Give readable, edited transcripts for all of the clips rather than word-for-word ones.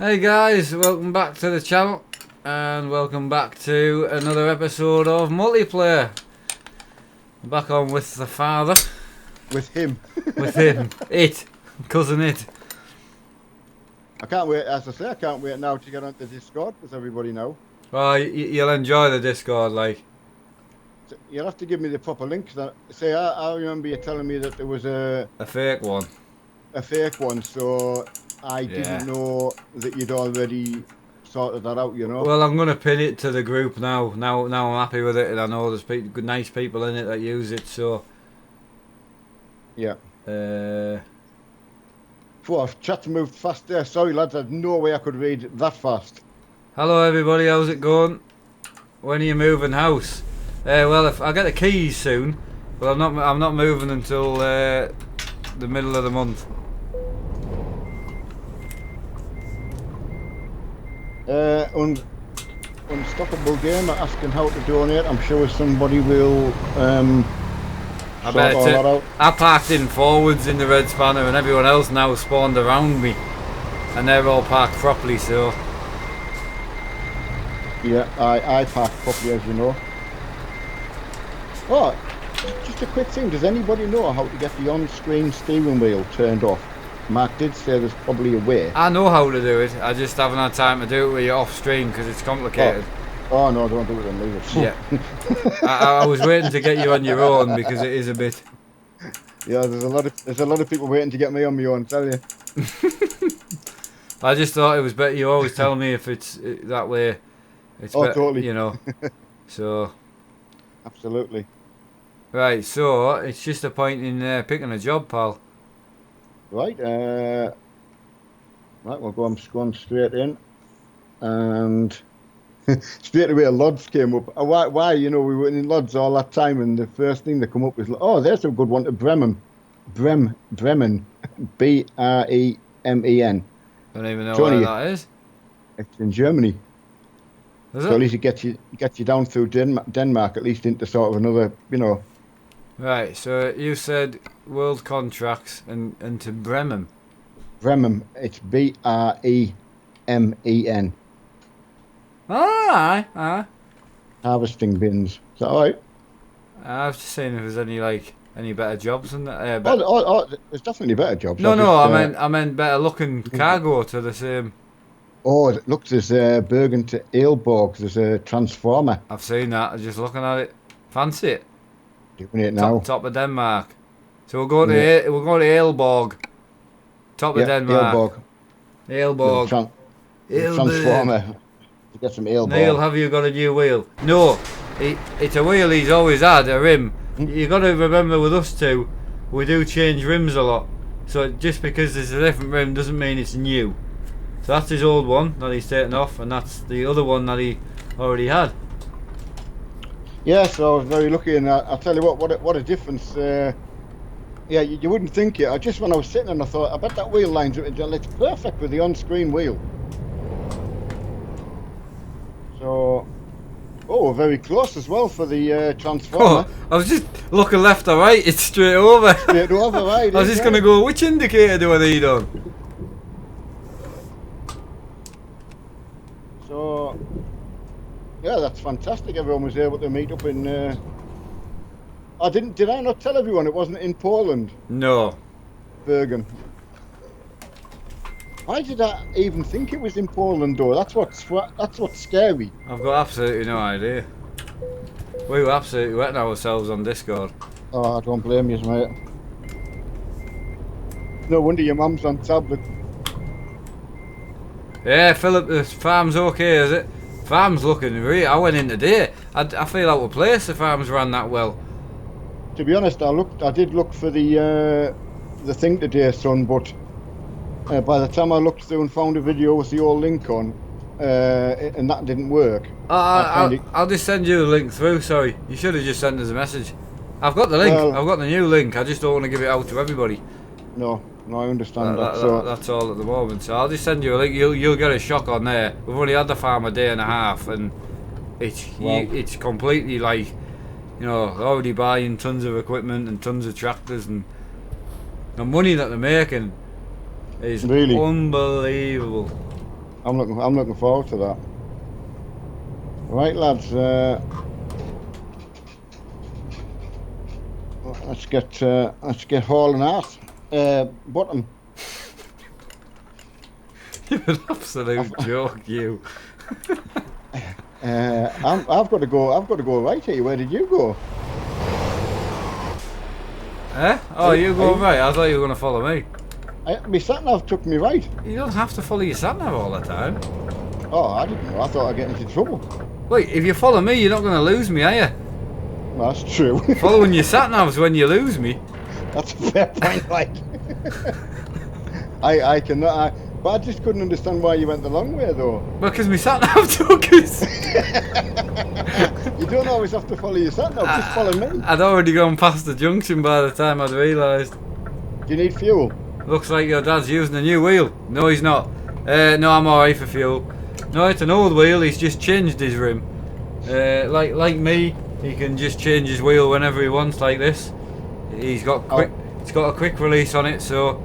Hey guys, welcome back to the channel and welcome back to another episode of Multiplayer. I'm back on with the father. With him. With him. Cousin It. I can't wait, as I say, I can't wait now to get onto Discord, as everybody know. Well, you'll enjoy the Discord, like. So you'll have to give me the proper link. I remember you telling me that there was a fake one. A fake one, so I didn't know that you'd already sorted that out, you know. Well, I'm going to pin it to the group now. Now I'm happy with it, and I know there's good, nice people in it that use it, so... Yeah. What? Chat moved fast there. Sorry, lads, I had no way I could read that fast. Hello, everybody. How's it going? When are you moving house? Well, if I get the keys soon, but I'm not moving until the middle of the month. Unstoppable Gamer asking how to donate. I'm sure somebody will I bet sort all that out. I parked in forwards in the red spanner and everyone else now spawned around me and they're all parked properly, so yeah, I parked properly, as you know. Oh, just a quick thing, does anybody know how to get the on-screen steering wheel turned off? Mark did say there's probably a way. I know how to do it, I just haven't had time to do it with you off stream because it's complicated. Oh no, don't do it then, leave it. Yeah. I was waiting to get you on your own because it is a bit... Yeah, there's a lot of people waiting to get me on my own, tell you. I just thought it was better. You always tell me if it's that way. It's better, totally. You know. So. Absolutely. Right, so it's just a point in picking a job, pal. Right. Right, we'll go on straight in, and straight away Lods came up. Why? You know, we were in Lods all that time, and the first thing that come up was, oh, there's a good one to Bremen, Bremen, Bremen. I don't even know Johnny, where that is. It's in Germany. Is so it? at least it gets you down through Denmark, at least into sort of another, you know. Right, so you said world contracts and to Bremen. Bremen, it's Bremen. Aye. Harvesting bins. Is that alright? I was just saying if there's any better jobs than that. There's definitely better jobs. No, I meant better looking cargo to the same. Oh, look, there's Bergen to Aalborg. There's a transformer. I've seen that. Just looking at it. Fancy it. Doing it now. Top of Denmark. So we'll go to Aalborg. Top of Denmark. Aalborg. Transformer. To get some Aalborg. Neil, have you got a new wheel? No. It's a wheel he's always had, a rim. You got to remember with us two, we do change rims a lot. So just because there's a different rim doesn't mean it's new. So that's his old one that he's taken off, and that's the other one that he already had. Yeah, so I was very lucky, and I'll tell you what a difference. Yeah, you wouldn't think it. Just when I was sitting and I thought, I bet that wheel lines up, it's perfect with the on-screen wheel. So, we're very close as well for the transformer. Oh, I was just looking left or right, it's straight over. Straight over, right. I was just going to go, which indicator do I need on? So, yeah, that's fantastic. Everyone was able to meet up in... Did I not tell everyone it wasn't in Poland? No. Bergen. Why did I even think it was in Poland, though? That's what's scary. I've got absolutely no idea. We were absolutely wetting ourselves on Discord. Oh, I don't blame you, mate. No wonder your mum's on tablet. Yeah, Philip, the farm's okay, is it? Farm's looking real. I went in today. I feel out of place. The farm's ran that well. To be honest, I did look for the thing today, son, but by the time I looked through and found a video with the old link on, and that didn't work. I'll just send you the link through. Sorry, you should have just sent us a message. I've got the link. I've got the new link. I just don't want to give it out to everybody. No, I understand that's all at the moment. So I'll just send you a link. You'll get a shock on there. We've only had the farm a day and a half, and it's completely like, you know, already buying tons of equipment and tons of tractors, and the money that they're making is really unbelievable. I'm looking forward to that. Right, lads. Let's get hauling ass. Bottom. You're an absolute joke, you. I've got to go. I've got to go right here. Where did you go? Eh? Oh, you go right. I thought you were going to follow me. My sat nav took me right. You don't have to follow your sat nav all the time. Oh, I didn't know. I thought I'd get into trouble. Wait, if you follow me, you're not going to lose me, are you? Well, that's true. Following your sat nav's when you lose me. That's a fair point, like. I cannot. But I just couldn't understand why you went the long way, though. Well, because my sat nav took us. You don't always have to follow your sat nav. Just follow me. I'd already gone past the junction by the time I'd realised. Do you need fuel? Looks like your dad's using a new wheel. No, he's not. No, I'm alright for fuel. No, it's an old wheel. He's just changed his rim. Like me, he can just change his wheel whenever he wants, like this. He's got quick. It's got a quick release on it, so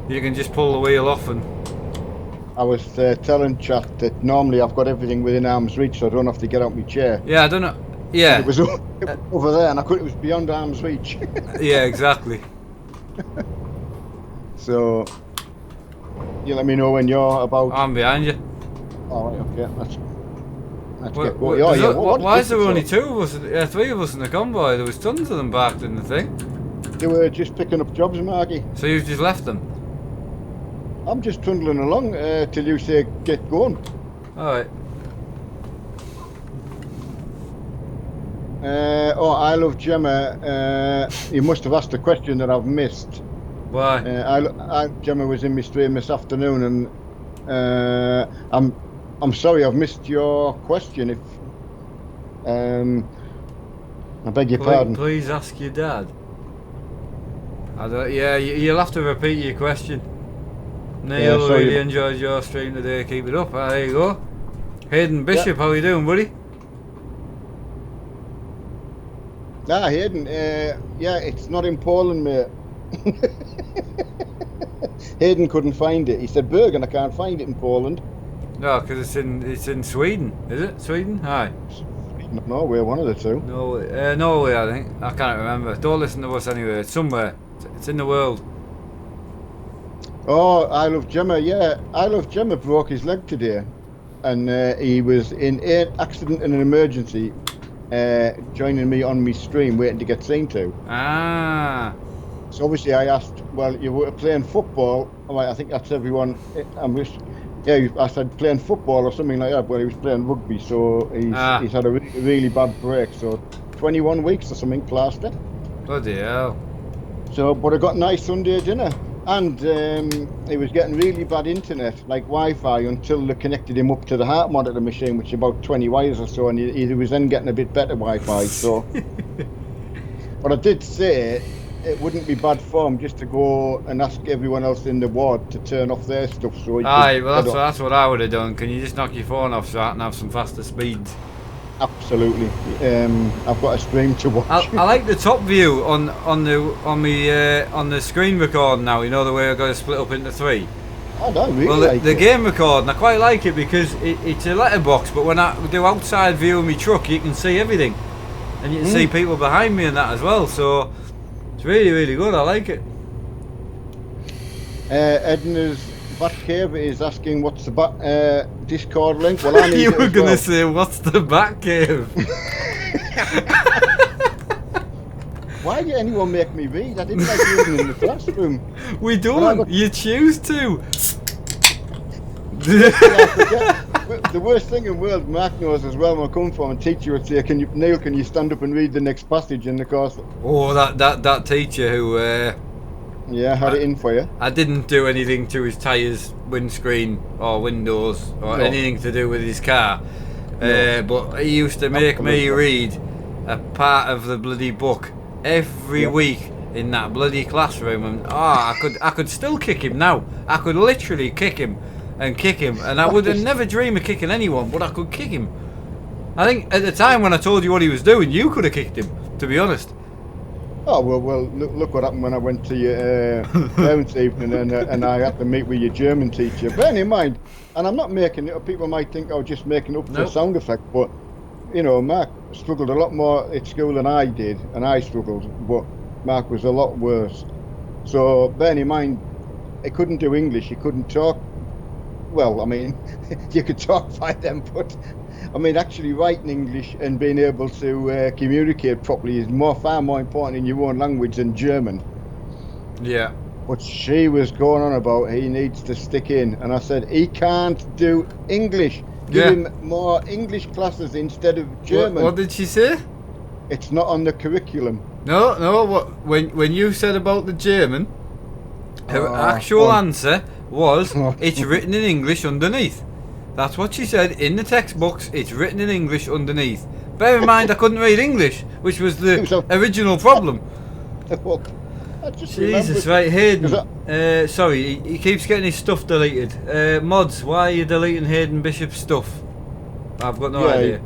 you can just pull the wheel off. And I was telling chat that normally I've got everything within arm's reach, so I don't have to get out my chair. yeah, I don't know. Yeah, It was over there, and I couldn't. It was beyond arm's reach. yeah, exactly. So you let me know when you're about. I'm behind you. All right, okay. Let's get What, going. Oh, yeah, why is there this only for? 2 of us? 3 of us in the convoy. There was tons of them parked in the thing. They were just picking up jobs, Marky. So you've just left them. I'm just trundling along till you say get going. All right. I love Gemma. You must have asked a question that I've missed. Why? Gemma was in my stream this afternoon, and I'm sorry I've missed your question. If I beg your pardon. Please ask your dad. I don't, yeah, you'll have to repeat your question. Neil really enjoyed your stream today. Keep it up. There you go. Hayden Bishop, how you doing, buddy? Hayden. Yeah, it's not in Poland, mate. Hayden couldn't find it. He said Bergen, I can't find it in Poland. No, because it's in Sweden. Is it Sweden? Aye. Norway, one of the two. Norway, I think. I can't remember. Don't listen to us anyway. It's somewhere. It's in the world. Oh, I Love Gemma, yeah. I Love Gemma broke his leg today, and he was in an accident and an emergency, joining me on my stream, waiting to get seen to. Ah. So obviously I asked, well, you were playing football. I think that's everyone. I said playing football or something like that. Well, he was playing rugby, so he's had a really bad break. So 21 weeks or something, plaster. Bloody hell. So, but I got a nice Sunday dinner. And he was getting really bad internet, like Wi-Fi, until they connected him up to the heart monitor machine, which is about 20 wires or so, and he was then getting a bit better Wi-Fi. So, but I did say it wouldn't be bad form just to go and ask everyone else in the ward to turn off their stuff. So, aye, well that's what I would have done. Can you just knock your phone off so I can have some faster speeds? Absolutely. I've got a stream to watch. I like the top view on the screen recording now. You know the way I got to split up into 3. I don't really well, like the it. game recording, I quite like it because it's a letterbox. But when I do outside view of my truck, you can see everything, and you can see people behind me and that as well. So it's really, really good. I like it. Edna's Batcave is asking what's the Discord link. Well, I need you it were as going to well. say, what's the Batcave? Why did anyone make me read? I didn't like reading in the classroom. We don't. You choose to. The worst thing in the world, Mark knows as well, when I come from and teacher would say, Neil, can you stand up and read the next passage? And of course... Oh, that teacher who... yeah, had it in for you. I didn't do anything to his tyres, windscreen or windows or anything to do with his car. But he used to make me read a part of the bloody book every week in that bloody classroom, and I could still kick him now. I could literally kick him, and I would have never dream of kicking anyone, but I could kick him. I think at the time when I told you what he was doing, you could have kicked him, to be honest. Oh well, look what happened when I went to your parents' evening and I had to meet with your German teacher. Bearing in mind, and I'm not making it up. People might think I was just making up for a Nope. sound effect, but Mark struggled a lot more at school than I did, and I struggled, but Mark was a lot worse. So bearing in mind, he couldn't do English. He couldn't talk. Well, I mean, you could talk by them, but I mean, actually writing English and being able to communicate properly is far more important in your own language than German. Yeah. But she was going on about he needs to stick in, and I said he can't do English. Give Yeah. him more English classes instead of German. What did she say? It's not on the curriculum. No. When you said about the German, her actual well. answer was Oh. it's written in English underneath. That's what she said in the textbooks. It's written in English underneath. Bear in mind, I couldn't read English, which was the So- original problem. Well, I just Jesus, remembered- right, Hayden. Is Sorry, he keeps getting his stuff deleted. Mods, why are you deleting Hayden Bishop's stuff? I've got no Yeah, idea.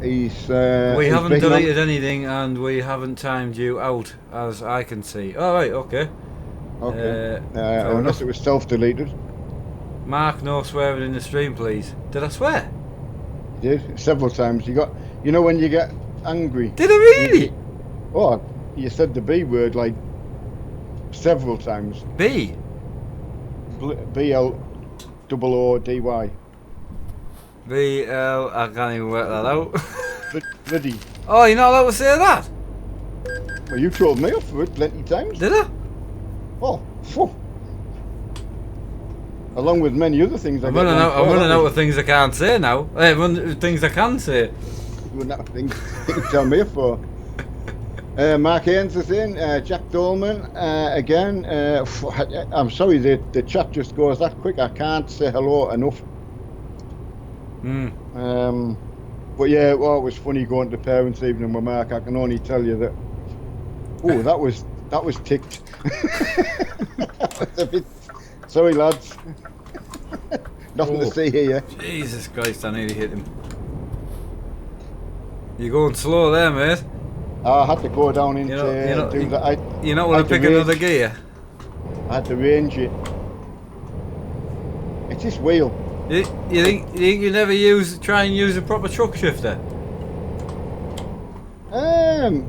He's We he's haven't been on- deleted anything, and we haven't timed you out, as I can see. All right, okay. Okay. fair Unless enough. it was self-deleted. Mark, no swearing in the stream, please. Did I swear? He did several times. When you get angry. Did I really? Oh, you said the B word like several times. B. BLOODY. BL. I can't even work that out. Bloody. Oh, you're not allowed to say that? Well, you told me off for it plenty times. Did I? Oh, phew. Along with many other things. I'm running out of things I can't say now. Things I can say. Things you can tell me for. Mark Haynes is in. Jack Dolman again. I'm sorry, the chat just goes that quick. I can't say hello enough. But yeah, it was funny going to parents' evening with Mark. I can only tell you that. Oh, that was ticked. That was a bit. Sorry, lads. Nothing to see here. Jesus Christ, I nearly hit him. You're going slow there, mate. I had to go down into do that. You not want to pick another gear? I had to range it. It's this wheel. You think you never try and use a proper truck shifter?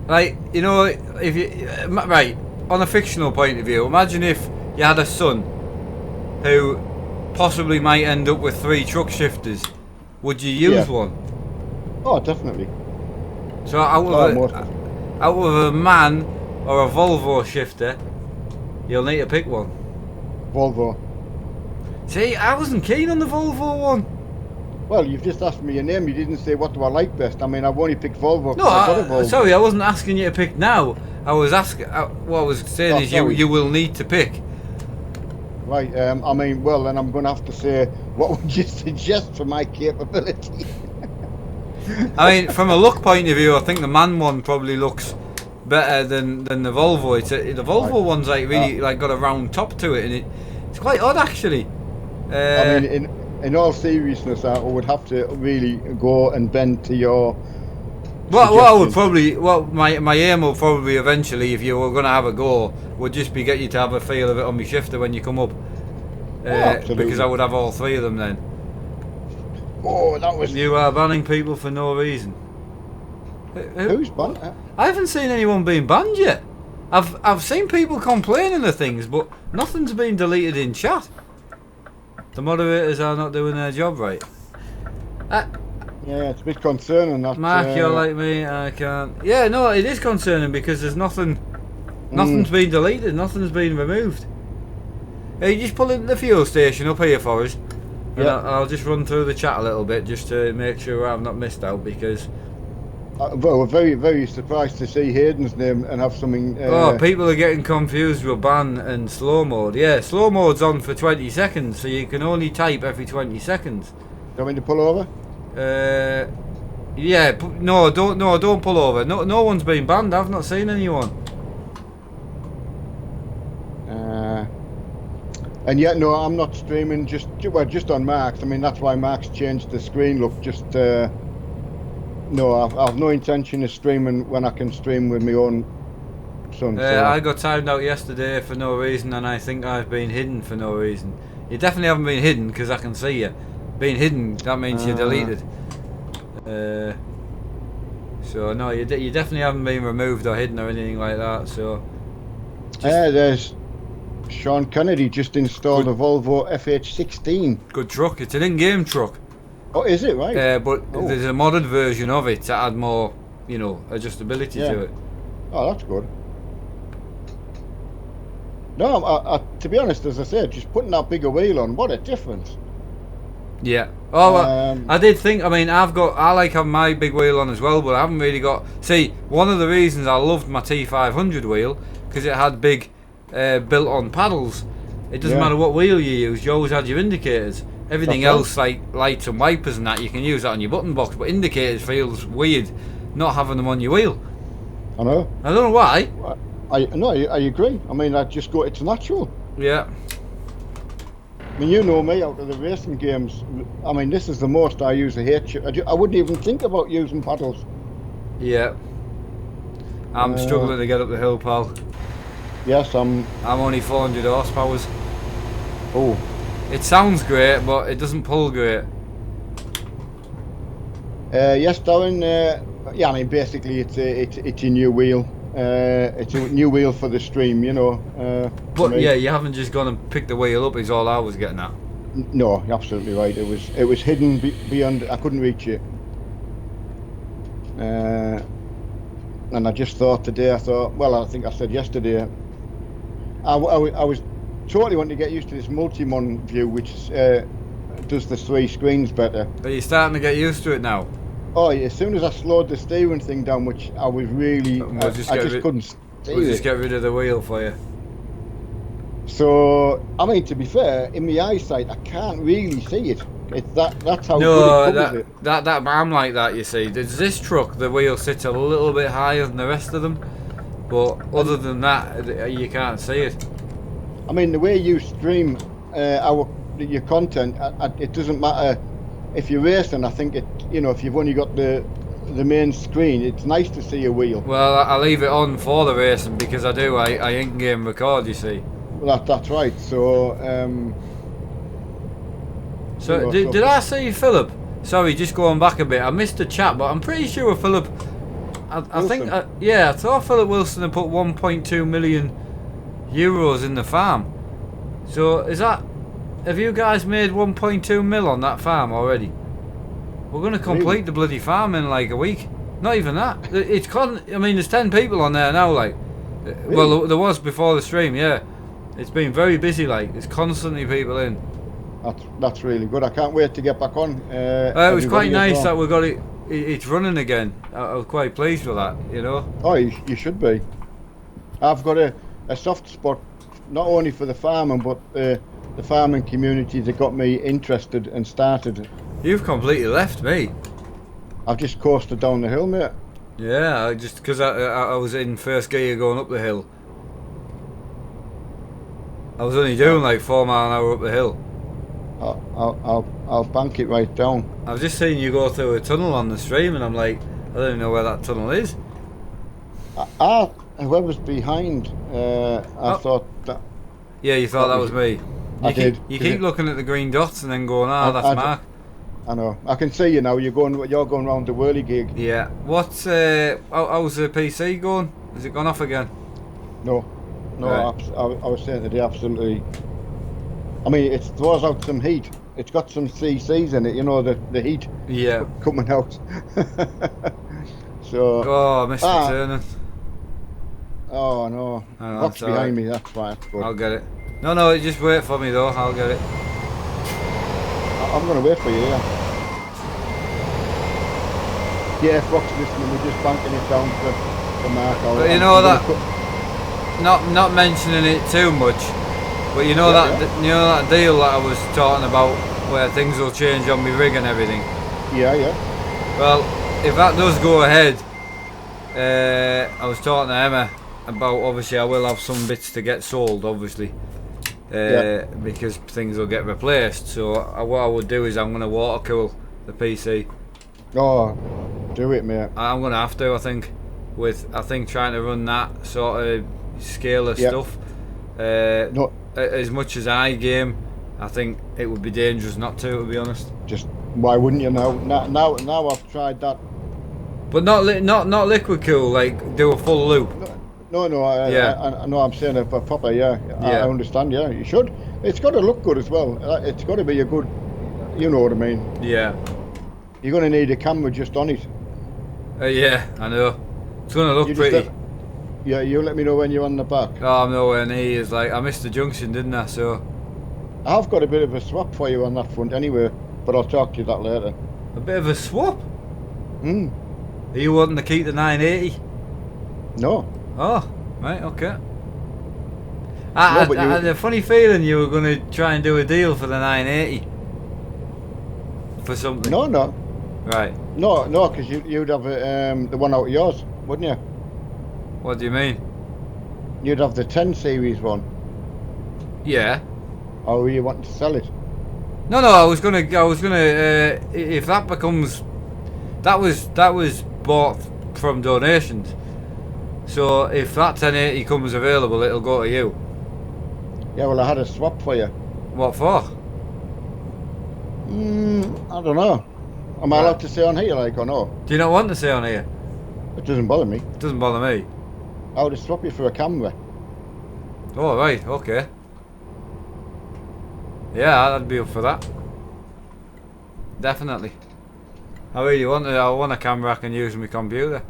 Like, if you right, on a fictional point of view, imagine if you had a son who possibly might end up with 3 truck shifters. Would you use one? Oh, definitely. So out of a man or a Volvo shifter, you'll need to pick one. Volvo. See, I wasn't keen on the Volvo one. Well, you've just asked me your name. You didn't say what do I like best. I mean, I've only picked Volvo. I've got a Volvo. Sorry, I wasn't asking you to pick now. I was asking. What I was saying is you will need to pick. Right. I mean, well, then I'm going to have to say, what would you suggest for my capability? I mean, from a look point of view, I think the man one probably looks better than the Volvo. The Volvo one's like really like got a round top to it, and it's quite odd actually. I mean, in all seriousness, I would have to really go and bend to your. What I would probably, my aim will probably eventually, if you were going to have a go, would just be get you to have a feel of it on my shifter when you come up. Because I would have all 3 of them then. Oh, that was. You are banning people for no reason. Who's banned? I haven't seen anyone being banned yet. I've seen people complaining of things, but nothing's been deleted in chat. The moderators are not doing their job right. Yeah, it's a bit concerning that. Mark, you're like me, I can't. Yeah, no, it is concerning because there's nothing's been deleted, nothing's been removed. Hey, you just pull in the fuel station up here for us. And I'll just run through the chat a little bit just to make sure I've not missed out because. Well, we're very, very surprised to see Hayden's name and have something. People are getting confused with ban and slow mode. Yeah, slow mode's on for 20 seconds, so you can only type every 20 seconds. Do you want me to pull over? Yeah, don't pull over. No one's been banned. I've not seen anyone. And yet, no, I'm not streaming just on Mark's. I mean, that's why Mark's changed the screen look. No, I've no intention of streaming when I can stream with my own son. I got timed out yesterday for no reason, and I think I've been hidden for no reason. You definitely haven't been hidden because I can see you. Being hidden, that means you're deleted. So no, you definitely haven't been removed or hidden or anything like that. So. There's Sean Kennedy just installed a Volvo FH16. Good truck. It's an in-game truck. Oh, is it right? But there's a modded version of it to add more, adjustability to it. Oh, that's good. No, I, to be honest, as I said, just putting that bigger wheel on, what a difference. Yeah. Oh, I did think. I mean, I like having my big wheel on as well, but I haven't really got. See, one of the reasons I loved my T500 wheel because it had big built-on paddles. It doesn't matter what wheel you use; you always had your indicators. Everything else, like lights and wipers and that, you can use that on your button box. But indicators feels weird not having them on your wheel. I know. I don't know why. I agree. I mean, it's natural. Yeah. I mean, you know me, out of the racing games, I mean, this is the most I use a H. I wouldn't even think about using paddles. Yeah. I'm struggling to get up the hill, pal. Yes, I'm only 400 horsepower. Oh. It sounds great, but it doesn't pull great. Yes, Darren. Yeah, I mean, basically, it's a new wheel. It's a new wheel for the stream, But yeah, you haven't just gone and picked the wheel up. Is all I was getting at. No, you're absolutely right. It was hidden beyond. I couldn't reach it. And I just thought today. Well, I think I said yesterday. I was totally wanting to get used to this multi-mon view, which does the 3 screens better. Are you starting to get used to it now? Oh, yeah, as soon as I slowed the steering thing down, which I was really, I just couldn't steer We'll just get rid of the wheel for you. So, I mean, to be fair, in my eyesight, I can't really see it. That's how good it covers it. That I'm like that, you see. There's this truck, the wheel sits a little bit higher than the rest of them, but other than that, you can't see it. I mean, the way you stream your content, it doesn't matter if you're racing. I think if you've only got the main screen, it's nice to see a wheel. Well, I leave it on for the racing because I in-game record, you see. Well, that's right. So, did I see Philip? Sorry, just going back a bit. I missed the chat, but I'm pretty sure Philip. I think, I thought Philip Wilson had put 1.2 million euros in the farm. So have you guys made 1.2 mil on that farm already? We're going to complete the bloody farm in like a week. Not even that. I mean, there's 10 people on there now. Like, really? Well, there was before the stream. Yeah, it's been very busy. Like, there's constantly people in. That's really good. I can't wait to get back on. It was quite nice that we got it. It's running again. I was quite pleased with that. Oh, you should be. I've got a soft spot, not only for the farming, but the farming community that got me interested and started. You've completely left me. I've just coasted down the hill, mate. Yeah, because I was in first gear going up the hill. I was only doing like 4 mile an hour up the hill. I'll bank it right down. I've just seen you go through a tunnel on the stream, and I'm like, I don't even know where that tunnel is. Whoever's behind, I thought that. Yeah, you thought that was me. I did. You keep looking at the green dots and then going, that's Mark. I know. I can see you now. You're going round the whirligig. Yeah. How's the PC going? Has it gone off again? No. Right. I was saying today, absolutely. I mean, it throws out some heat. It's got some CCs in it. The heat. Yeah. Coming out. So. Oh, Mr. Turner. Oh no. What's behind me? That's fine. That's good. I'll get it. No, just wait for me though. I'll get it. I'm going to wait for you, yeah, Fox listening, we're just banking it down for Mark. But you know that, not mentioning it too much, but you know that deal that I was talking about where things will change on my rig and everything? Yeah. Well, if that does go ahead, I was talking to Emma about, obviously I will have some bits to get sold, obviously. Because things will get replaced. So what I would do is I'm going to water cool the PC. Oh, do it, mate. I'm going to have to, I think. with I think trying to run that sort of scale of Yeah. stuff. No, As much as iGame, I think it would be dangerous not to be honest. just why wouldn't you now? Now I've tried that. But not liquid cool, like do a full loop. No, I know. I'm saying it for proper. Yeah, Yeah. I understand. Yeah, you should. It's got to look good as well. It's got to be a good. You know what I mean. Yeah. You're going to need a camera just on it. Yeah, I know. It's gonna look You just pretty. Yeah, you let me know when you're on the back. Oh, I'm nowhere near. It's like I missed the junction, didn't I? So I've got a bit of a swap for you on that front anyway, but I'll talk to you that later. a bit of a swap. Hmm. Are you wanting to keep the 980? No. Oh, right, okay. No, but I had a funny feeling you were going to try and do a deal for the 980 for something. No. Right. No, because you'd have the one out of yours, wouldn't you? What do you mean? You'd have the 10 series one, Yeah. or were you wanting to sell it? No, I was gonna. If that becomes, that was bought from donations. So if that 1080 comes available, it'll go to you. Yeah, well, I had a swap for you. What for? I don't know. Am I allowed to say on here, like, or no? Do you not want to say on here? It doesn't bother me. It doesn't bother me. I would swap you for a camera. Oh right, okay. Yeah, I'd be up for that. Definitely. I want a camera I can use on my computer.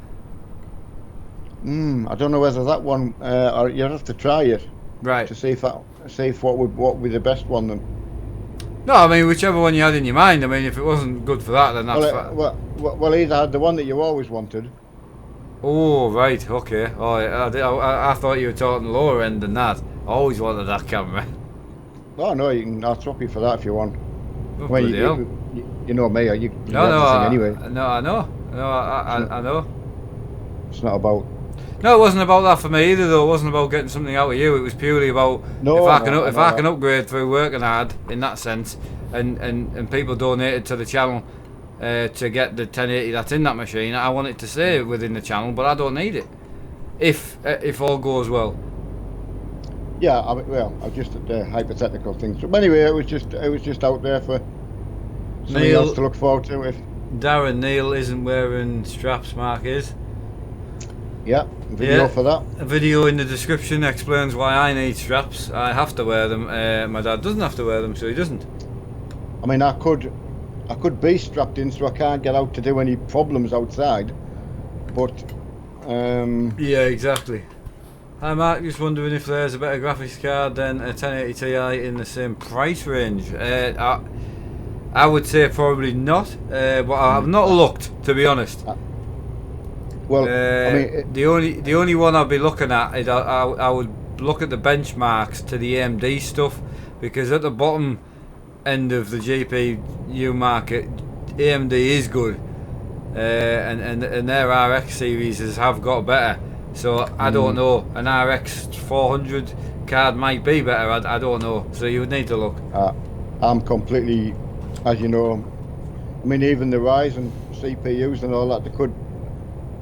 I don't know whether that one, or you'd have to try it Right. to see if what would be the best one then. No, I mean whichever one you had in your mind. I mean if it wasn't good for that, then that's fine. Well, either had the one that you always wanted. Oh right, okay. Oh, I thought you were talking lower end than that. I always wanted that camera. Oh no, I'll swap you for that if you want. Oh, Well, bloody hell. you know me, you No, have the thing anyway. no, I know. No, I know. It's not about. No, it wasn't about that for me either, though. It wasn't about getting something out of you. It was purely about No, if I can upgrade through working hard in that sense, and people donated to the channel to get the 1080 that's in that machine. I want it to stay within the channel, but I don't need it. If all goes well. Yeah, I'm just hypothetical things. But anyway, it was just out there for something Neil- else to look forward to. Darren Neil isn't wearing straps. Mark is. Yeah, video Yeah. for that. A video in the description explains why I need straps. I have to wear them. My dad doesn't have to wear them, so he doesn't. I mean, I could be strapped in, so I can't get out to do any problems outside. But Yeah, exactly. Hi Mark, just wondering if there's a better graphics card than a 1080 Ti in the same price range. I would say probably not, but I've not looked, to be honest. well, I mean, the only one I'd be looking at is I would look at the benchmarks to the AMD stuff, because at the bottom end of the GPU market, AMD is good, and their RX series have got better. So I don't know, an RX 400 card might be better. I don't know. So you would need to look. I'm completely, as you know. I mean, even the Ryzen CPUs and all that,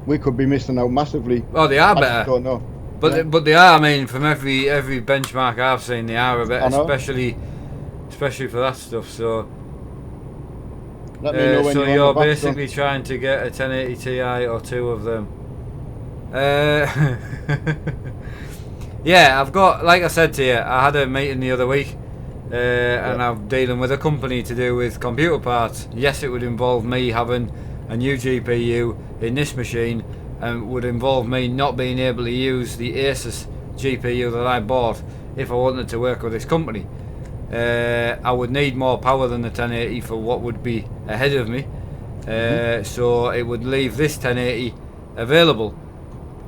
we could be missing out massively. Oh, they are I better. just don't know. But Yeah. but they are. I mean, from every benchmark I've seen, they are a bit, I know. especially for that stuff. So Let me know when so you're you're on the back basically trying to get a 1080 Ti or two of them. Yeah, I've got, like I said to you, I had a meeting the other week, and I'm dealing with a company to do with computer parts. Yes, it would involve me having a new GPU in this machine, and would involve me not being able to use the Asus GPU that I bought if I wanted to work with this company. I would need more power than the 1080 for what would be ahead of me, so it would leave this 1080 available.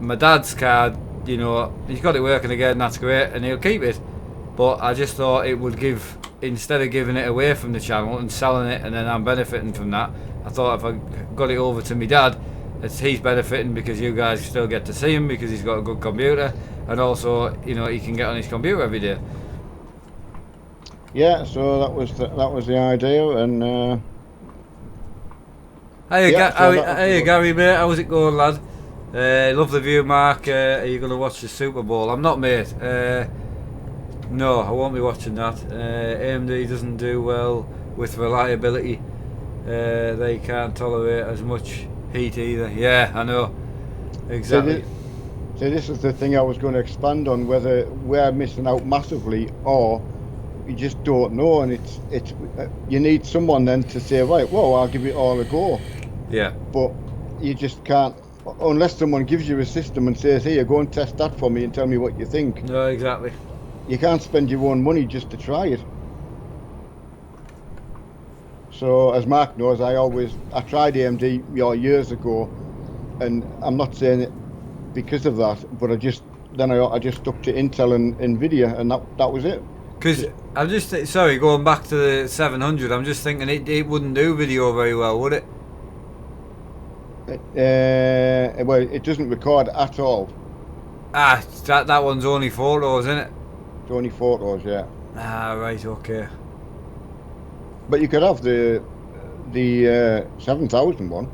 My dad's card, you know, he's got it working again, that's great, and he'll keep it. But I just thought it would give, instead of giving it away from the channel and selling it and then I'm benefiting from that, I thought if I got it over to my dad, he's benefiting because you guys still get to see him because he's got a good computer, and also, you know, he can get on his computer every day. Yeah, so that was the idea, and Hey, Yeah, so that was hey good. Gary mate, how's it going, lad? Love the view, Mark. Are you going to watch the Super Bowl? I'm not, mate. No, I won't be watching that. AMD doesn't do well with reliability. They can't tolerate as much heat either. Yeah, I know. Exactly. So this is the thing I was going to expand on, whether we're missing out massively or you just don't know, and it's you need someone then to say, right, well, I'll give it all a go. Yeah. But you just can't, unless someone gives you a system and says, here, go and test that for me and tell me what you think. No, exactly. You can't spend your own money just to try it. So as Mark knows, I tried AMD years ago, and I'm not saying it because of that, but I just stuck to Intel and Nvidia, and that was it. Because I'm just going back to the 700. I'm just thinking it wouldn't do video very well, would it? Well, it doesn't record at all. Ah, that one's only photos, isn't it? It's only photos, yeah. Ah, right, okay. But you could have the 7000 one.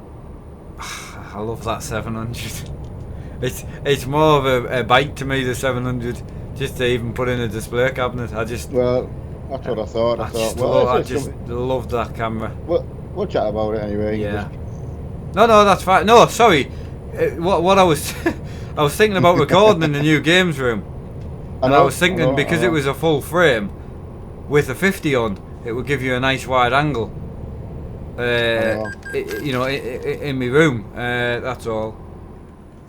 I love that 700. It's more of a bike to me, the 700, just to even put in a display cabinet. Well, that's what I thought. I just love that camera. We'll chat about it anyway. Yeah. No, that's fine. No, sorry. What I was I was thinking about recording in the new games room, and I was thinking because it was a full frame with a 50 on, it would give you a nice wide angle. In my room. That's all.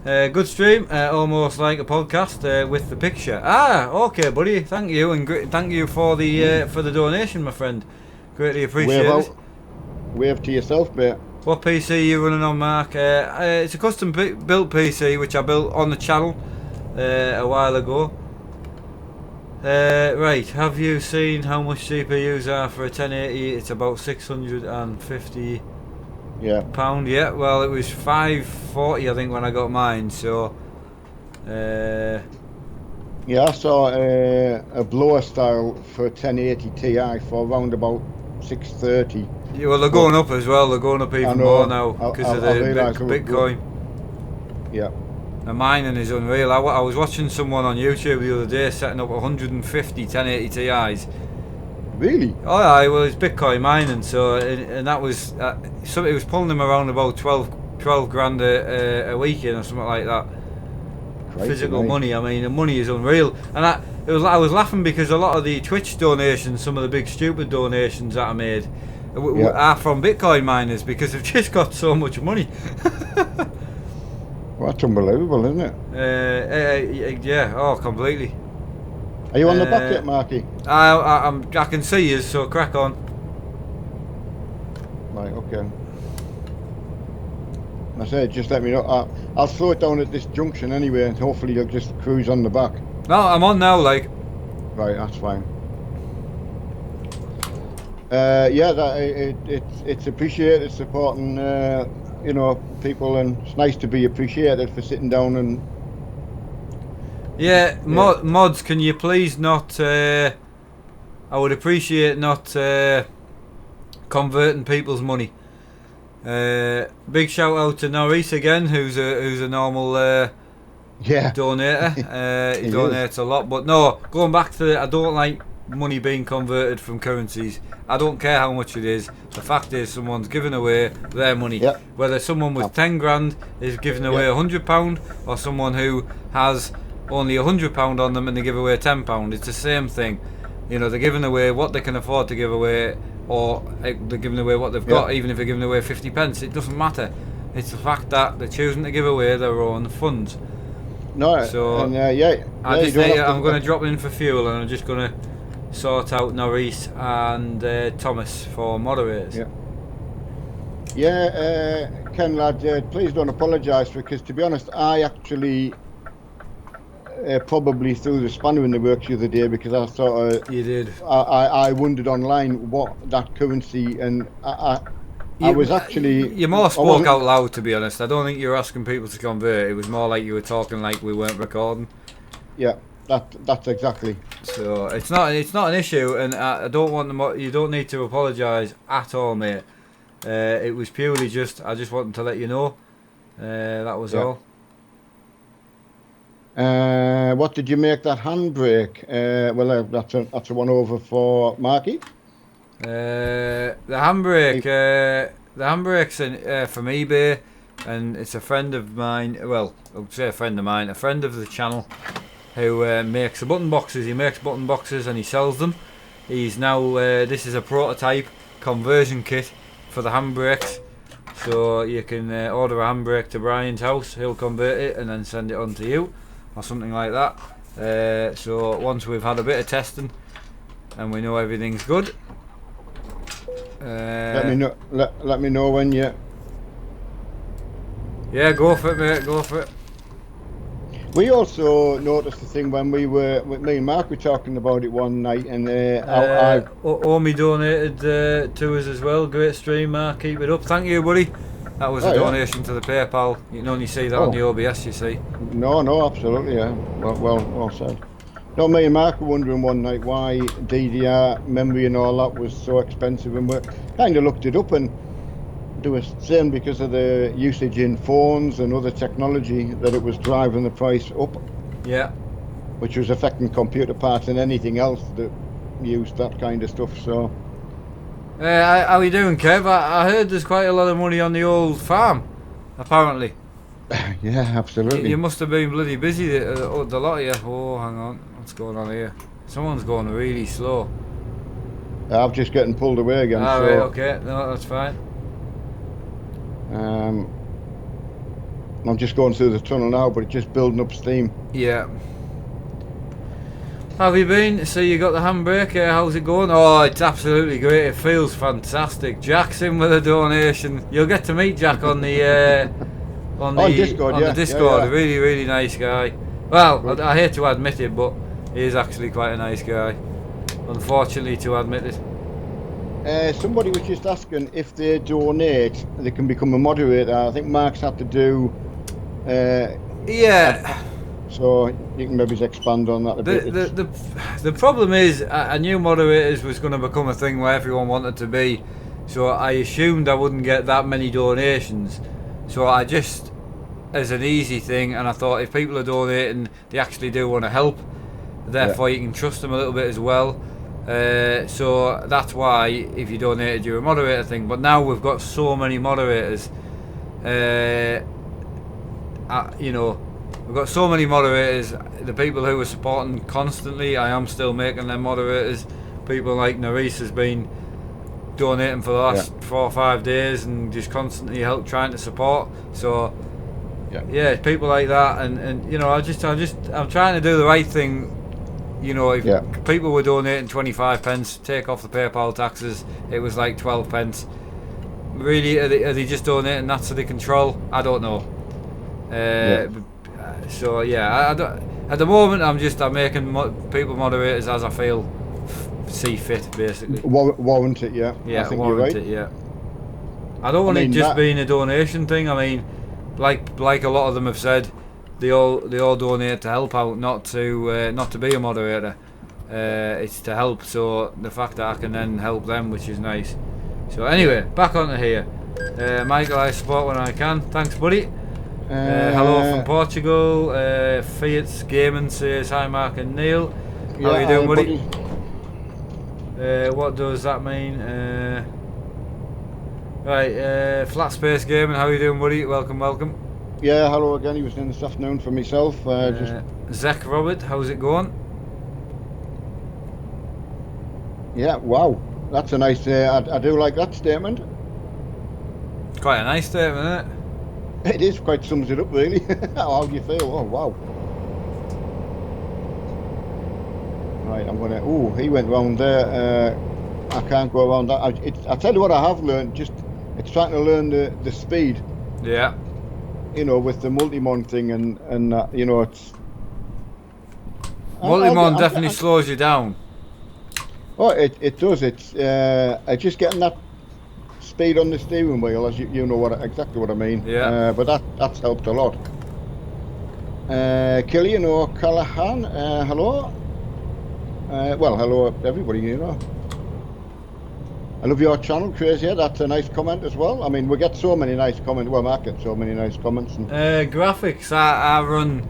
Good stream, almost like a podcast with the picture. Ah, okay, buddy. Thank you, and thank you for the donation, my friend. Greatly appreciated. Wave to yourself, mate. What PC are you running on, Mark? It's a custom built PC which I built on the channel a while ago. Right, have you seen how much CPUs are for a 1080? It's about £650. Yeah. Yeah, well, it was $540 I think when I got mine, so yeah, I saw a blower style for 1080 Ti for around about 630. Yeah, well, they're going up as well. They're going up even more now because of the Bitcoin. Yeah. And mining is unreal. I was watching someone on YouTube the other day setting up 150 1080 Ti's. Really? Oh yeah, well, it's Bitcoin mining, so and that was so it was pulling them around about 12 grand a weekend or something like that. Crazy, physical money. I mean, the money is unreal, and I was laughing because a lot of the Twitch donations, some of the big stupid donations that I made, are from Bitcoin miners because they've just got so much money. Well, that's unbelievable, isn't it? Yeah. Oh, completely. Are you on the back yet, Marky? I can see you, so crack on. Right, okay. I said, just let me know. I'll slow it down at this junction anyway, and hopefully you'll just cruise on the back. No, I'm on now, like. Right, that's fine. Yeah, it's appreciated supporting, people, and it's nice to be appreciated for sitting down and. Yeah, mods, can you please not? I would appreciate not converting people's money. Big shout out to Norris again, who's a normal donator. He donates a lot, but no, going back to I don't like money being converted from currencies. I don't care how much it is. The fact is, someone's giving away their money. Yep. Whether someone with 10 grand is giving away £100, or someone who has only £100 on them and they give away £10, it's the same thing. You know, they're giving away what they can afford to give away, or they're giving away what they've got, even if they're giving away 50 pence. It doesn't matter. It's the fact that they're choosing to give away their own funds. No, so and, I'm going to drop in for fuel, and I'm just going to sort out Norris and Thomas for moderators. Ken lad, please don't apologise, because to be honest, I actually probably threw the spanner in the works the other day, because I thought you did. I wondered online what that currency, and I was actually. You more spoke out loud, to be honest. I don't think you were asking people to convert. It was more like you were talking like we weren't recording. Yeah. That's exactly. So it's not an issue, and I don't want you don't need to apologise at all, mate. It was purely just I just wanted to let you know. That was all. What did you make that handbrake? Well, that's a one over for Marky. The handbrake's from eBay, and it's a friend of mine. Well, I would say a friend of mine, a friend of the channel, who makes the button boxes. He makes button boxes and he sells them. He's now this is a prototype conversion kit for the handbrakes, so you can order a handbrake to Brian's house. He'll convert it and then send it on to you, or something like that. So once we've had a bit of testing and we know everything's good. Let me know. Let me know when you. Yeah, go for it, mate. Go for it. We also noticed the thing when me and Mark were talking about it one night, and Omi donated to us as well. Great stream, Mark. Keep it up. Thank you, buddy. That was a donation to the PayPal. You can only see that on the OBS, you see. No, absolutely, yeah. Well said. No, me and Mark were wondering one night why DDR memory and all that was so expensive, and we kind of looked it up, and they were saying because of the usage in phones and other technology that it was driving the price up. Yeah. Which was affecting computer parts and anything else that used that kind of stuff. So. How are you doing, Kev? I heard there's quite a lot of money on the old farm, apparently. Yeah, absolutely. You must have been bloody busy, the lot of you. Oh, hang on. What's going on here? Someone's going really slow. I'm just getting pulled away again. Right, okay. No, that's fine. I'm just going through the tunnel now, but it's just building up steam. Yeah. Have you been? So you got the handbrake. How's it going? Oh, it's absolutely great. It feels fantastic. Jack's in with a donation. You'll get to meet Jack on the Discord. The Discord. A really, really nice guy. Well, I hate to admit it, but he is actually quite a nice guy. Unfortunately, to admit it. Somebody was just asking if they donate, they can become a moderator. I think Mark's had to do. Yeah. So you can maybe expand on that a bit. The problem is, I knew moderators was going to become a thing where everyone wanted to be, so I assumed I wouldn't get that many donations. So I just, as an easy thing, and I thought if people are donating, they actually do want to help. Therefore, you can trust them a little bit as well. So that's why if you donated, you're a moderator thing. But now we've got so many moderators. We've got so many moderators. The people who are supporting constantly, I am still making them moderators. People like Nerys has been donating for the last 4 or 5 days and just constantly trying to support. So yeah, people like that, and I'm trying to do the right thing. You know, if people were donating 25 pence, take off the PayPal taxes, it was like 12 pence. Really, are they just donating that so they control? I don't know. So yeah, at the moment I'm making people moderators as I see fit, basically. Warrant it, yeah. Yeah, I think warrant you're right. it, yeah. I don't want it just being a donation thing. I mean, like a lot of them have said, they all donate to help out, not to be a moderator. It's to help. So the fact that I can then help them, which is nice. So anyway, back onto here. Michael, I support when I can. Thanks, buddy. Hello from Portugal. Fiat's Gaming says hi, Mark and Neil. How are you doing, buddy? What does that mean? Right, Flat Space Gaming. How are you doing, buddy? Welcome. Yeah, hello again. He was in this afternoon for myself. Zach Robert, how's it going? Yeah, wow. That's a nice. I do like that statement. Quite a nice statement, isn't it? It is, quite sums it up, really. How do you feel? Oh, wow. Right, I'm gonna. Oh, he went round there. I can't go around that. I tell you what, I have learned. It's trying to learn the speed. Yeah. You know, with the multi-mon thing, and it's. Multi-mon definitely slows you down. Oh, it does. It's just getting that speed on the steering wheel, as you know exactly what I mean. Yeah. But that's helped a lot. Killian O'Callaghan, hello. Well, hello everybody. You know. I love your channel, Crazy. That's a nice comment as well. I mean, we get so many nice comments. Well, Mark gets so many nice comments. And graphics. I run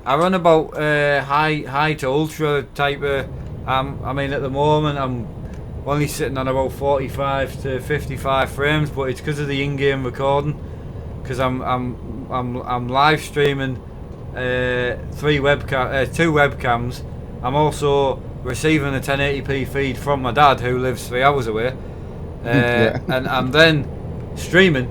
I run about high to ultra type of. I mean, at the moment I'm only sitting on about 45 to 55 frames, but it's because of the in-game recording. Because I'm live streaming two webcams. I'm also receiving a 1080p feed from my dad, who lives 3 hours away, and I'm then streaming,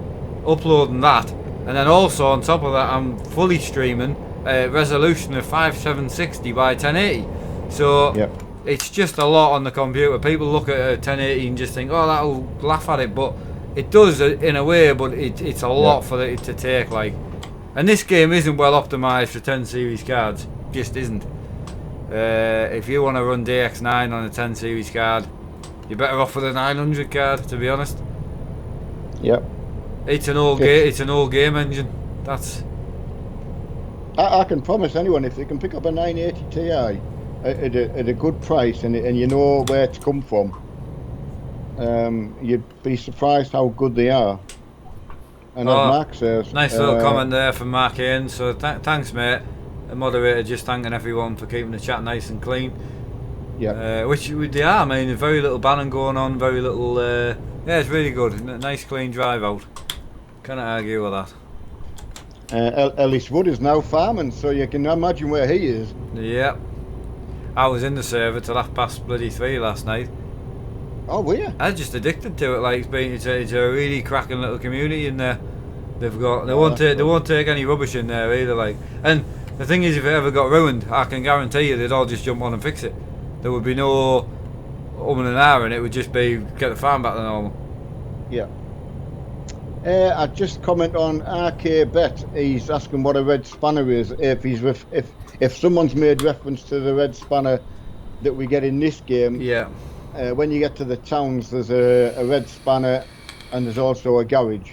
uploading that, and then also on top of that, I'm fully streaming a resolution of 5760 by 1080. So it's just a lot on the computer. People look at a 1080 and just think, oh, that'll laugh at it, but it does in a way, but it's a lot for it to take, like. And this game isn't well optimized for 10 series cards, just isn't. If you want to run DX9 on a 10 series card, you're better off with a 900 card, to be honest. Yep. It's an old game. It's an old game engine. That's. I can promise anyone, if they can pick up a 980 Ti at a good price and you know where it's come from, you'd be surprised how good they are. And as Mark says, nice little comment there from Mark Hain. So thanks, mate. The moderator just thanking everyone for keeping the chat nice and clean. Yeah. Which they are. I mean, very little banning going on. Very little. Yeah, it's really good. Nice clean drive out. Can't argue with that. Ellis Wood is now farming, so you can imagine where he is. Yep. I was in the server till 3:30 last night. Oh, were you? I was just addicted to it. Like it's a really cracking little community in there. They won't take any rubbish in there either. Like, and the thing is, if it ever got ruined, I can guarantee you they'd all just jump on and fix it. There would be no and an hour, and it would just be get the farm back to normal. Yeah. I just comment on RK Bet. He's asking what a red spanner is. If someone's made reference to the red spanner that we get in this game, yeah. When you get to the towns, there's a red spanner, and there's also a garage.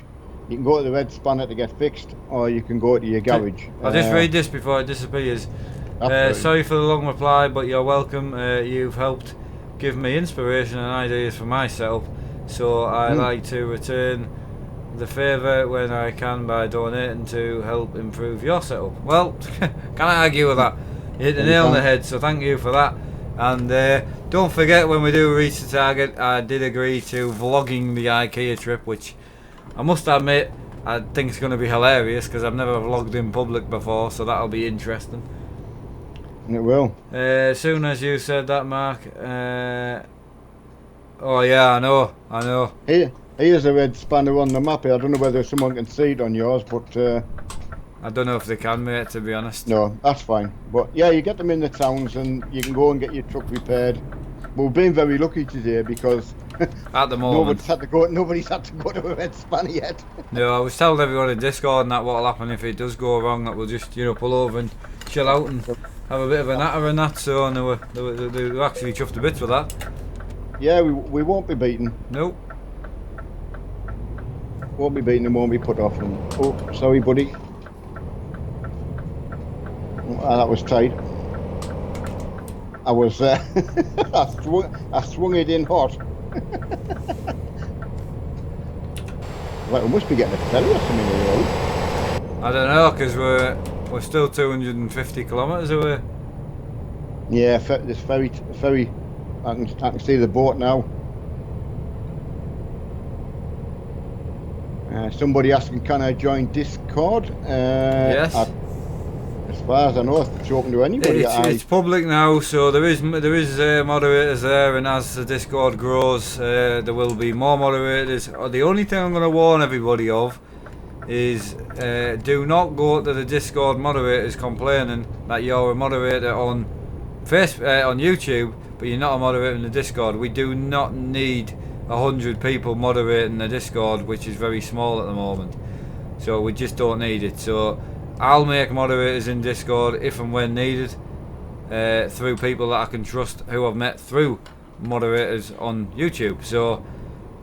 You can go to the red spanner to get fixed, or you can go to your garage. I'll just read this before it disappears. Sorry for the long reply, but you're welcome. You've helped give me inspiration and ideas for my setup, so I like to return the favour when I can by donating to help improve your setup. Well, can't argue with that. You hit the nail on the head, so thank you for that. And don't forget, when we do reach the target, I did agree to vlogging the IKEA trip, which I must admit I think it's going to be hilarious because I've never vlogged in public before, so that'll be interesting. It will. As soon as you said that, Mark. Oh yeah, I know. Here's a red spanner on the map here. I don't know whether someone can see it on yours, but I don't know if they can, mate, to be honest. No, that's fine. But yeah, you get them in the towns and you can go and get your truck repaired. But we've been very lucky today because at the moment nobody's had to go to a red spanner yet. No, I was telling everyone in Discord and that what'll happen if it does go wrong, that we'll just pull over and chill out and have a bit of a natter and that. So and they were actually chuffed to bits with that. Yeah, we won't be beaten. Nope. Won't be beaten and won't be put off. And, oh, sorry, buddy. Oh, that was tight. I was I swung it in hot. Like, we must be getting a ferry or something on the road. I don't know, because we're still 250 kilometres away. Yeah, this ferry. I can see the boat now. Somebody asking, can I join Discord? Yes. As far as I know, it's open to anybody. It's public now, so there is moderators there, and as the Discord grows, there will be more moderators. The only thing I'm going to warn everybody of is do not go to the Discord moderators complaining that you're a moderator on on YouTube, but you're not a moderator in the Discord. We do not need 100 people moderating the Discord, which is very small at the moment, so we just don't need it. So I'll make moderators in Discord if and when needed, through people that I can trust who I've met through moderators on YouTube. So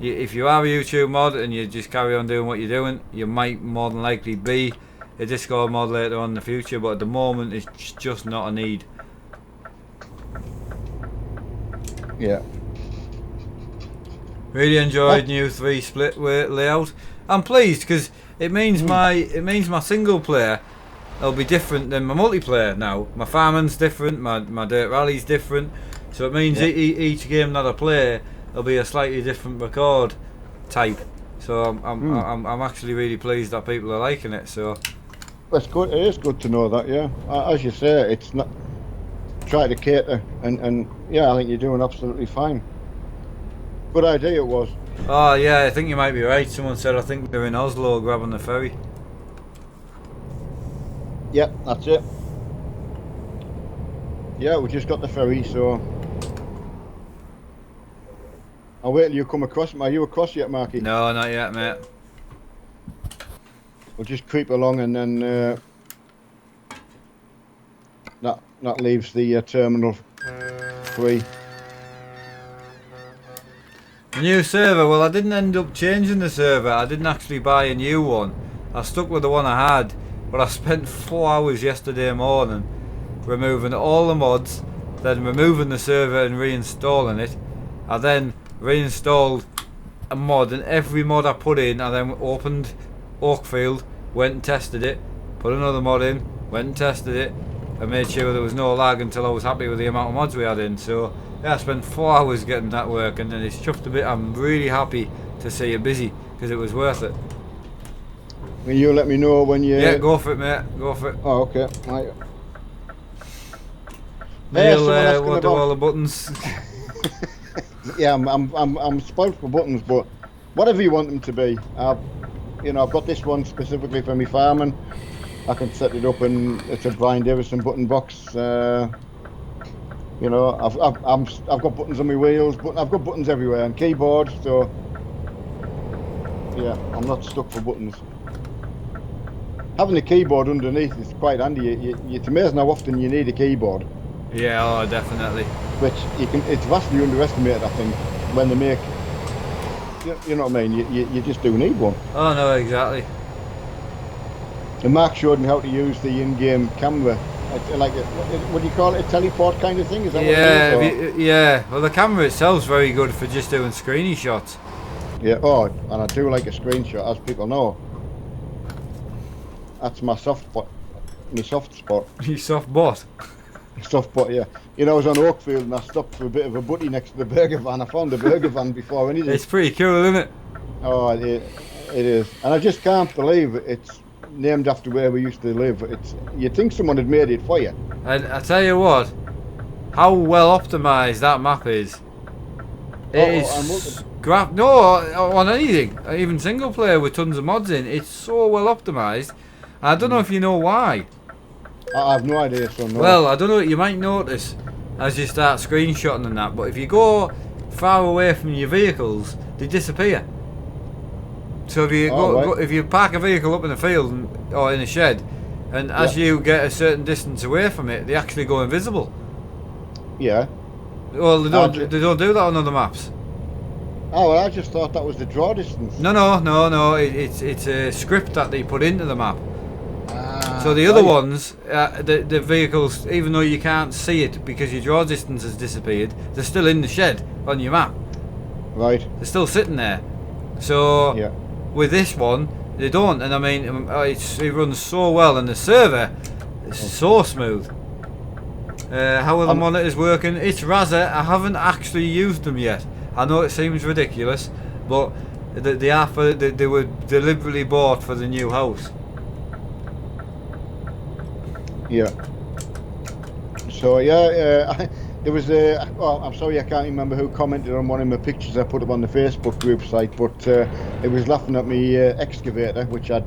if you are a YouTube mod and you just carry on doing what you're doing, you might more than likely be a Discord mod later on in the future, but at the moment it's just not a need. Yeah. Really enjoyed new 3 split layout. I'm pleased because it means my single player it'll be different than my multiplayer now. My farming's different, my dirt rally's different, so it means each game that I play will be a slightly different record type. So I'm actually really pleased that people are liking it. So that's good. It is good to know that. Yeah, as you say, it's not try to cater, and yeah, I think you're doing absolutely fine. Good idea it was. oh yeah, I think you might be right. Someone said I think they're in Oslo grabbing the ferry. Yeah, that's it. Yeah, we just got the ferry, so I'll wait till you come across. Are you across yet, Marky? No, not yet, mate. We'll just creep along, and then that leaves the terminal free. New server. Well, I didn't end up changing the server. I didn't actually buy a new one. I stuck with the one I had, but I spent 4 hours yesterday morning removing all the mods, then removing the server and reinstalling it. I then reinstalled a mod, and every mod I put in, I then opened Oakfield, went and tested it, put another mod in, went and tested it, and made sure there was no lag until I was happy with the amount of mods we had in. So yeah, I spent 4 hours getting that working, and it's chuffed a bit. I'm really happy to see it busy because it was worth it. Will you let me know when you? Yeah, go for it, mate. Go for it. Oh, okay. Right. Neil, Someone what do about- all the buttons? Yeah, I'm spoiled for buttons, but whatever you want them to be. I've got this one specifically for me farming. I can set it up, and it's a Brian Davison button box. I've got buttons on my wheels, but I've got buttons everywhere and keyboard. So yeah, I'm not stuck for buttons. Having a keyboard underneath is quite handy. It's amazing how often you need a keyboard. Yeah, oh, definitely. Which it's vastly underestimated, I think, when they make. You know what I mean? You just do need one. Oh no, exactly. And Mark showed me how to use the in-game camera, what do you call it? A teleport kind of thing? Is that Yeah, what it is? yeah. Well, the camera itself's very good for just doing screeny shots. Yeah. Oh, and I do like a screenshot, as people know. That's my soft spot. My soft spot. You soft bot. Soft spot, yeah. I was on Oakfield and I stopped for a bit of a buddy next to the burger van. I found the burger van before anything. It's pretty cool, isn't it? Oh, it is. And I just can't believe it's named after where we used to live. You'd think someone had made it for you. And I tell you what, how well optimized that map is. It is no, on anything, even single player with tons of mods in. It's so well optimized. I don't know if you know why. I have no idea, so no. Well, I don't know. You might notice as you start screenshotting and that, but if you go far away from your vehicles, they disappear. So if you if you park a vehicle up in a field or in a shed, and as you get a certain distance away from it, they actually go invisible. Yeah. Well, they don't do that on other maps. Oh, well, I just thought that was the draw distance. No. It's a script that they put into the map. So the other ones, the vehicles, even though you can't see it because your draw distance has disappeared, they're still in the shed on your map. Right. They're still sitting there. So Yeah. with this one, they don't. And I mean, it runs so well, and the server is so smooth. How are the monitors working? It's Razer. I haven't actually used them yet. I know it seems ridiculous, but they were deliberately bought for the new house. Yeah. So yeah, there was I'm sorry, I can't remember who commented on one of my pictures I put up on the Facebook group site, but it was laughing at me excavator, which I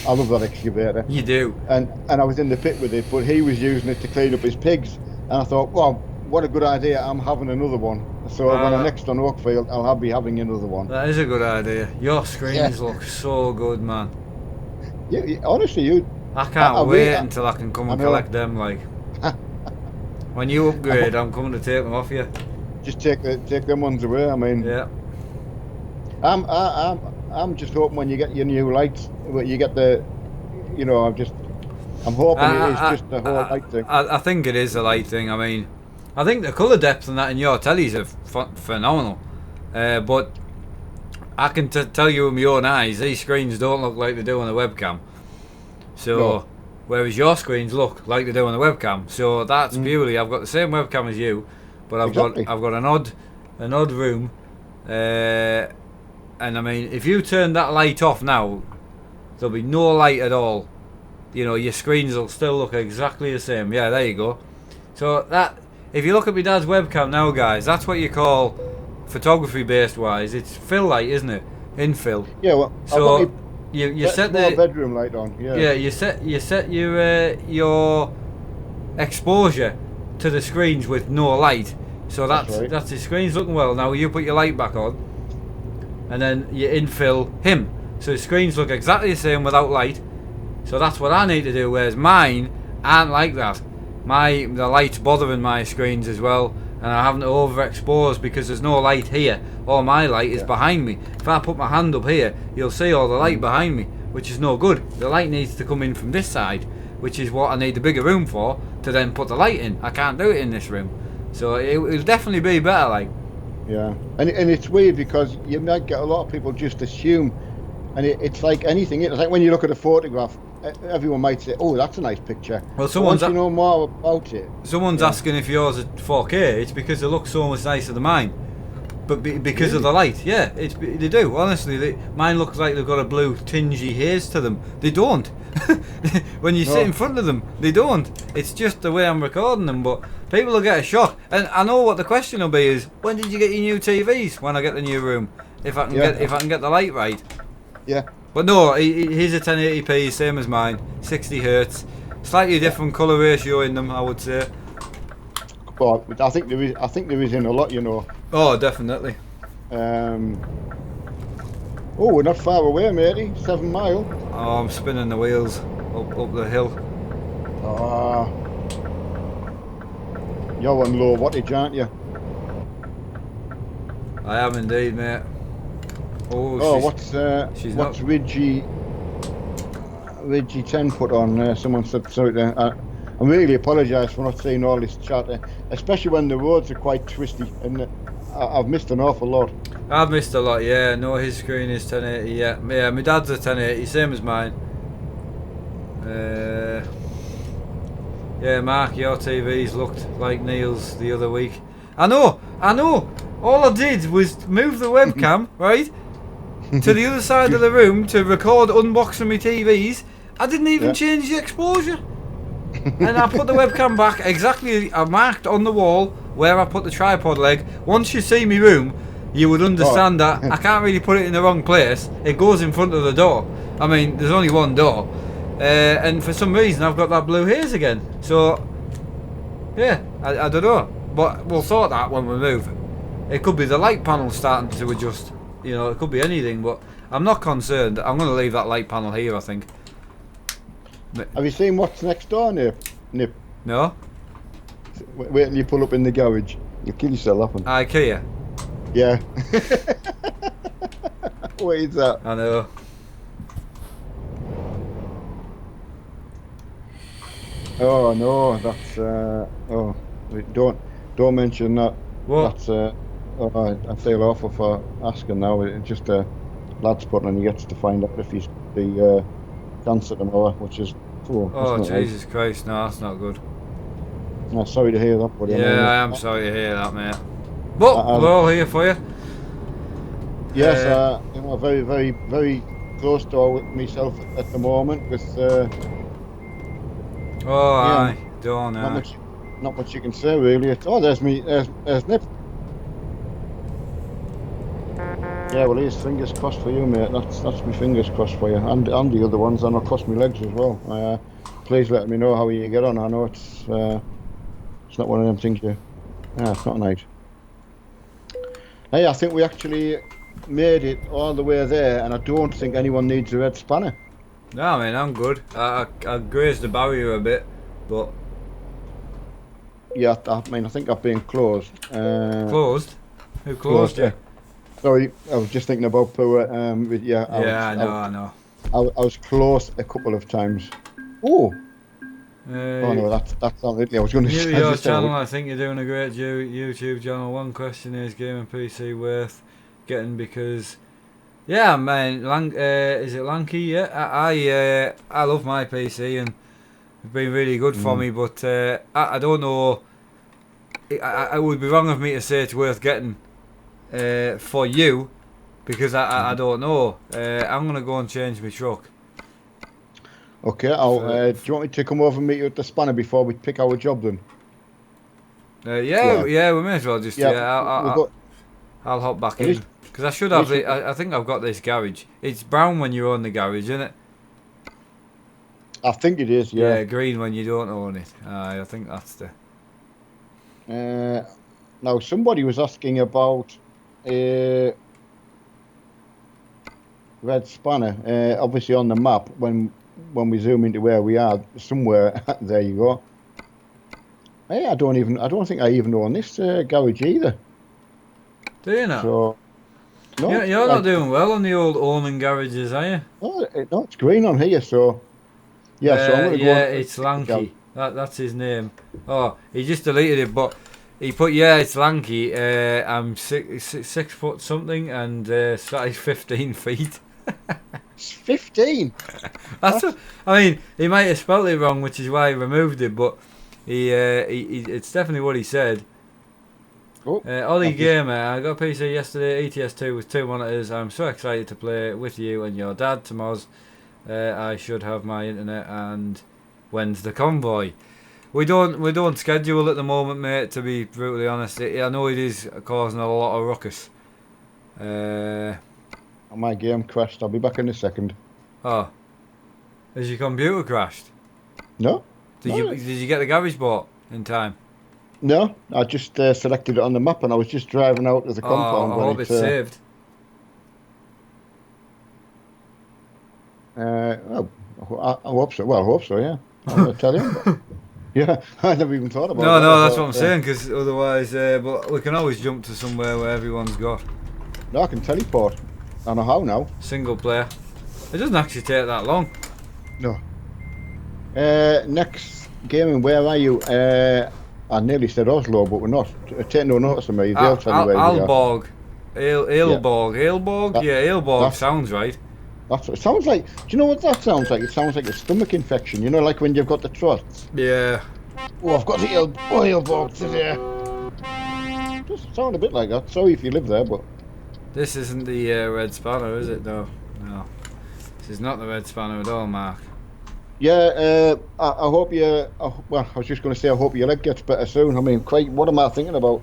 love that excavator. You do. And I was in the pit with it, but he was using it to clean up his pigs, and I thought, well, what a good idea! I'm having another one. So when I'm next on Oakfield, I'll be having another one. That is a good idea. Your screens look so good, man. Yeah, honestly, I can't wait until I can come and collect them. Like when you upgrade, I'm coming to take them off you. Just take them ones away. I mean, yeah. I'm just hoping when you get your new lights, you get the, I'm hoping it is just the whole light thing. I think it is a light thing. I mean, I think the colour depth and that in your tellies are phenomenal. But I can tell you with my own eyes, these screens don't look like they do on a webcam. So whereas your screens look like they do on the webcam. So that's purely, I've got the same webcam as you, but Exactly. I've got an odd room, and I mean, if you turn that light off now, there'll be no light at all. You know, your screens will still look exactly the same. Yeah, there you go. So that, if you look at my dad's webcam now, guys, that's what you call photography based wise. It's fill light, isn't it? Infill. Yeah, well, So you set the the bedroom light on. Yeah. you set your exposure to the screens with no light. So That's right. that's the screen's looking well. Now you put your light back on, and then you infill him. So the screens look exactly the same without light. So that's what I need to do. Whereas mine aren't like that. The light's bothering my screens as well, and I haven't overexposed because there's no light here. All my light is behind me. If I put my hand up here, you'll see all the light behind me, which is no good. The light needs to come in from this side, which is what I need the bigger room for, to then put the light in. I can't do it in this room. So it'll definitely be better, like. Yeah, and it's weird because you might get a lot of people just assume, and it's like anything. It's like when you look at a photograph, everyone might say, "Oh, that's a nice picture." Well, But once you know more about it, Someone's asking if yours is 4K. It's because it looks so much nicer than mine. But because of the light, yeah, they do. Honestly, mine looks like they've got a blue tingy haze to them. They don't. When you sit in front of them, they don't. It's just the way I'm recording them. But people will get a shock. And I know what the question will be is, when did you get your new TVs? When I get the new room, if I can get the light right. yeah. But no, he's a 1080p, same as mine, 60 hertz, slightly different colour ratio in them, I would say. But I think there is in a lot, you know. Oh, definitely. Oh, we're not far away, matey. 7 mile. Oh, I'm spinning the wheels up the hill. Ah, you're on low wattage, aren't you? I am indeed, mate. Oh, what's not- Ridgy 10 put on? Someone said sorry. I really apologise for not seeing all this chatter, especially when the roads are quite twisty, and I've missed an awful lot. I've missed a lot, yeah. No, his screen is 1080, yeah. Yeah, my dad's a 1080, same as mine. Yeah, Mark, your TV's looked like Neil's the other week. I know. All I did was move the webcam, right, to the other side of the room to record unboxing my TVs. I didn't even change the exposure. And I put the webcam back exactly, I marked on the wall where I put the tripod leg. Once you see my room, you would understand that I can't really put it in the wrong place. It goes in front of the door. I mean, there's only one door. And for some reason I've got that blue haze again. So, yeah, I don't know. But we'll sort that when we move. It could be the light panel starting to adjust. You know, it could be anything, but I'm not concerned. I'm going to leave that light panel here, I think. Have you seen what's next door, Nip? No? Wait till you pull up in the garage. You'll kill yourself laughing. IKEA. Yeah. What is that? I know. Oh no, that's don't mention that. What? That's I feel awful for asking now. It's just a lad's putting and he gets to find out if he's the cancer tomorrow, which is Oh, Jesus Christ, no, that's not good. No, sorry to hear that, buddy. Yeah, I am sorry to hear that, mate. But we're all here for you. Yes, you know, very, very, very close to myself at the moment with. Aye, don't know. Not much you can say really. There's me. There's Nip. Yeah, well, here's fingers crossed for you, mate. That's my fingers crossed for you, and the other ones, and I'll cross my legs as well. Please let me know how you get on. I know it's not one of them things it's not nice. Hey, I think we actually made it all the way there, and I don't think anyone needs a red spanner. No, I mean, I'm good. I grazed the barrier a bit, but... Yeah, I mean, I think I've been closed. Closed? Who closed you? Yeah. Sorry, I was just thinking about Pua. I know. I was close a couple of times. Oh no, that's not it. I was going to say your channel. I think you're doing a great YouTube channel. One question is gaming PC worth getting because, yeah, man, is it Lanky? Yeah, I love my PC and It's been really good for me, but I don't know. It would be wrong of me to say it's worth getting for you because I don't know. I'm going to go and change my truck. Okay, do you want me to come over and meet you at the spanner before we pick our job then? Yeah, we may as well just. we'll go. I'll hop back At in. least- Because I should at have least it. I think I've got this garage. It's brown when you own the garage, isn't it? I think it is, Yeah, yeah. green when you don't own it. I think that's the. Now, somebody was asking about Red Spanner. Obviously, on the map, when we zoom into where we are, somewhere there you go. Hey, I don't think I even own this garage either. Do you know? So, no, Yeah, you're not doing well on the old owning garages, are you? no, it's green on here. So, yeah. So I'm gonna go on. It's Lanky. That's his name. Oh, he just deleted it, but he put it's Lanky. I'm 6 foot something and size 15 feet. It's 15. I mean, he might have spelt it wrong, which is why he removed it, but he it's definitely what he said. Oh, Ollie Gamer, I got a PC yesterday, ETS2 with 2 monitors. I'm so excited to play with you and your dad, Tomoz. I should have my internet, and when's the convoy? We don't schedule at the moment, mate, to be brutally honest. I know it is causing a lot of ruckus. my game crashed. I'll be back in a second. Oh. Has your computer crashed? No. Did you get the garage bought in time? No, I just selected it on the map and I was just driving out of the compound. I hope it's saved. Well, I hope so. Well, I hope so, yeah. I'll tell you. But, yeah, I never even thought about that. No, that's what I'm saying, because otherwise, but we can always jump to somewhere where everyone's got. No, I can teleport. I know how now. Single player. It doesn't actually take that long. No. Next gaming, where are you? I nearly said Oslo, but we're not. Take no notice of me. They'll tell you where we are. Aalborg. Aalborg? Yeah, Aalborg sounds right. That's what it sounds like. Do you know what that sounds like? It sounds like a stomach infection. You know, like when you've got the trots. Yeah. Oh, I've got the Aalborg today. Just sound a bit like that. Sorry if you live there, but... This isn't the Red Spanner, is it? No. This is not the Red Spanner at all, Mark. Yeah, I hope you... well, I was just going to say I hope your leg gets better soon. I mean, what am I thinking about?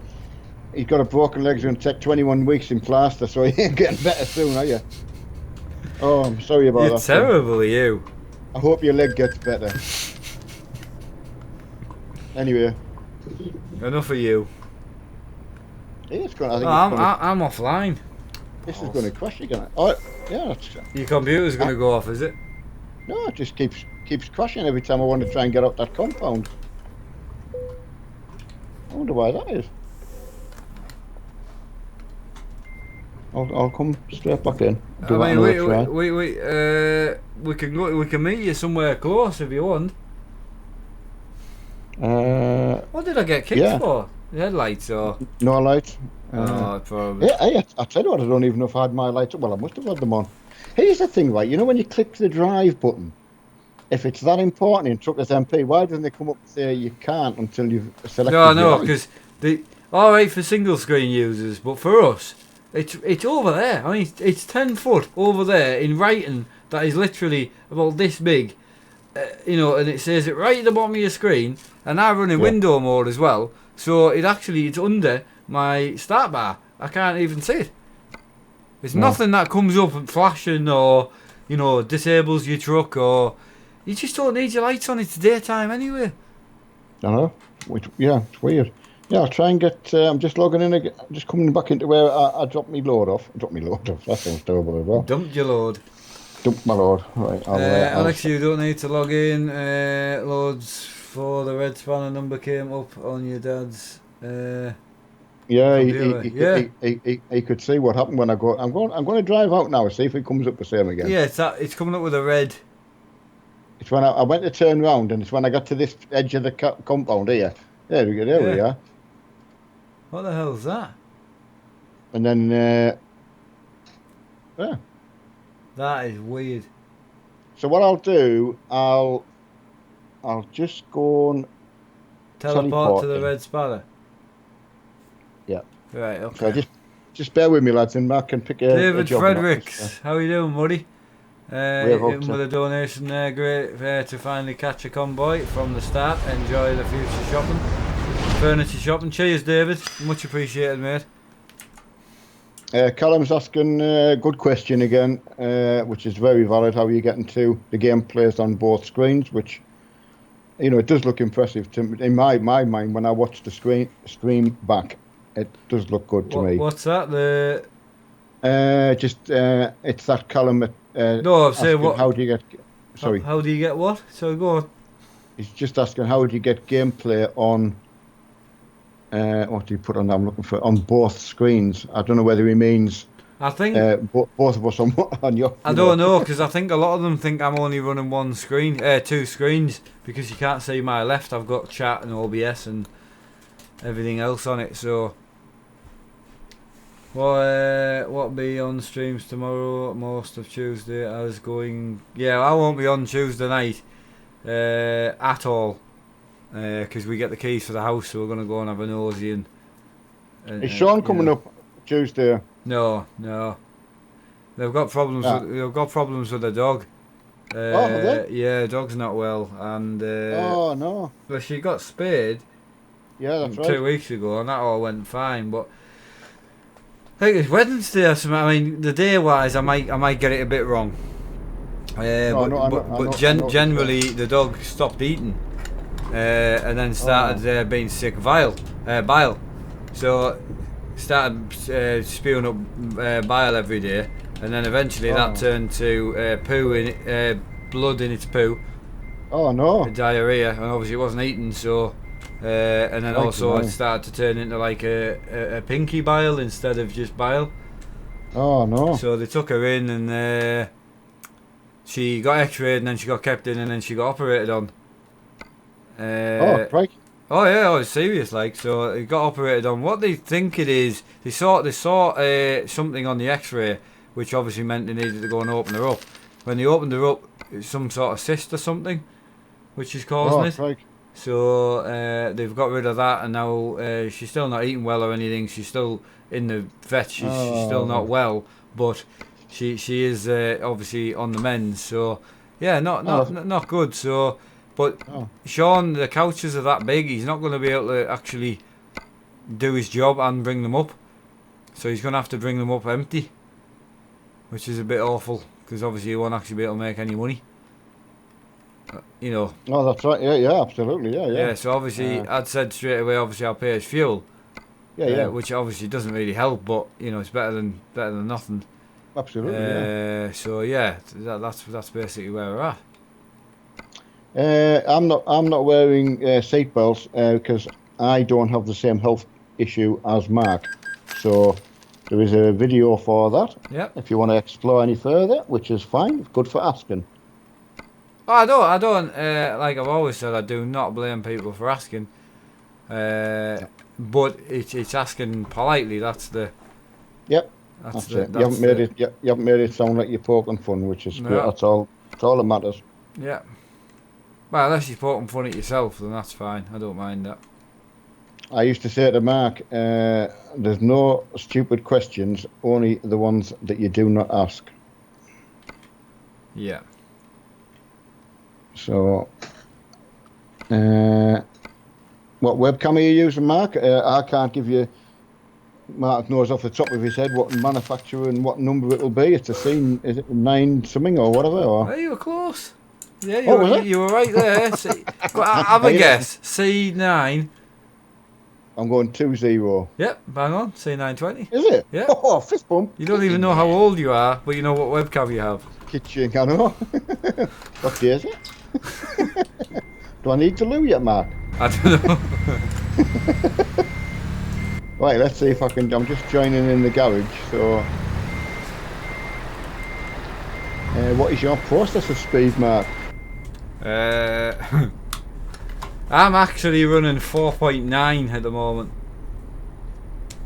He's got a broken leg, it's going to take 21 weeks in plaster, so he ain't getting better soon, are you? Oh, I'm sorry about that. You're terrible, you. I hope your leg gets better. Anyway. Enough of you. It's going, I think I'm offline. This is going to crash again. Oh, yeah. That's, your computer's going to go off, is it? No, it just keeps crashing every time I want to try and get out that compound. I wonder why that is. I'll come straight back in. We can meet you somewhere close if you want. What did I get kicked for? The headlights or? No lights. Probably. Yeah, I tell you what, I don't even know if I had my lights. Well, I must have had them on. Here's the thing, right? You know when you click the drive button, if it's that important in Truckers MP, why doesn't it come up and say you can't until you've selected? No, because all right for single screen users, but for us, it's over there. I mean, it's 10 foot over there in writing that is literally about this big, and it says it right at the bottom of your screen. And I run in window mode as well, so it's under my start bar. I can't even see it. It's nothing that comes up and flashing or, disables your truck or... You just don't need your lights on. It's daytime anyway. I know. It's weird. Yeah, I'll try and get... I'm just logging in again. I'm just coming back into where I dropped my load off. That sounds terrible as well. Dumped your load. Dumped my load. Right. Alex, you don't need to log in. Loads for the Red Spanner number came up on your dad's... Yeah, he could see what happened when I go. I'm going to drive out now. See if it comes up the same again. Yeah, it's coming up with a red. It's when I went to turn round, and it's when I got to this edge of the compound here. There we go. There we are. What the hell's that? And then, yeah. That is weird. So what I'll do, I'll just go and Teleport to the in. Red Sparrow. Yeah. Right, So okay. just bear with me, lads, and Mark can pick a David job. Fredericks, how are you doing, buddy? Whereabouts, In with a donation there, great to finally catch a convoy from the start. Enjoy the future shopping, furniture shopping. Cheers, David. Much appreciated, mate. Callum's asking a good question again, which is very valid. How are you getting to the game plays on both screens? Which, you know, it does look impressive in my mind when I watch the stream back. It does look good to me. What's that? The it's that Callum. no, I'm saying what? How do you get? Sorry. How do you get what? So go on. He's just asking how do you get gameplay on. What do you put on? I'm looking for on both screens. I don't know whether he means. I think both of us on your. I don't know because I think a lot of them think I'm only running one screen, two screens, because you can't see my left. I've got chat and OBS and everything else on it. So, what'll be on streams tomorrow? Most of Tuesday. I was going. Yeah, I won't be on Tuesday night at all. Because we get the keys for the house, so we're going to go and have a nosy. And is Sean coming up Tuesday? No. They've got problems. They've got problems with the dog. Have they? Yeah, dog's not well, and oh no. Well, she got spayed. Yeah, that's right. 2 weeks ago, and that all went fine. But I think it's Wednesday or something. I mean, the day wise, I might get it a bit wrong. Generally, the dog stopped eating. And then started being sick bile. So started spewing up bile every day, and then eventually that turned to poo in blood in its poo. Oh no! Diarrhea, and obviously it wasn't eating. So and then also it started to turn into like a pinky bile instead of just bile. Oh no! So they took her in, and she got X-rayed, and then she got kept in, and then she got operated on. Right. Oh yeah, it's serious. Like, so it got operated on. What they think it is, they saw something on the X-ray, which obviously meant they needed to go and open her up. When they opened her up, it's some sort of cyst or something, which is causing it. Right. So they've got rid of that, and now she's still not eating well or anything. She's still in the vet. She's still not well, but she is obviously on the mend. So yeah, not good. So. But Sean, the couches are that big, he's not going to be able to actually do his job and bring them up. So he's going to have to bring them up empty, which is a bit awful, because obviously he won't actually be able to make any money. You know. Oh, that's right. Yeah, absolutely. Yeah. Yeah, so obviously I'd said straight away, obviously I'll pay his fuel. Yeah. Which obviously doesn't really help, but you know, it's better than nothing. Absolutely. So yeah, that's basically where we're at. I'm not wearing seatbelts because I don't have the same health issue as Mark. So there is a video for that. Yeah. If you want to explore any further, which is fine, good for asking. Oh, I don't. Like I've always said, I do not blame people for asking. But it's asking politely. That's the. Yep. That's it. You haven't made it sound like you're poking fun, which is great. That's all. That's all that matters. Yeah. Well, unless you're poking fun at yourself, then that's fine. I don't mind that. I used to say to Mark, there's no stupid questions, only the ones that you do not ask. Yeah. So, what webcam are you using, Mark? I can't give you. Mark knows off the top of his head what manufacturer and what number it'll be. It's a scene, is it 9 something or whatever? Or? Well, you were close. Yeah, you were right there. Have a guess. C9. I'm going 2-0. Yep, bang on. C920. Is it? Yeah. Oh, fist bump. You don't even know how old you are, but you know what webcam you have. Kitchen, I know. What day is it? Do I need to loo yet, Mark? I don't know. Right, let's see if I can. I'm just joining in the garage, so. What is your processor speed, Mark? I'm actually running 4.9 at the moment.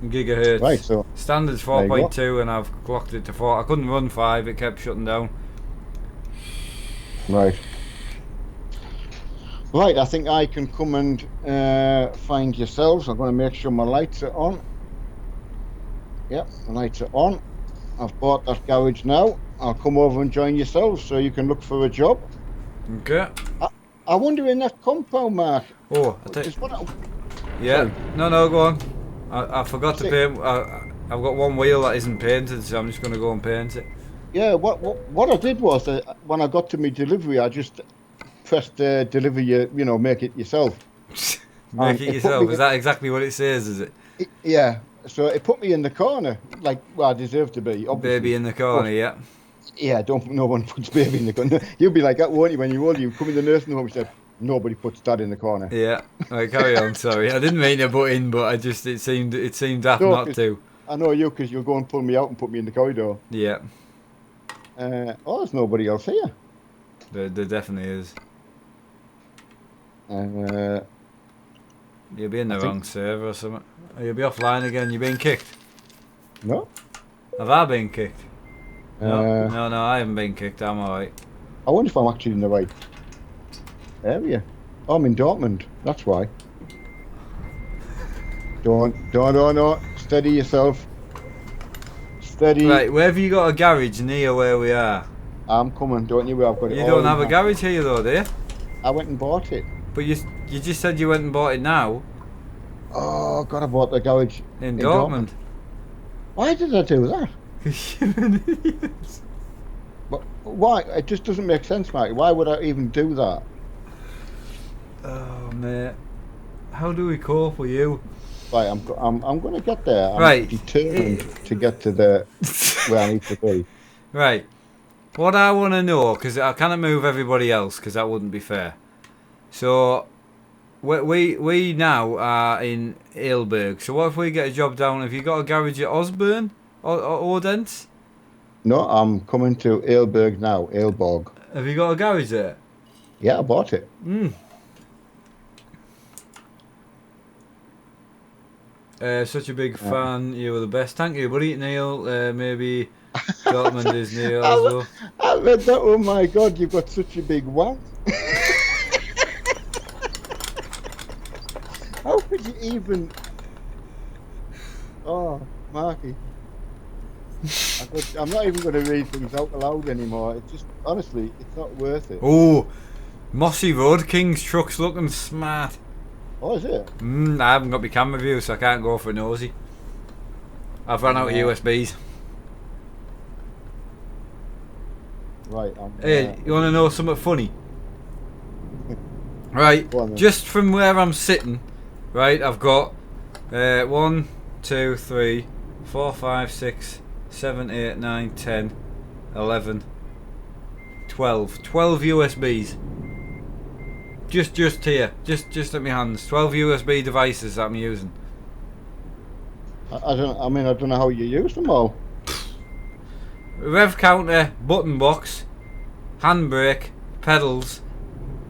Gigahertz. Right, so. Standard's 4.2 and I've clocked it to 4. I couldn't run 5, it kept shutting down. Right. Right, I think I can come and find yourselves. I'm going to make sure my lights are on. Yep, the lights are on. I've bought that garage now. I'll come over and join yourselves so you can look for a job. Okay. I wonder in that compound, Mark. Oh, I Just what yeah. Sorry. No, go on. I forgot to Say- paint. I've got one wheel that isn't painted, so I'm just going to go and paint it. Yeah, what I did was when I got to my delivery, I just pressed deliver you know, make it yourself. Make And it it put yourself. me, Is that exactly what it says? Is it? yeah, so it put me in the corner, like well, I deserve to be, obviously. Baby in the corner, But yeah. yeah, don't no one puts baby in the corner. You'll be like that, won't you? When you're old, you come in the nursing home, you said nobody puts dad in the corner. Yeah. Right, carry on. Sorry, I didn't mean to butt in, but I just it seemed daft No, not 'cause to. I know you because you'll go and pull me out and put me in the corridor. Yeah, Oh, there's nobody else here. there definitely is. Uh, You'll be in the I think- wrong server or something. Or you'll be offline again. You're being kicked. no. Have I been kicked? No, Uh, no, I haven't been kicked. I'm alright. I wonder if I'm actually in the right area. Oh, I'm in Dortmund. That's why. Don't. Steady yourself. Steady. Right, where have you got a garage near where we are? I'm coming. Don't you? I've got it. You all don't in have a hand. garage here though, do you? I went and bought it. But you just said you went and bought it now Oh God, I bought the garage in in Dortmund. Why did I do that? 'Cause you're an idiot. But why? It just doesn't make sense, Mike. Why would I even do that? Oh mate, how do we cope with you? Right, I'm going to get there. I'm Right. determined to get to the where I need to be. Right. What I want to know, because I cannot move everybody else, because that wouldn't be fair. So, we now are in Aylburg. So what if we get a job down? Have you got a garage at Osborne or Odense? No, I'm coming to Aylburg now. Aylborg. Have you got a garage there? Yeah, I bought it. Hmm. Such a big fan. You were the best. Thank you, buddy. Neil, maybe Dortmund is Neil as well. I read that. Oh my God, you've got such a big wank. How could you even? Oh, Marky. I'm not even going to read things out loud anymore. It's just, honestly, it's not worth it. Oh, Mossy Road King's truck's looking smart. Oh, is it? I haven't got my camera view, so I can't go for nosy. I've run out of USBs. Right. Hey, you want to know something funny? Right, Go on then. just from where I'm sitting, right, I've got 1, 2, 3, 4, 5, 6, 7, 8, 9, 10, 11, 12. 12 USBs. Just here, just at my hands. 12 USB devices that I'm using. I don't know how you use them all. Rev counter, button box, handbrake, pedals,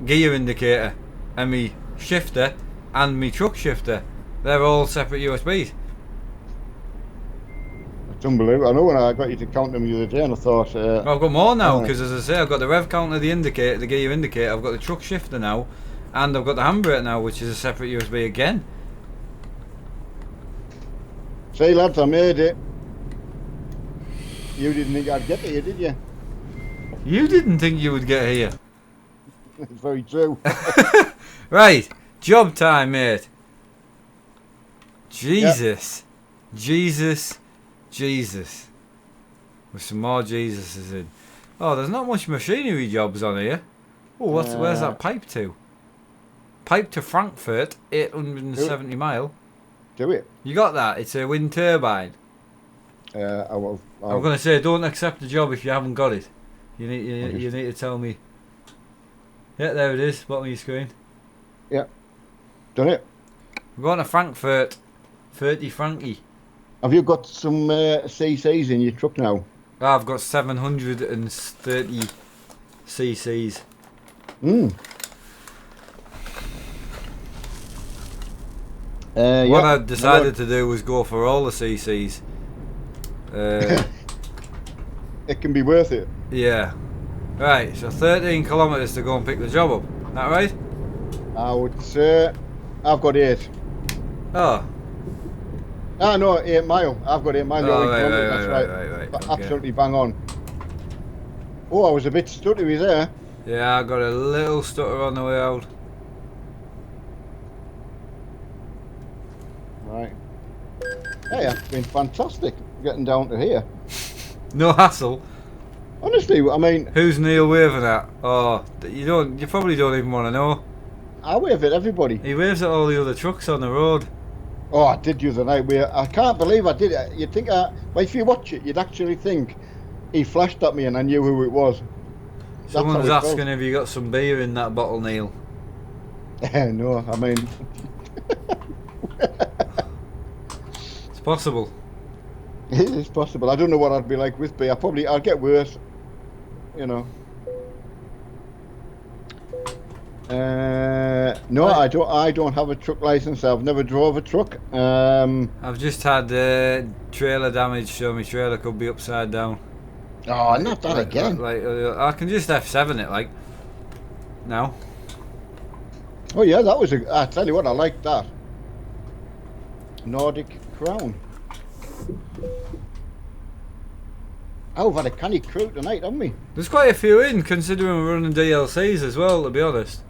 gear indicator, and me shifter, and me truck shifter. They're all separate USBs. It's unbelievable. I know when I got you to count them the other day, and I thought, Well, I've got more now Oh. because, as I say, I've got the rev counter, the indicator, the gear indicator. I've got the truck shifter now, and I've got the handbrake now, which is a separate USB again. "Say lads, I made it." You didn't think I'd get here, did you? You didn't think you would get here, It's very true. right? Job time, mate. Jesus, Jesus, Jesus. With some more Jesuses in. Oh, there's not much machinery jobs on here. Oh, where's that pipe to? Pipe to Frankfurt, 870 mile. Do it. You got that? It's a wind turbine. I will. I'm gonna say don't accept the job if you haven't got it. You need to tell me. Yeah, there it is, bottom of your screen. Done it. We're going to Frankfurt, 30 Frankie. Have you got some CCs in your truck now? I've got 730 cc's. Hmm. What I decided to do was go for all the cc's. It can be worth it. Yeah. Right, so 13 kilometres to go and pick the job up. That right? I would say I've got 8. Oh. Ah, no, 8 mile. I've got 8 mile. Oh, You're in right, London, right, that's right, right. right, right. Okay. Absolutely bang on. Oh, I was a bit stuttery there. Yeah, I got a little stutter on the way out. Right. Hey, it's been fantastic getting down to here. No hassle. Honestly, I mean, Who's Neil waving at? Oh, you probably don't even want to know. I wave at everybody. He waves at all the other trucks on the road. Oh, I did the other night. I can't believe I did it. You'd think, well, if you watch it, you'd actually think he flashed at me and I knew who it was. Someone's asking if you got some beer in that bottle, Neil. No, I mean, It's possible. it is possible. I don't know what I'd be like with beer. I'd get worse. You know. No, I don't have a truck license. I've never drove a truck. I've just had trailer damage, so my trailer could be upside down. Oh, not that again. I can just F7 it, like. Now. Oh yeah, that was I tell you what, I like that. Nordic Crown. Oh, we've had a canny crew tonight, haven't we? There's quite a few in, considering we're running DLCs as well, to be honest.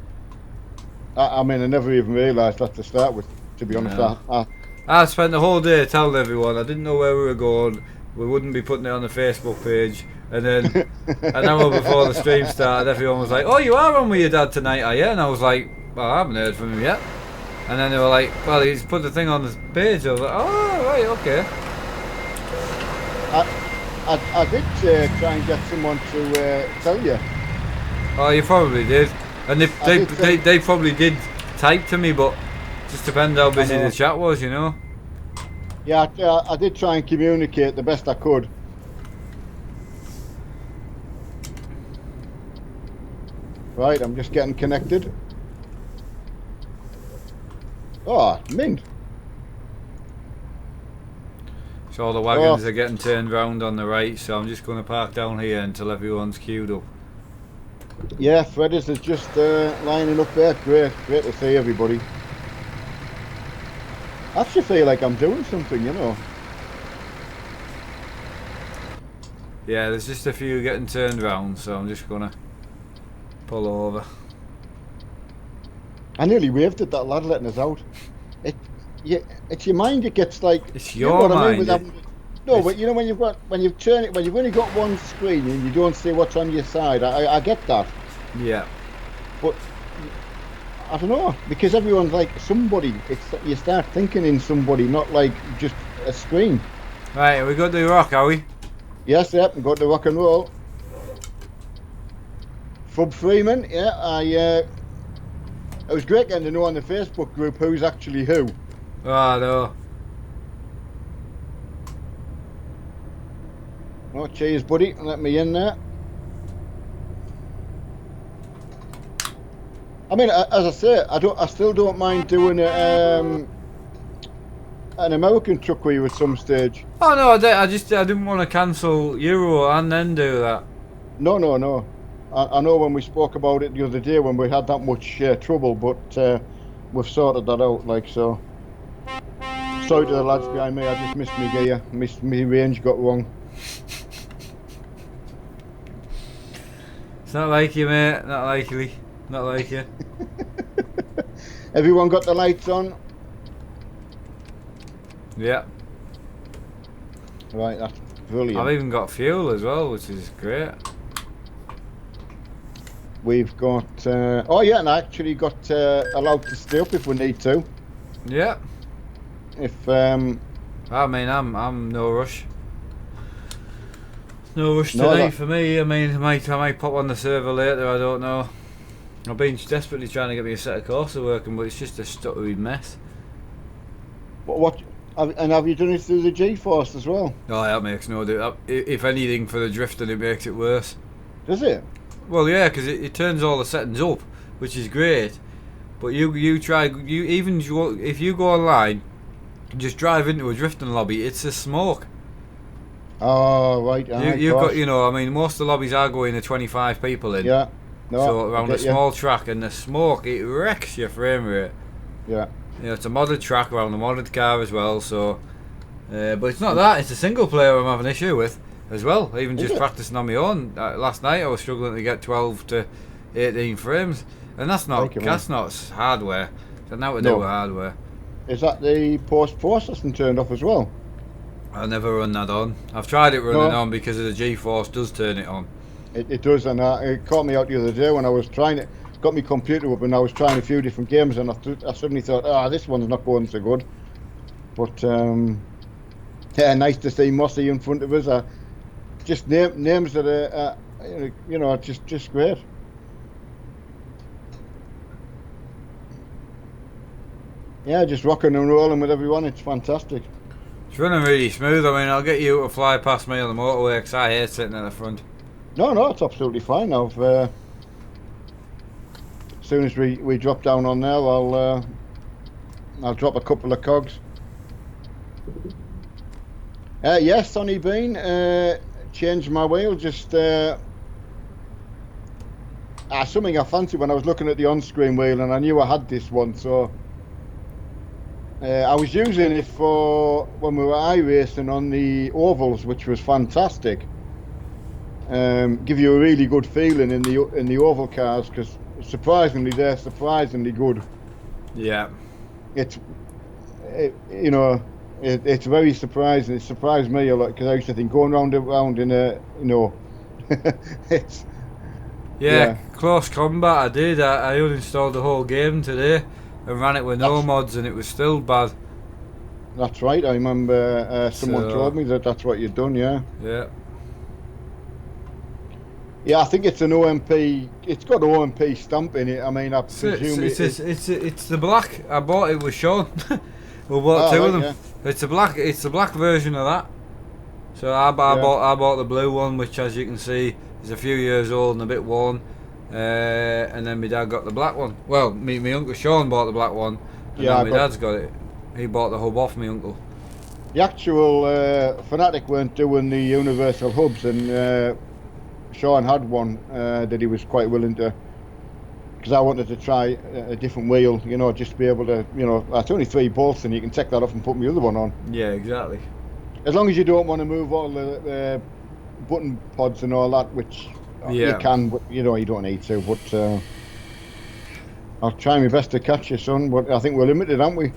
I mean, I never even realised that to start with, to be honest. No. I spent the whole day telling everyone I didn't know where we were going. We wouldn't be putting it on the Facebook page. And then an hour before the stream started, everyone was like, "Oh, you are on with your dad tonight, are you?" And I was like, "Well, I haven't heard from him yet." And then they were like, "Well, he's put the thing on the page." I was like, "Oh, right, okay." I did try and get someone to tell you. Oh, you probably did. And they probably did type to me, but just depends how busy the chat was, you know. Yeah, I did try and communicate the best I could. Right, I'm just getting connected. Oh, mint. So all the wagons are getting turned round on the right, so I'm just going to park down here until everyone's queued up. Yeah, Freddy's is just lining up there. Great to see everybody. I actually feel like I'm doing something, you know. Yeah, there's just a few getting turned round, so I'm just going to pull over. I nearly waved at that lad letting us out. It's your mind. It gets like It's you know your what I mind. mean, but you know when you've only got one screen and you don't see what's on your side. I get that, Yeah. but I don't know, because everyone's like somebody. You start thinking in somebody, not like just a screen. Right, we got the rock, are we? Yes, yep. I'm going to rock and roll. Fub Freeman, yeah. It was great getting to know on the Facebook group who's actually who. Oh, no. Oh, cheers, buddy. Let me in there. I mean, as I say, I still don't mind doing an American truck with you at some stage. Oh, no, I didn't want to cancel Euro and then do that. No. I know when we spoke about it the other day when we had that much trouble, but we've sorted that out, like so. Sorry to the lads behind me, I just missed me gear, missed me range, got wrong. It's not like you, mate. Not likely. Not like you. Everyone got the lights on? Yeah. Right, that's brilliant. I've even got fuel as well, which is great. We've got, oh yeah, and I actually got allowed to stay up if we need to. Yeah. If, I mean, I'm no rush. No rush No, tonight for me. I mean, I might pop on the server later, I don't know. I've been desperately trying to get me a set of Corsa working, but it's just a stuttery mess. and have you done it through the G-Force as well? Oh, that makes no difference. If anything, for the drifting, it makes it worse. Does it? Well, yeah, because it turns all the settings up, which is great. But if you go online, just drive into a drifting lobby, it's a smoke. Oh, right. You've got, I mean, most of the lobbies are going to 25 people in. Yeah. No, so I around a get you. small track, and the smoke, it wrecks your frame rate. Yeah. You know, it's a modded track around a modded car as well, so... but it's not that, it's a single player I'm having an issue with as well. Even Is just it? practicing on my own. Last night I was struggling to get 12 to 18 frames. And that's not Thank you, man. that's not hardware. It's nothing to do No. with hardware. Is that the post-processing turned off as well? I never run that on. I've tried it running No. on because of the G-force does turn it on. It does, and it caught me out the other day when I was trying it. Got my computer up and I was trying a few different games, and I suddenly thought, this one's not going so good. But yeah, nice to see Mossy in front of us. Just names that are just great. Yeah, just rocking and rolling with everyone. It's fantastic. It's running really smooth. I mean, I'll get you to fly past me on the motorway because I hate sitting at the front. No, it's absolutely fine. As soon as we drop down on there, I'll drop a couple of cogs. Yes, Sonny Bean, changed my wheel. Just something I fancied when I was looking at the on-screen wheel, and I knew I had this one, so I was using it for when we were iRacing on the ovals, which was fantastic. Give you a really good feeling in the oval cars, because surprisingly they're surprisingly good. Yeah. It's very surprising. It surprised me a lot because I used to think going round and round in a it's Close combat. I did. I uninstalled the whole game today and ran it with no mods, and it was still bad. That's right. I remember someone told me that's what you'd done. Yeah. Yeah. Yeah, I think it's an OMP. It's got an OMP stamp in it. I mean, I presume it's the black. I bought it with Sean. We bought two of them. Yeah. It's the black version of that. So I bought the blue one, which, as you can see, is a few years old and a bit worn. And then my dad got the black one. Well, my uncle Sean bought the black one. And then my dad's got it. He bought the hub off my uncle. The actual Fanatic weren't doing the universal hubs, and Sean had one that he was quite willing to, because I wanted to try a different wheel, just to be able to, that's only 3 bolts and you can take that off and put my other one on. Yeah, exactly. As long as you don't want to move all the button pods and all that, which you can, but you don't need to. But I'll try my best to catch you, son, but I think we're limited, aren't we?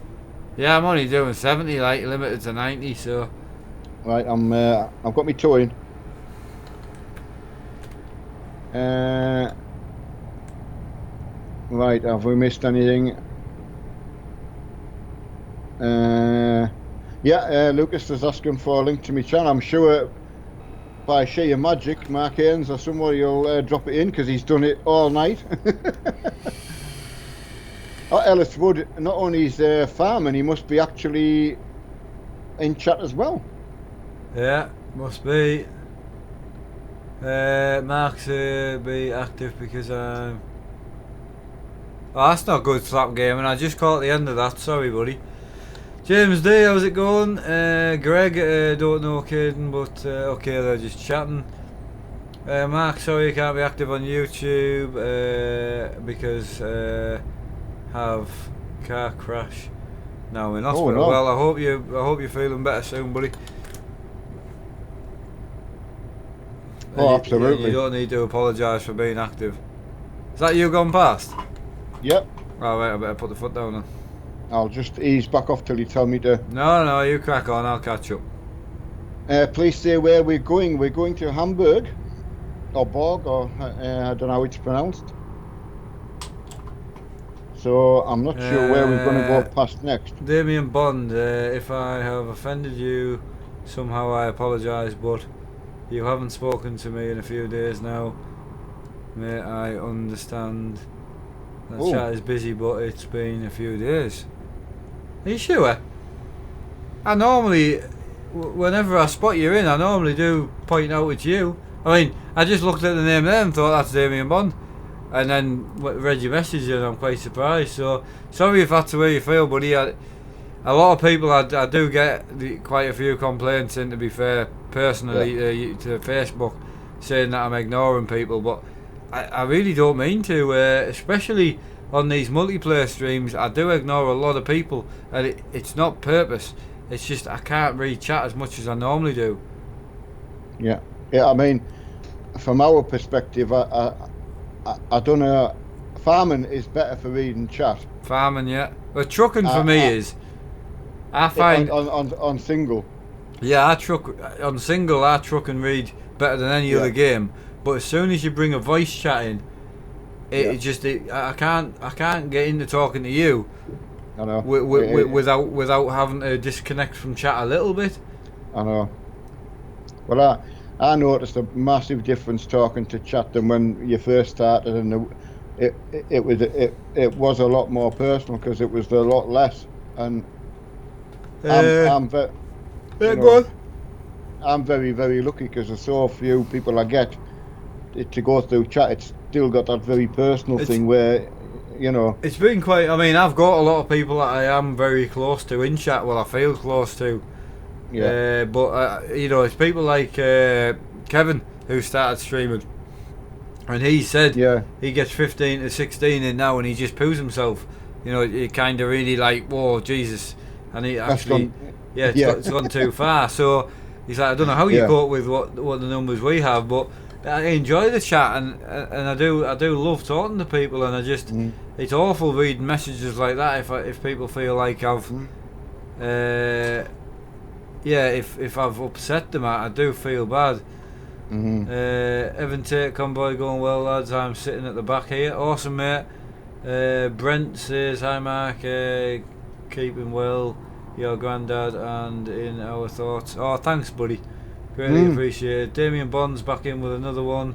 Yeah, I'm only doing 70, like limited to 90, so. Right, I've got my toe in. Right, have we missed anything? Lucas is asking for a link to my channel. I'm sure by sheer magic, Mark Haynes or somebody will drop it in because he's done it all night. Ellis Wood, not only is farming, he must be actually in chat as well. Yeah, must be. Mark's be active because oh, that's not good, Slap Gaming. I just caught the end of that. Sorry, buddy. James D, how's it going? Greg, don't know Caden, but okay, they're just chatting. Mark, sorry you can't be active on YouTube because have car crash. Now in hospital. No. Well, I hope you're feeling better soon, buddy. Oh, absolutely. You don't need to apologise for being active. Is that you gone past? Yep. Alright, I better put the foot down then. I'll just ease back off till you tell me to. No, you crack on, I'll catch up. Please say where we're going. We're going to Hamburg, or Borg, or I don't know how it's pronounced. So I'm not sure where we're going to go past next. Damien Bond, if I have offended you somehow, I apologise, but you haven't spoken to me in a few days now. May I understand that chat is busy, but it's been a few days. Are you sure? I normally, whenever I spot you in, I normally do point out it's you. I mean, I just looked at the name there and thought that's Damien Bond. And then read your message and I'm quite surprised. So, sorry if that's the way you feel, buddy. A lot of people, I do get quite a few complaints in, to be fair, personally, to Facebook, saying that I'm ignoring people. But I really don't mean to, especially on these multiplayer streams. I do ignore a lot of people, and it's not purpose. It's just I can't read chat as much as I normally do. Yeah, I mean, from our perspective, I don't know. Farming is better for reading chat. Farming, yeah. But trucking for me is. I find on single. Yeah, I truck on single. I truck and read better than any other game. But as soon as you bring a voice chat in, I can't get into talking to you. I know. Without having to disconnect from chat a little bit. I know. Well, I noticed a massive difference talking to chat than when you first started, and it was a lot more personal because it was a lot less. And I'm very, very lucky because there's so few people I get to go through chat. It's still got that very personal thing where, you know. It's been quite. I mean, I've got a lot of people that I am very close to in chat. Well, I feel close to. Yeah. But you know, it's people like Kevin who started streaming, and he said he gets 15 to 16 in now, and he just poos himself. You know, he kind of really like, whoa, Jesus, and he actually, it's gone too far. So he's like, I don't know how you cope with what the numbers we have, but I enjoy the chat, and I do love talking to people, and I just it's awful reading messages like that if people feel like I've if I've upset them, I do feel bad. Evan Tate Convoy going, well lads, I'm sitting at the back here. Awesome, mate. Brent says, hi Mark, keeping well, your granddad and in our thoughts. Oh, thanks buddy, greatly appreciated. Damien Bond's back in with another one.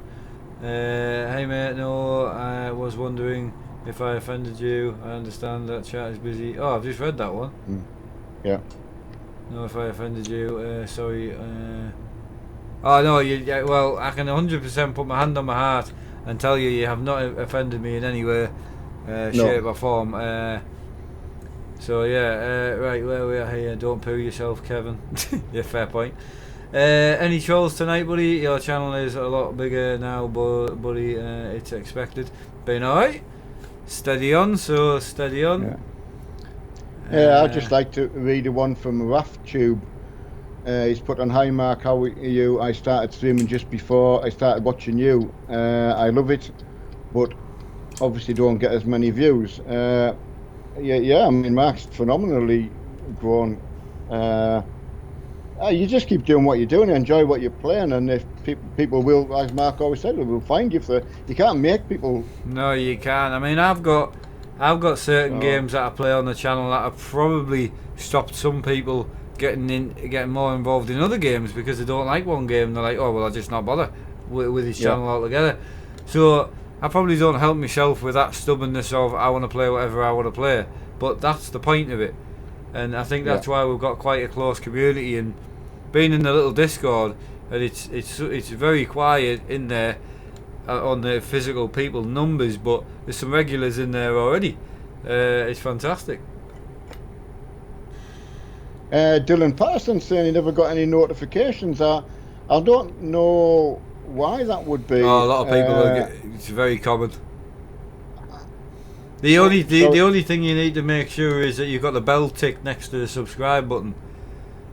Hey mate, no, I was wondering if I offended you. I understand that chat is busy. Oh, I've just read that one. Yeah. No, if I offended you, sorry. Oh no, well, I can 100% put my hand on my heart and tell you have not offended me in any way, shape or form. So yeah, right, where we are here, don't poo yourself, Kevin. Yeah, fair point. Any trolls tonight, buddy? Your channel is a lot bigger now, buddy, it's expected. Been alright? Steady on, so steady on. Yeah, I'd just like to read one from RafTube. He's put on, hi Mark, how are you? I started streaming just before I started watching you. I love it, but obviously don't get as many views. I mean, Mark's phenomenally grown. You just keep doing what you're doing, enjoy what you're playing, and if people will, as Mark always said, will find you. You can't make people. No, you can't. I mean, I've got certain games that I play on the channel that have probably stopped some people getting more involved in other games because they don't like one game. They're like, oh well, I'll just not bother with his channel altogether. So I probably don't help myself with that stubbornness of I want to play whatever I want to play. But that's the point of it, and I think that's why we've got quite a close community. And being in the little Discord, and it's very quiet in there on the physical people numbers, but there's some regulars in there already. It's fantastic. Dylan Patterson saying he never got any notifications. I don't know why that would be. Oh, a lot of people. It's very common. The only thing you need to make sure is that you've got the bell tick next to the subscribe button.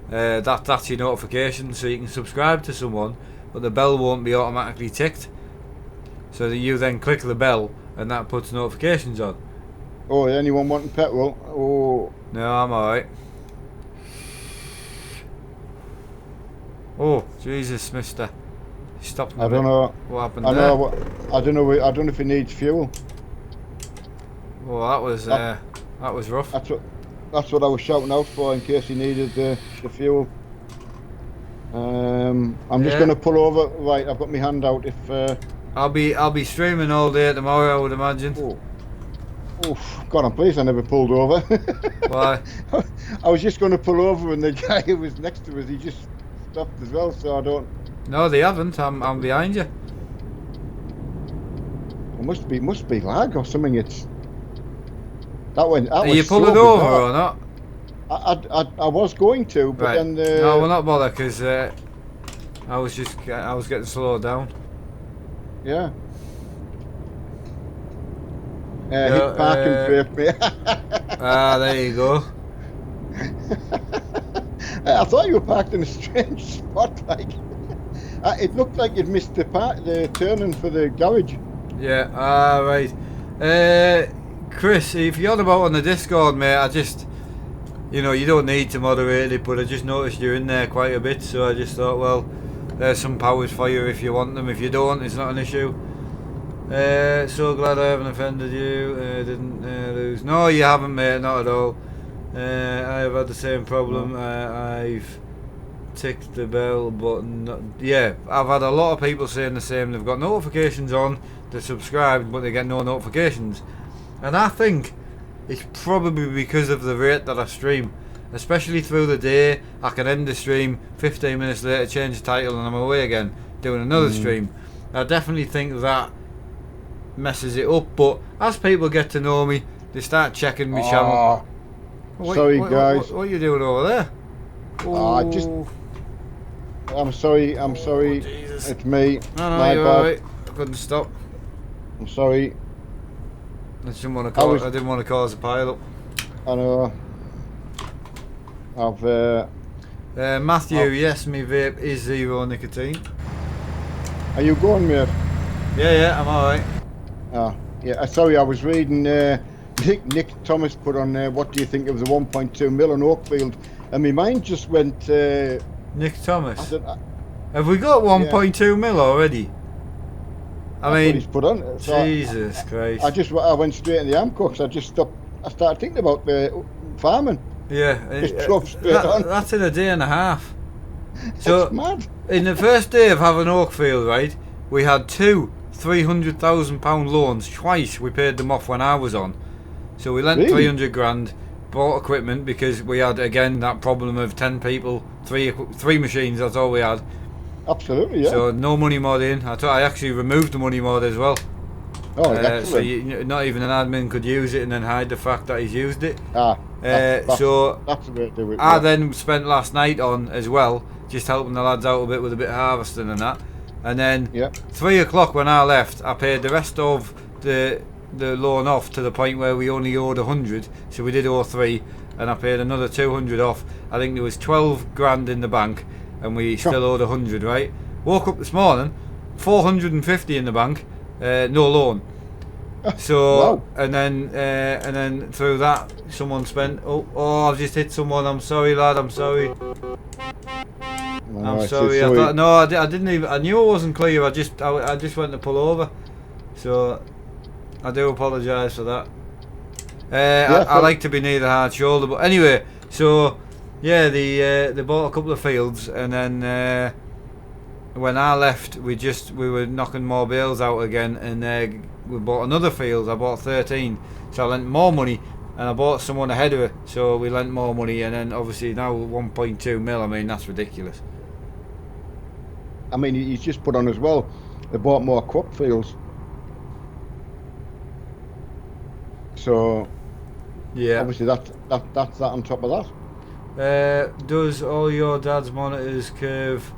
That's your notification, so you can subscribe to someone, but the bell won't be automatically ticked. So that you then click the bell, and that puts notifications on. Oh, anyone wanting petrol? Oh. No, I'm alright. Oh, Jesus, mister. Stop. I don't know. What happened there? I don't know if he needs fuel. Well, that was rough. That's what I was shouting out for in case he needed the fuel. I'm just going to pull over. Right, I've got my hand out. If I'll be streaming all day tomorrow, I would imagine. Oh, God, I'm pleased I never pulled over. Why? I was just going to pull over, and the guy who was next to us, he just stopped as well. So I don't. No, they haven't. I'm behind you. It must be lag or something. It's that one. Are you pulling over or not? I was going to, but then no, we'll not bother because I was getting slowed down. Yeah. Hit parking brake, mate. There you go. I thought you were parked in a strange spot, like. It looked like you'd missed the turning for the garage. Yeah, right. Chris, if you're on about on the Discord, mate, I just, you know, you don't need to moderate it, but I just noticed you're in there quite a bit, so I just thought, well, there's some powers for you if you want them. If you don't, it's not an issue. So glad I haven't offended you. Didn't lose. No, you haven't, mate, not at all. I have had the same problem. I've ticked the bell button. Yeah, I've had a lot of people saying the same. They've got notifications on, they're subscribed, but they get no notifications. And I think it's probably because of the rate that I stream. Especially through the day, I can end the stream, 15 minutes later, change the title, and I'm away again, doing another stream. I definitely think that messes it up, but as people get to know me, they start checking my channel. Sorry, guys. What are you doing over there? I'm sorry. Jesus. It's me. No, My you're bad. alright. I couldn't stop. I'm sorry. I didn't want to cause a pile up. I know. Matthew, yes, my vape is 0 nicotine. Are you going, mate? Yeah, I'm alright. Yeah. Sorry, I was reading. Nick Thomas put on there. What do you think of the 1.2 mil on Oakfield? And my mind just went. Nick Thomas. I Have we got 1.2 mil already? I mean, he's put on. So Jesus Christ. I went straight in the Amco because I just stopped. I started thinking about farming. Yeah, Just drove straight on. that's in a day and a half. So That's mad. in the first day of having Oakfield, right, we had two £300,000 loans. Twice we paid them off when I was on. So we lent Really? 300 grand, bought equipment because we had again that problem of 10 people, three machines. That's all we had. Absolutely, yeah. So no money mod in. I actually removed the money mod as well. Oh, So excellent. not even an admin could use it and then hide the fact that he's used it. So that's the way to do it. I then spent last night on as well, just helping the lads out a bit with a bit of harvesting and that. And then 3 o'clock when I left, I paid the rest of the loan off to the point where we only owed 100. So we did owe 3, and I paid another 200 off. I think there was 12 grand in the bank, and we still owed 100. Right? Woke up this morning, 450 in the bank, no loan. So Wow. and then through that someone spent I've just hit someone. I'm sorry, lad. I'm sorry. I'm sorry. I didn't even. I knew I wasn't clear. I just went to pull over. So I do apologise for that. I like to be near the hard shoulder, but anyway. So yeah, they bought a couple of fields, and then when I left, we were knocking more bales out again, and we bought another field. I bought 13, so I lent more money, and I bought someone ahead of it, so we lent more money, and then obviously now 1.2 mil. I mean, that's ridiculous. I mean, he's just put on as well. They bought more crop fields. So Yeah. obviously that's that on top of that. Does all your dad's monitors curve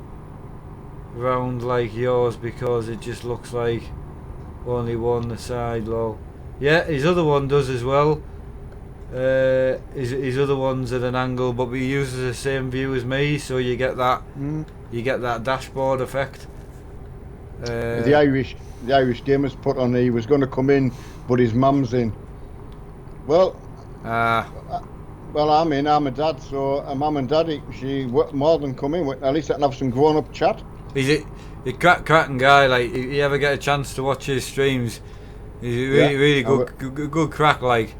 round like yours because it just looks like only one side, lol? Yeah, his other one does as well. His other one's at an angle, but he uses the same view as me, so you get that dashboard effect. The Irish gamers put on he was going to come in, but his mum's in. Well, I'm a dad, so a mum and daddy, she more than come in. At least I can have some grown-up chat. He's a cracking guy. Like, if you ever get a chance to watch his streams, he's really good crack. Like,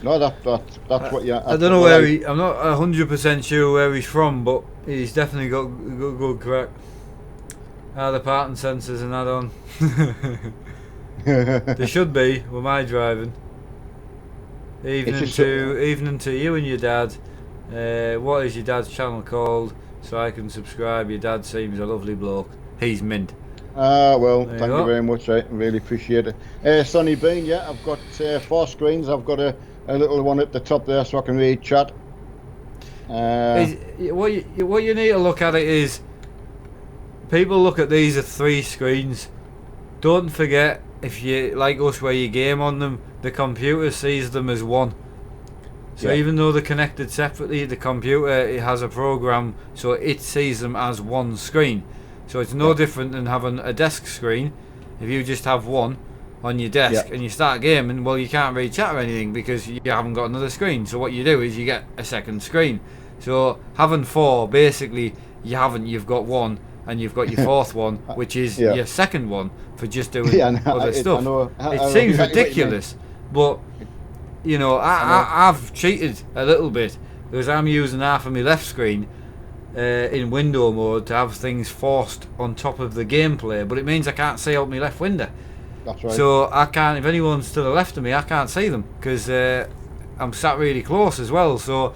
no, that's what you. I don't know where I'm not 100% sure where he's from, but he's definitely got good crack. The parking sensors and that on. They should be with my driving. Evening to you and your dad. What is your dad's channel called? So I can subscribe. Your dad seems a lovely bloke. He's mint. Well, There thank you you go. very much. I really appreciate it. Sonny Bean, yeah, I've got 4 screens. I've got a little one at the top there so I can read chat. What you need to look at it is, people look at these as 3 screens. Don't forget, if you like us where you game on them, the computer sees them as one. So Yeah. even though they're connected separately, the computer, it has a program so it sees them as one screen. So it's no Yeah. different than having a desk screen. If you just have one on your desk Yeah. and you start gaming, well, you can't read chat or anything because you haven't got another screen. So what you do is you get a second screen. So having four, basically, you've got one, and you've got your fourth one, which is Yeah. your second one for just doing Yeah, no, other stuff. I know. I It know seems exactly what you mean. ridiculous, but you know, I've cheated a little bit because I'm using half of my left screen in window mode to have things forced on top of the gameplay, but it means I can't see out my left window. That's right. So I can't, if anyone's to the left of me, I can't see them because I'm sat really close as well. So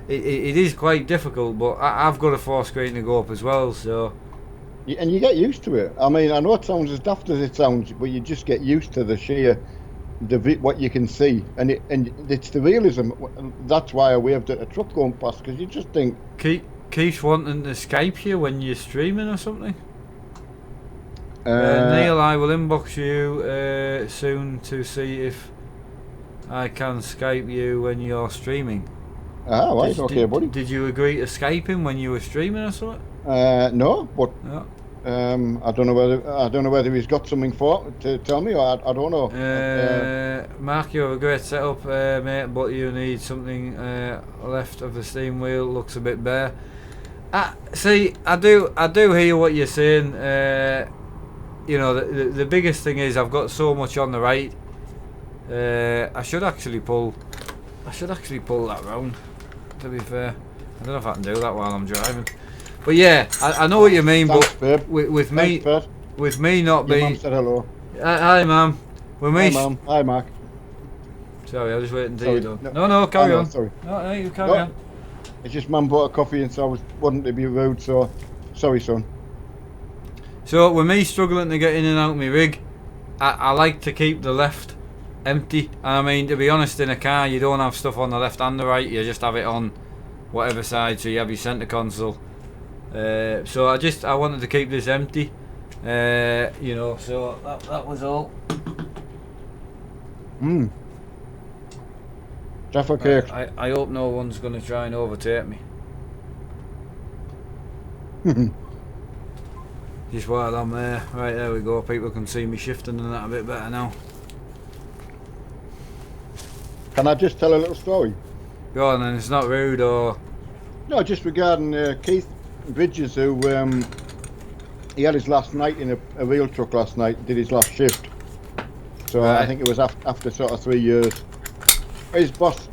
it is quite difficult, but I've got a four screen to go up as well. So And you get used to it. I mean, I know it sounds as daft as it sounds, but you just get used to the sheer, what you can see, and it's the realism. That's why I waved at a truck going past, because you just think. Keith's wanting to Skype you when you're streaming or something. Neil, I will inbox you soon to see if I can Skype you when you're streaming. Ah, right, okay, buddy. Did you agree to Skype him when you were streaming or something? No, but No. I don't know whether he's got something to tell me, or I don't know. Mark, you have a great setup, mate, but you need something left of the steam wheel. Looks a bit bare. See, I do hear what you're saying. You know, the biggest thing is I've got so much on the right. I should actually pull that round. To be fair, I don't know if I can do that while I'm driving. But yeah, I know what you mean. Thanks, but babe. with me, Thanks, Bert. with me not Your mum being. said hello. Hi, ma'am. With me. Hi, Mum. Hi, Mark. Sorry, I was waiting till Sorry, you're done. no. No, carry on. Sorry. No, you carry No. on. It's just Mum bought a coffee, and so I wasn't to be rude. So, sorry, son. So with me struggling to get in and out of my rig, I like to keep the left empty. And I mean, to be honest, in a car you don't have stuff on the left and the right. You just have it on whatever side. So you have your centre console. So I wanted to keep this empty. You know, so that was all. Jaffa cake. I hope no one's going to try and overtake me. Just while I'm there. Right, there we go. People can see me shifting and that a bit better now. Can I just tell a little story? Go on, and it's not rude or. No, just regarding Keith Bridges, who he had his last night in a wheel truck last night. Did his last shift. So Right. I think it was after sort of 3 years. His boss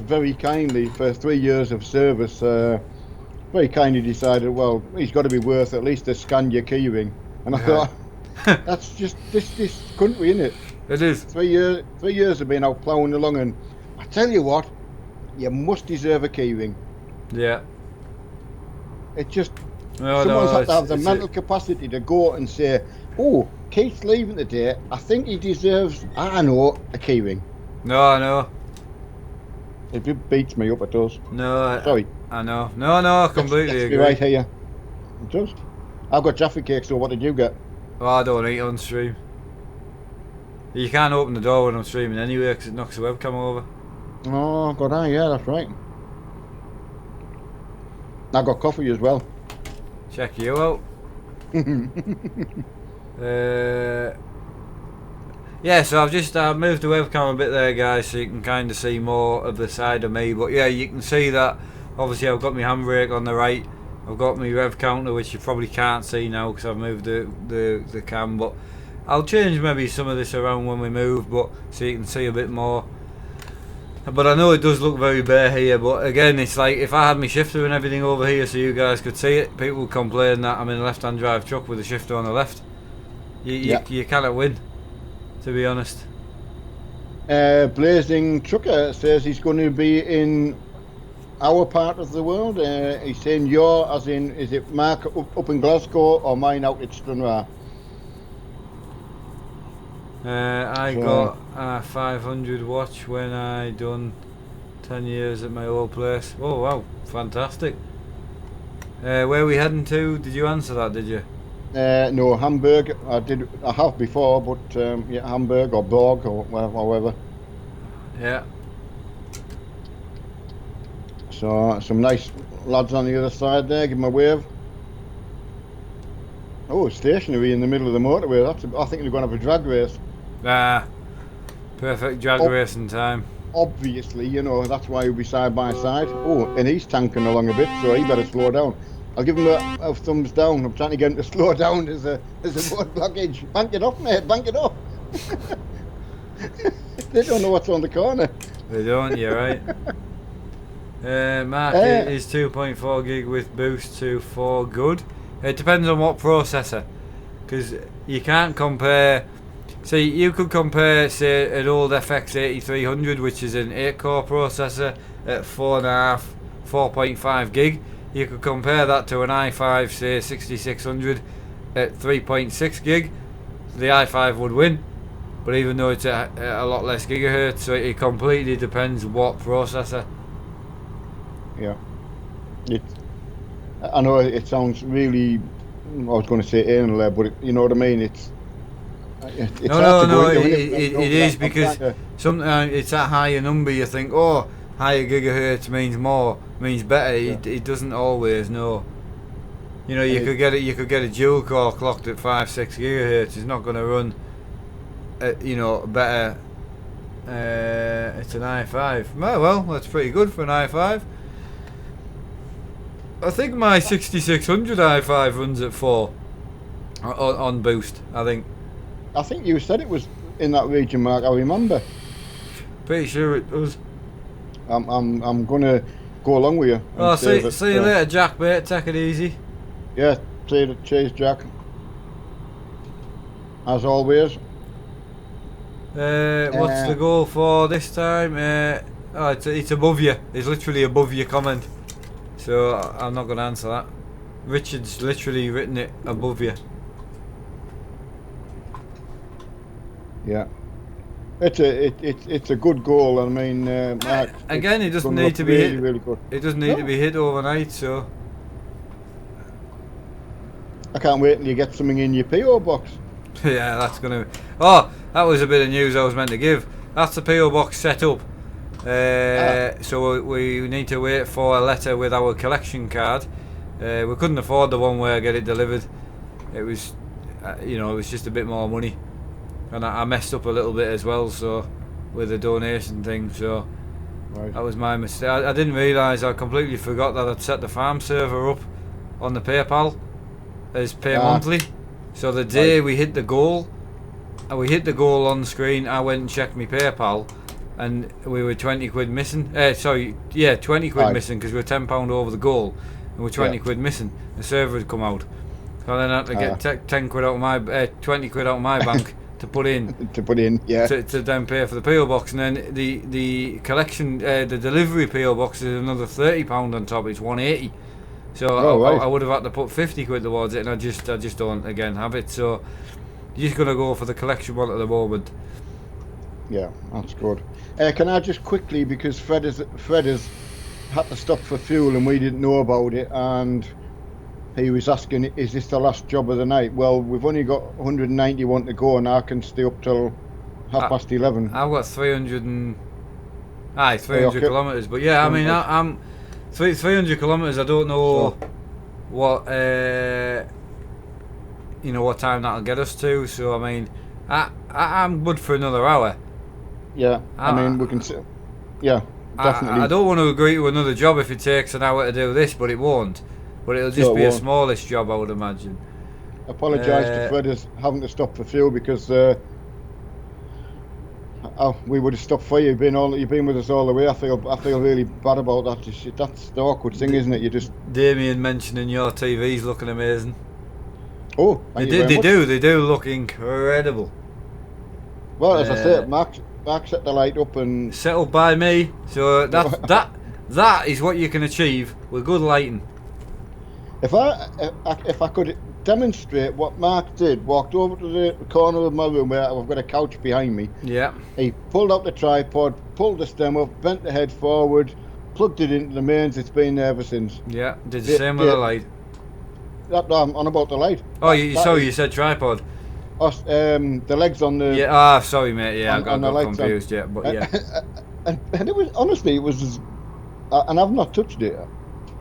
very kindly, for 3 years of service, very kindly decided, well, he's got to be worth at least a Scania keyring. And I thought, that's just this country, isn't it? It is. 3 years of being out ploughing along, and I tell you what, you must deserve a keyring. Yeah. It just, No, someone's no, had to have the it's mental capacity to go and say, oh, Keith's leaving today, I think he deserves, I know, a keyring. No. It beats me up, it does. No. Sorry. I know. No, I completely Let's be agree. right here. It does. I've got Jaffa cake, so what did you get? Oh, I don't eat on stream. You can't open the door when I'm streaming anyway because it knocks the webcam over. Oh, God, yeah, that's right. I got coffee as well. Check you out. Yeah, so I've just moved the webcam a bit there, guys, so you can kind of see more of the side of me. But yeah, you can see that obviously I've got my handbrake on the right. I've got my rev counter, which you probably can't see now because I've moved the cam. But I'll change maybe some of this around when we move, but so you can see a bit more. But I know it does look very bare here. But again, it's like if I had my shifter and everything over here, so you guys could see it, people would complain that I'm in a left-hand drive truck with a shifter on the left. You cannot win, to be honest. Blazing Trucker says he's going to be in our part of the world. He's saying your, as in, is it Mark up in Glasgow or mine out at Stranraer? I got a 500 watch when I done 10 years at my old place. Oh wow, fantastic. Where are we heading to? Did you answer that, did you? No, Hamburg. I have before, but yeah, Hamburg or Borg or however. Yeah. So some nice lads on the other side there. Give them a wave. Oh, stationary in the middle of the motorway. I think they're going to have a drag race. Ah, perfect drag racing time. Obviously, you know, that's why he'll be side by side. Oh, and he's tanking along a bit, so he better slow down. I'll give him a thumbs down. I'm trying to get him to slow down as a road blockage. Bank it up, mate. Bank it up. They don't know what's on the corner. They don't, you're right. Mark is 2.4 gig with boost to 4 good. It depends on what processor, because you can't compare. See, you could compare, say, an old FX 8300, which is an 8-core processor at 4.5, 4.5 gig. You could compare that to an i5, say, 6600 at 3.6 gig. The i5 would win, but even though it's a lot less gigahertz, so it completely depends what processor. Yeah. I know it sounds really, I was going to say anal there, but you know what I mean? It's no, it is, because sometimes it's that higher number you think, oh, higher gigahertz means more, means better. Yeah. It doesn't always. No. You know, you could get a dual core clocked at 5-6 gigahertz. It's not going to run, you know, better. It's an i5. Well, that's pretty good for an i5. I think my 6600 i5 runs at 4 on boost. I think you said it was in that region, Mark. I remember. Pretty sure it does. I'm gonna go along with you. Oh, see you later, Jack, mate. Take it easy. Yeah, cheers, Jack. As always. What's the goal for this time? Oh, it's above you. It's literally above your comment. So I'm not going to answer that. Richard's literally written it above you. Yeah. It's a good goal. I mean, Mark, again, it doesn't need to be hit. Really good. It doesn't need to be hit overnight. So I can't wait till you get something in your PO box. Yeah, that's gonna. Oh, that was a bit of news I was meant to give. That's the PO box set up. So we need to wait for a letter with our collection card. We couldn't afford the one where I get it delivered. It was, it was just a bit more money, and I messed up a little bit as well. So with the donation thing, so right. That was my mistake. I didn't realise. I completely forgot that I'd set the farm server up on the PayPal as pay monthly. So the day we hit the goal, on screen, I went and checked my PayPal, and we were 20 quid missing. 20 quid missing, because we were £10 over the goal, and we're 20 quid missing. The server had come out, so then I had to get 10 quid out of my 20 quid out of my bank to put in. To then pay for the PO box, and then the collection, the delivery PO box is another £30 on top. It's 180. So I would have had to put 50 quid towards it, and I just don't again have it. So you're just gonna go for the collection one at the moment. Yeah, that's good. Can I just quickly, because Fred has had to stop for fuel and we didn't know about it, and he was asking, is this the last job of the night? Well, we've only got 191 to go, and I can stay up till 11:30. I've got 300 kilometres, but yeah, I mean, I'm 300 kilometres. I don't know what what time that'll get us to. So I mean, I'm good for another hour. Yeah, I mean, we can. Yeah, definitely. I don't want to agree to another job if it takes an hour to do this, but it won't. But it'll just be a smallish job, I would imagine. Apologise to Fred as having to stop for fuel, because we would have stopped for you. You've been with us all the way. I feel really bad about that. That's the awkward thing, isn't it? You just. Damien mentioning your TV's looking amazing. Oh, they do look incredible. Well, as I said, Mark set the light up and settled by me. So that is what you can achieve with good lighting. If I could demonstrate what Mark did, walked over to the corner of my room where I've got a couch behind me. Yeah. He pulled out the tripod, pulled the stem up, bent the head forward, plugged it into the mains. It's been there ever since. Yeah, did the same with the light. on about the light. Oh, you said tripod. The legs on the Yeah. Sorry, mate. Yeah, I on the got lights confused. Yeah, but yeah. and it was honestly, it was, and I've not touched it.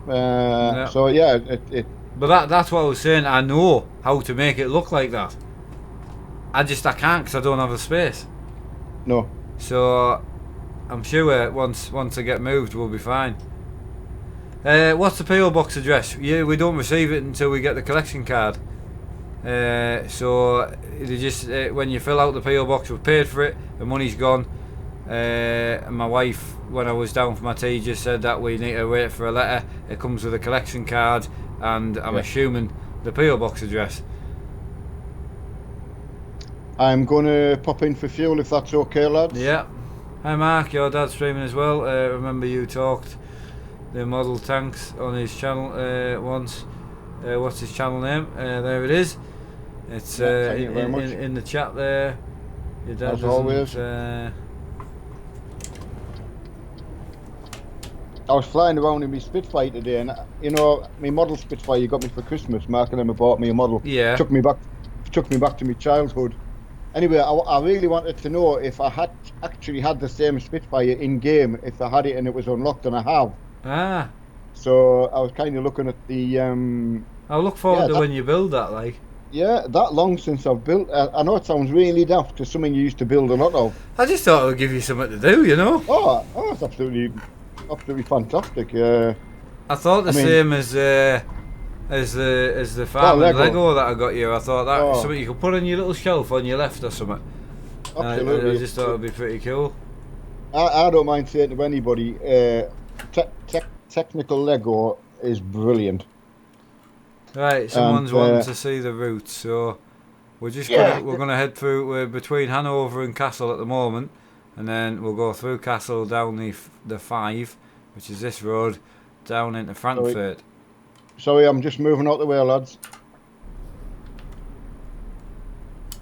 Yeah. So yeah, it. But that's what I was saying. I know how to make it look like that. I can't because I don't have the space. No. So I'm sure once I get moved, we'll be fine. What's the PO box address? Yeah, we don't receive it until we get the collection card. So they just when you fill out the PO box, we've paid for it. The money's gone. And my wife, when I was down for my tea, just said that we need to wait for a letter. It comes with a collection card, and I'm assuming the PO box address. I'm going to pop in for fuel if that's okay, lads. Yeah. Hi Mark, your dad's streaming as well. Remember you talked the model tanks on his channel once. What's his channel name? There it is. It's thank you very much. in the chat there. Your dad As always. I was flying around in my Spitfire today, and you know, my model Spitfire you got me for Christmas. Mark and Emma bought me a model. Yeah. Took me back to my childhood. Anyway, I really wanted to know if I had actually had the same Spitfire in game, if I had it and it was unlocked, and I have. Ah. So I was kind of looking at the. I'll look forward to when you build that, like. Yeah, that long since I've built. I know it sounds really daft to something you used to build a lot of. I just thought it would give you something to do, you know. Oh, it's absolutely fantastic. I thought the same as the farm and Lego that I got you. I thought that was something you could put on your little shelf on your left or something. Absolutely. I just thought it'd be pretty cool. I don't mind saying to anybody, technical Lego is brilliant. Right, someone's wanting to see the route, so we're just gonna head through between Hanover and Castle at the moment, and then we'll go through Castle down the 5, which is this road, down into Frankfurt. Sorry, I'm just moving out the way, lads.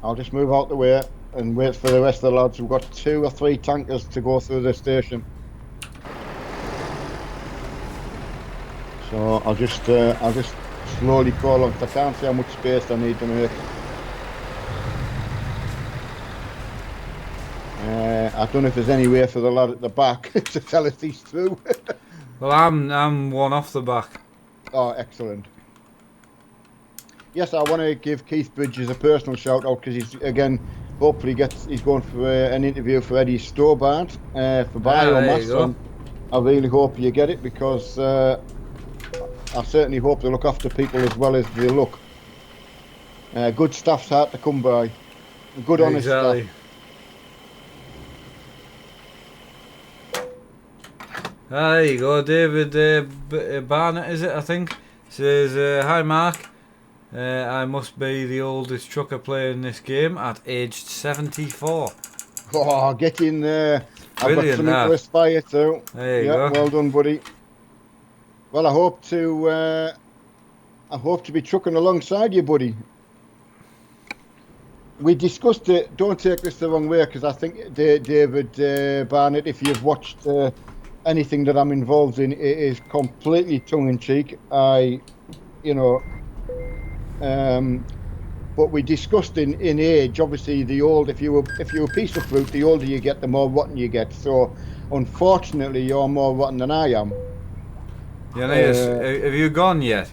I'll just move out the way and wait for the rest of the lads. We've got 2 or 3 tankers to go through the station. So I'll just slowly crawl along. I can't see how much space I need to make. I don't know if there's any way for the lad at the back to tell us he's through. Well, I'm one off the back. Oh, excellent. Yes, I want to give Keith Bridges a personal shout out because he's hopefully he's going for an interview for Eddie Stobart for Biomass. So I really hope you get it because I certainly hope they look after people as well as they look. Good staff's hard to come by. Good, honest staff. There you go, David Barnett, is it, I think? Says, hi Mark, I must be the oldest trucker player in this game at aged 74. Oh, get in there. I've got something to aspire to. There you go. Well done, buddy. Well, I hope to be trucking alongside you, buddy. We discussed it, don't take this the wrong way, because I think David Barnett, if you've watched anything that I'm involved in, it is completely tongue-in-cheek. But we discussed in age, obviously if you're a piece of fruit, the older you get, the more rotten you get. So, unfortunately, you're more rotten than I am. Have you gone yet?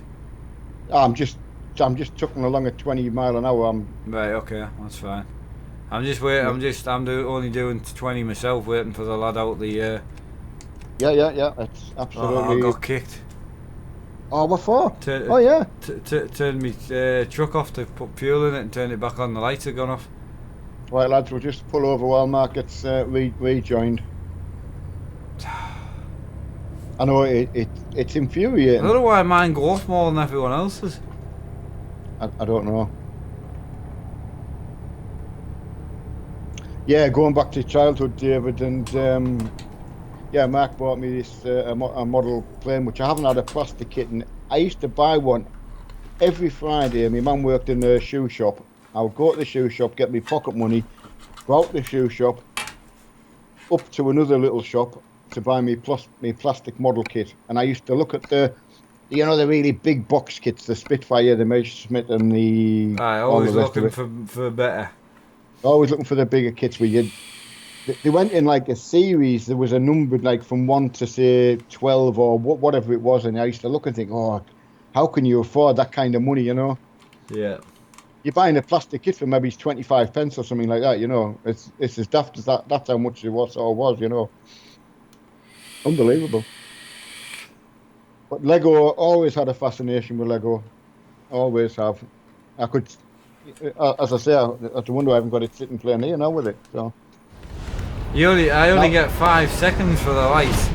I'm just chucking along at 20 mile an hour. Right, okay, that's fine. I'm just waiting. Only doing 20 myself, waiting for the lad out the. Yeah. It's absolutely. Oh, I got kicked. Oh, what for? Turned me truck off to put fuel in it and turn it back on. The lights had gone off. Right, lads, we'll just pull over while Mark gets rejoined. I know it's infuriating. I don't know why mine go off more than everyone else's. I don't know. Yeah, going back to childhood, David, and Mark bought me this a model plane, which I haven't had a plastic kit, and I used to buy one every Friday. My mum worked in a shoe shop. I would go to the shoe shop, get me pocket money, go out the shoe shop, up to another little shop to buy me plastic model kit, and I used to look at the you know, the really big box kits, the Spitfire, the Messerschmitt, and the I all the always rest of looking it. for better. Always looking for the bigger kits. They went in like a series. There was a number like from 1 to say 12 or whatever it was, and I used to look and think, oh, how can you afford that kind of money? You know, Yeah. you're buying a plastic kit for maybe it's 25 pence or something like that. You know, it's as daft as that. That's how much it was or was. You know, unbelievable. But Lego always had a fascination with Lego. Always have. I could, as I say, I wonder I haven't got it sitting playing here now with it. So I only now, get 5 seconds for the light.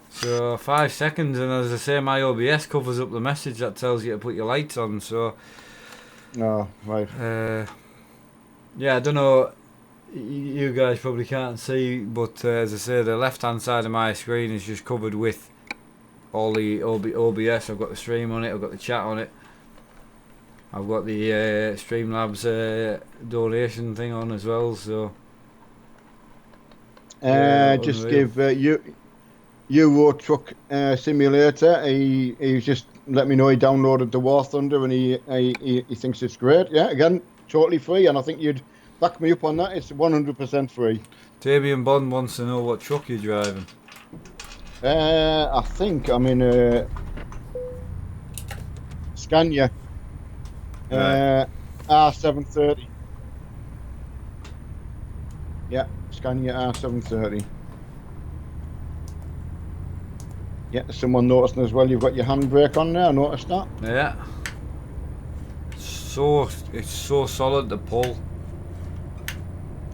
So 5 seconds, and as I say, my OBS covers up the message that tells you to put your lights on. So no, right. yeah, I don't know. You guys probably can't see, but as I say, the left-hand side of my screen is just covered with all the OBS. I've got the stream on it. I've got the chat on it. I've got the Streamlabs donation thing on as well. So Just unreal. give Euro Truck Simulator. He's just let me know he downloaded the War Thunder and he thinks it's great. Yeah, again, totally free, and I think you'd back me up on that. It's 100% free. Damian Bond wants to know what truck you're driving. I think I'm in a Scania Right. R730. Yeah, Scania R730. Yeah, someone noticing as well. You've got your handbrake on there. I noticed that. Yeah. It's so solid to pull.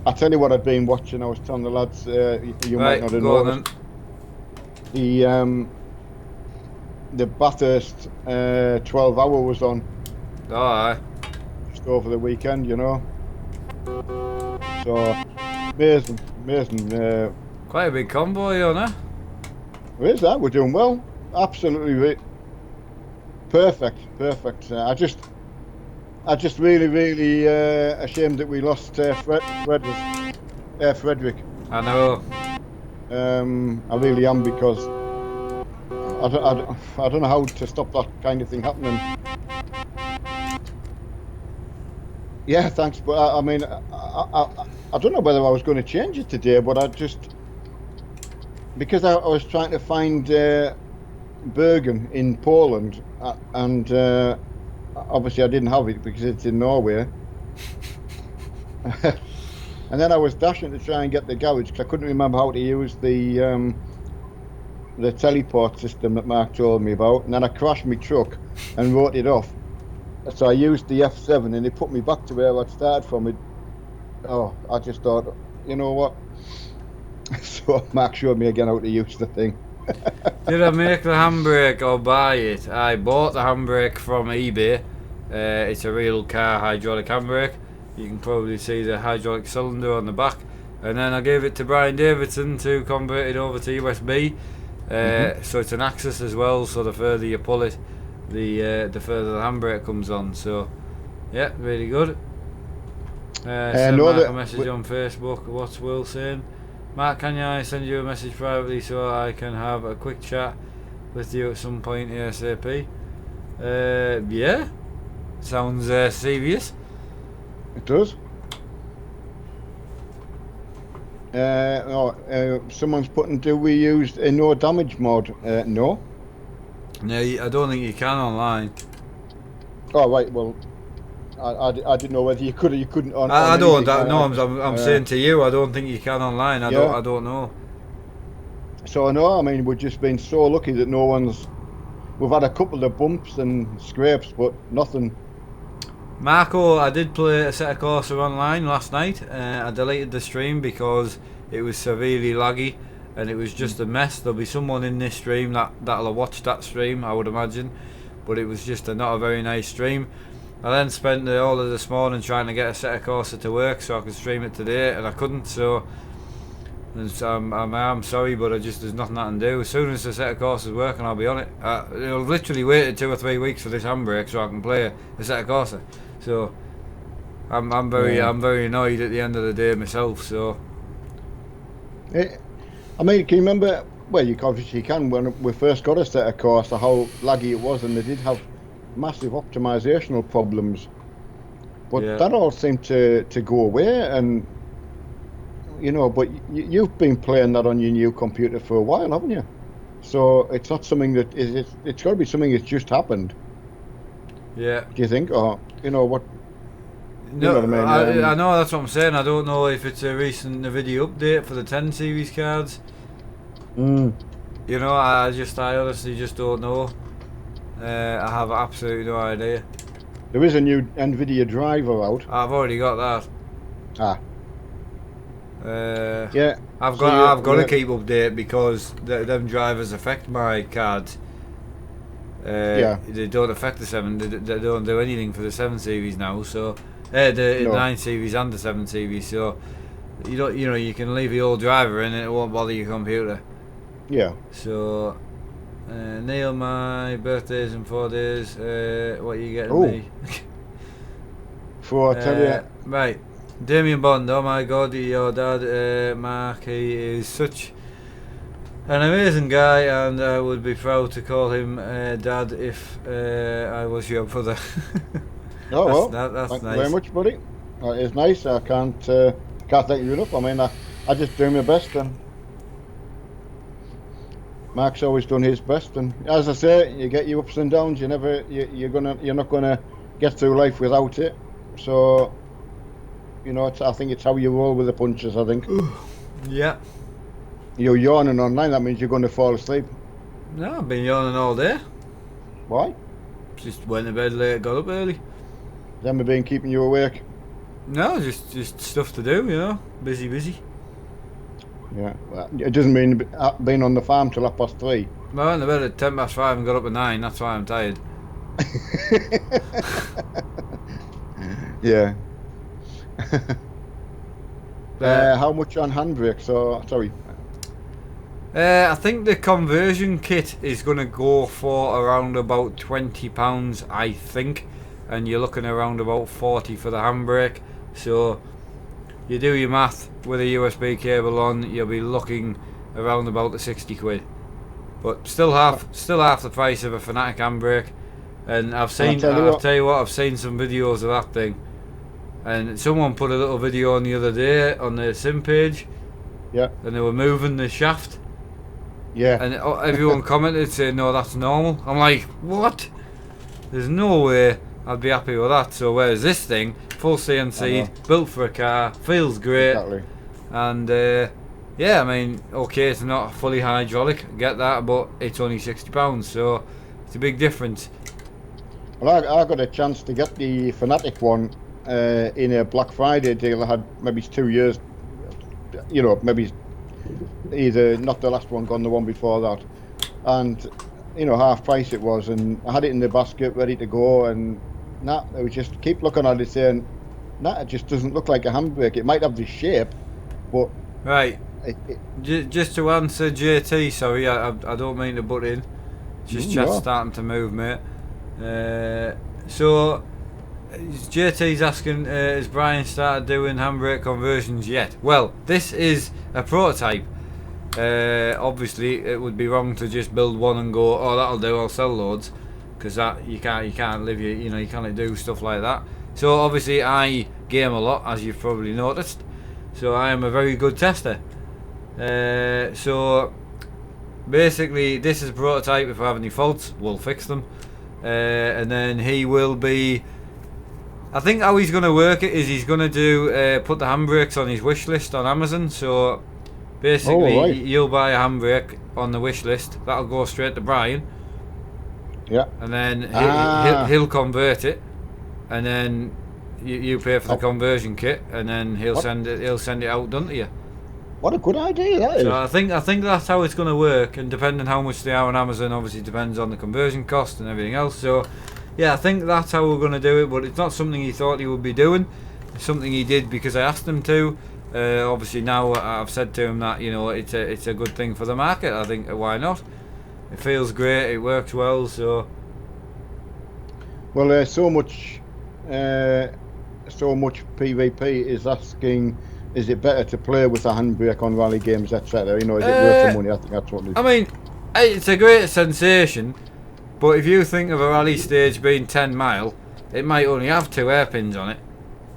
I tell you what I've been watching. I was telling the lads. You might Right, not have go on noticed then. the Bathurst 12-hour was on Oh, aye. just over the weekend. You know, so amazing. Quite a big convoy on it. Where's that? We're doing well. Absolutely perfect. I just really ashamed that we lost Frederick. I know. I really am because I don't know how to stop that kind of thing happening. Yeah, thanks, but I mean, I don't know whether I was going to change it today, but because I was trying to find Bergen in Poland, and obviously I didn't have it because it's in Norway. And then I was dashing to try and get the garage because I couldn't remember how to use the teleport system that Mark told me about. And then I crashed my truck and wrote it off. So I used the F7 and it put me back to where I'd started from. I just thought, you know what? So Mark showed me again how to use the thing. Did I make the handbrake or buy it? I bought the handbrake from eBay. It's a real car hydraulic handbrake. You can probably see the hydraulic cylinder on the back. And then I gave it to Brian Davidson to convert it over to USB. So it's an axis as well, so the further you pull it, the further the handbrake comes on. So yeah, really good. Send Mark a message on Facebook. What's Will saying? Mark, can I send you a message privately so I can have a quick chat with you at some point ASAP? Yeah, sounds serious. It does. Someone's putting, do we use a no damage mode? No. No, I don't think you can online. Oh right, well, I didn't know whether you could or you couldn't. I don't. No, I'm saying to you, I don't think you can online. I don't know. So no, I mean we've just been so lucky that no one's. We've had a couple of bumps and scrapes, but nothing. Marco, I did play a set of Corsa online last night. I deleted the stream because it was severely laggy and it was just a mess. There'll be someone in this stream that'll have watched that stream, I would imagine, but it was just not a very nice stream. I then spent all of this morning trying to get a set of Corsa to work so I could stream it today, and I couldn't. So I'm sorry, but there's nothing I can do. As soon as the set of Corsas working, I'll be on it. I've literally waited 2 or 3 weeks for this handbrake so I can play a set of Corsa. So I'm very annoyed at the end of the day myself. So I mean, can you remember Well, you obviously can. When we first got a set of cars, how laggy it was, and they did have massive optimizational problems. But Yeah. that all seemed to go away, and but you've been playing that on your new computer for a while, haven't you? So it's not something that it's got to be something that's just happened. Yeah. Do you think, or what? No, know what I mean? I know, that's what I'm saying. I don't know if it's a recent NVIDIA update for the 10 series cards. Mm. I honestly just don't know. I have absolutely no idea. There is a new NVIDIA driver out. I've already got that. Ah, Uh, yeah. I've So got to keep update because them drivers affect my cards. Yeah. They don't affect the 7. They don't do anything for the 7 series now. So the No. 9 series and the 7 series. So you can leave your old driver in and it won't bother your computer. Yeah. So Neil, my birthday's in 4 days. What are you getting Oh. me? For I tell you, Right, Damien Bond. Oh my God, your dad, Mark. He is such an amazing guy, and I would be proud to call him Dad if I was your brother. That's thank nice. you very much, buddy. That is nice. I can't thank you enough. I mean, I just do my best, and Mark's always done his best. And as I say, you get your ups and downs. You're not gonna get through life without it. So, I think it's how you roll with the punches. I think. Yeah. You're yawning online. That means you're going to fall asleep. No, I've been yawning all day. Why? Just went to bed late, got up early. Has Emma been keeping you awake? No, just stuff to do. Busy. Yeah. Well, it doesn't mean being on the farm till 3:30. I went to bed at 5:10 and got up at 9. That's why I'm tired. Yeah. How much on handbrake? Sorry. I think the conversion kit is going to go for around about £20, I think, and you're looking around about 40 for the handbrake. So you do your math with a USB cable on, you'll be looking around about the 60 quid. But still half the price of a Fanatic handbrake. And I'll tell you what, I've seen some videos of that thing. And someone put a little video on the other day on the sim page. Yeah. And they were moving the shaft. Yeah. And everyone commented saying, no, that's normal. I'm like, what? There's no way I'd be happy with that. So whereas this thing, full CNC, built for a car, feels great. Exactly. And yeah, I mean, okay, it's not fully hydraulic, I get that, but it's only £60, so it's a big difference. Well, I got a chance to get the Fanatic one in a Black Friday deal. I had maybe 2 years, maybe either not the last one gone, the one before that, and half price it was, and I had it in the basket ready to go, and it was just keep looking at it saying, it just doesn't look like a handbrake. It might have the shape, but right. Just to answer JT, sorry, I don't mean to butt in. Just chat's starting to move, mate. So JT's asking, has Brian started doing handbrake conversions yet? Well, this is a prototype. Obviously, it would be wrong to just build one and go, oh, that'll do, I'll sell loads, because that you can't live you can't do stuff like that. So obviously, I game a lot, as you've probably noticed. So I am a very good tester. So basically, this is a prototype. If I have any faults, we'll fix them. And then he will be, I think how he's going to work it is he's going to do put the handbrakes on his wish list on Amazon. So basically, you'll buy a handbrake on the wish list, that'll go straight to Brian. Yeah. And then he'll convert it, and then you pay for the conversion kit, and then he'll send it out done to you. What a good idea that is. So I think that's how it's going to work, and depending how much they are on Amazon, obviously depends on the conversion cost and everything else. So yeah, I think that's how we're going to do it, but it's not something he thought he would be doing. It's something he did because I asked him to. Obviously now I've said to him that it's a good thing for the market. I think why not? It feels great. It works well. So well, so much PvP is asking is it better to play with a handbrake on rally games, etc.? You know, is it worth the money? I think that's what it is. I mean, it's a great sensation, but if you think of a rally stage being 10 mile, it might only have 2 hairpins on it.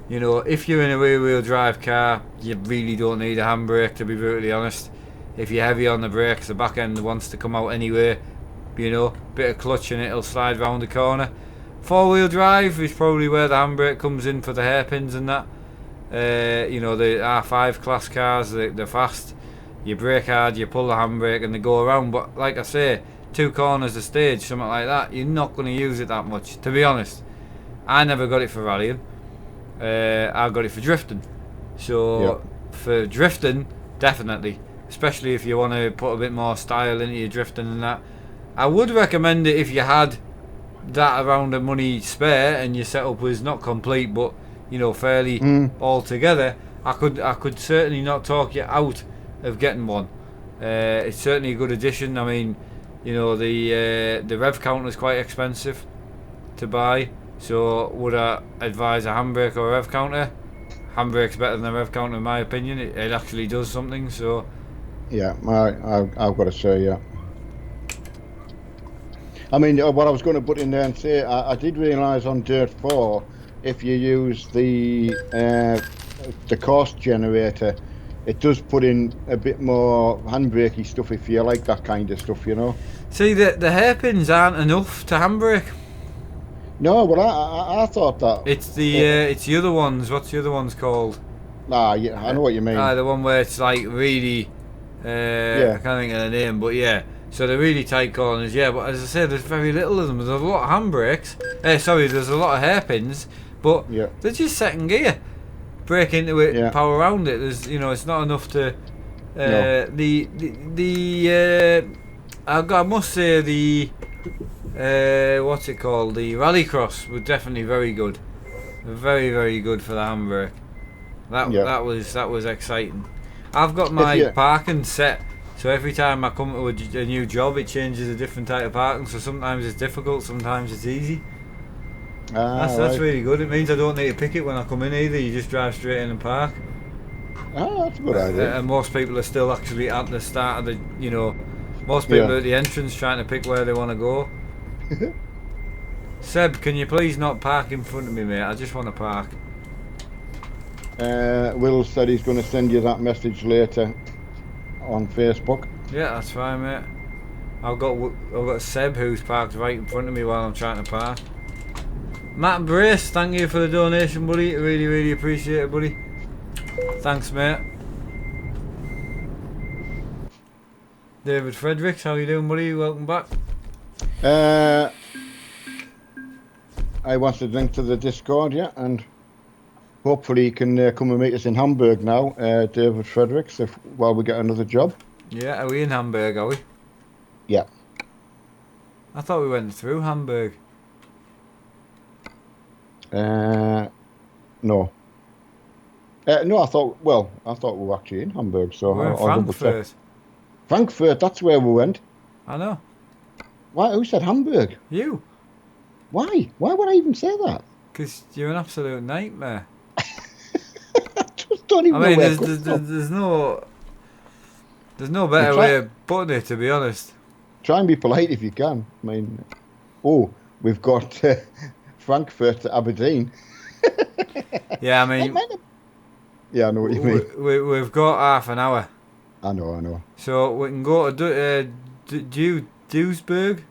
You know, if you're in a rear-wheel drive car, you really don't need a handbrake, to be brutally honest. If you're heavy on the brakes, the back end wants to come out anyway. You know, bit of clutch and it'll slide round the corner. 4-wheel drive is probably where the handbrake comes in for the hairpins and that. You know, the R5 class cars, they're fast. You brake hard, you pull the handbrake and they go around. But like I say, 2 corners a stage, something like that, you're not going to use it that much, to be honest. I never got it for rallying. I got it for drifting. So for drifting, definitely. Especially if you want to put a bit more style into your drifting and that. I would recommend it if you had that around of money spare and your setup was not complete but, you know, fairly all together. I could certainly not talk you out of getting one. It's certainly a good addition. I mean, you know, the rev counter is quite expensive to buy, so would I advise a handbrake or a rev counter? Handbrake's better than a rev counter in my opinion. It actually does something. So yeah, I've got to say, yeah. I mean, what I was going to put in there and say, I did realise on Dirt 4, if you use the cost generator, it does put in a bit more handbrakey stuff if you like that kind of stuff, you know. See, the hairpins aren't enough to handbrake. No, well, I thought that. It's the other ones. What's the other ones called? Yeah, I know what you mean. The one where it's like really, I can't think of the name, but yeah. So they're really tight corners, yeah. But as I said, there's very little of them. There's a lot of handbrakes. There's a lot of hairpins, but they're just second gear. Brake into it, power around it. There's, you know, it's not enough to. I must say the what's it called? The Rallycross was definitely very good. Very, very good for the handbrake. That was exciting. I've got my parking set. So every time I come to a new job, it changes a different type of parking. So sometimes it's difficult, sometimes it's easy. That's really good. It means I don't need to pick it when I come in either. You just drive straight in and park. That's a good idea. And most people are still actually at the start of the, you know, most people are at the entrance trying to pick where they want to go. Seb, can you please not park in front of me, mate? I just want to park. Will said he's going to send you that message later on Facebook. Yeah, that's fine, mate. I've got Seb who's parked right in front of me while I'm trying to park. Matt Brace, thank you for the donation, buddy. Really, really appreciate it, buddy. Thanks, mate. David Fredericks, how you doing, buddy? Welcome back. I want to link to the Discord, and hopefully he can come and meet us in Hamburg now, David Fredericks, while we get another job. Yeah, are we in Hamburg, are we? Yeah. I thought we went through Hamburg. No. No, I thought we were actually in Hamburg, so we're in Frankfurt. Frankfurt, that's where we went. I know. Why? Who said Hamburg? You. Why? Why would I even say that? Because you're an absolute nightmare. I just don't even know where there's no better way of putting it, to be honest. Try and be polite if you can. I mean, we've got Frankfurt to Aberdeen. Yeah, I mean... Yeah, I know what you mean. We've got half an hour. I know. So we can go to Duisburg.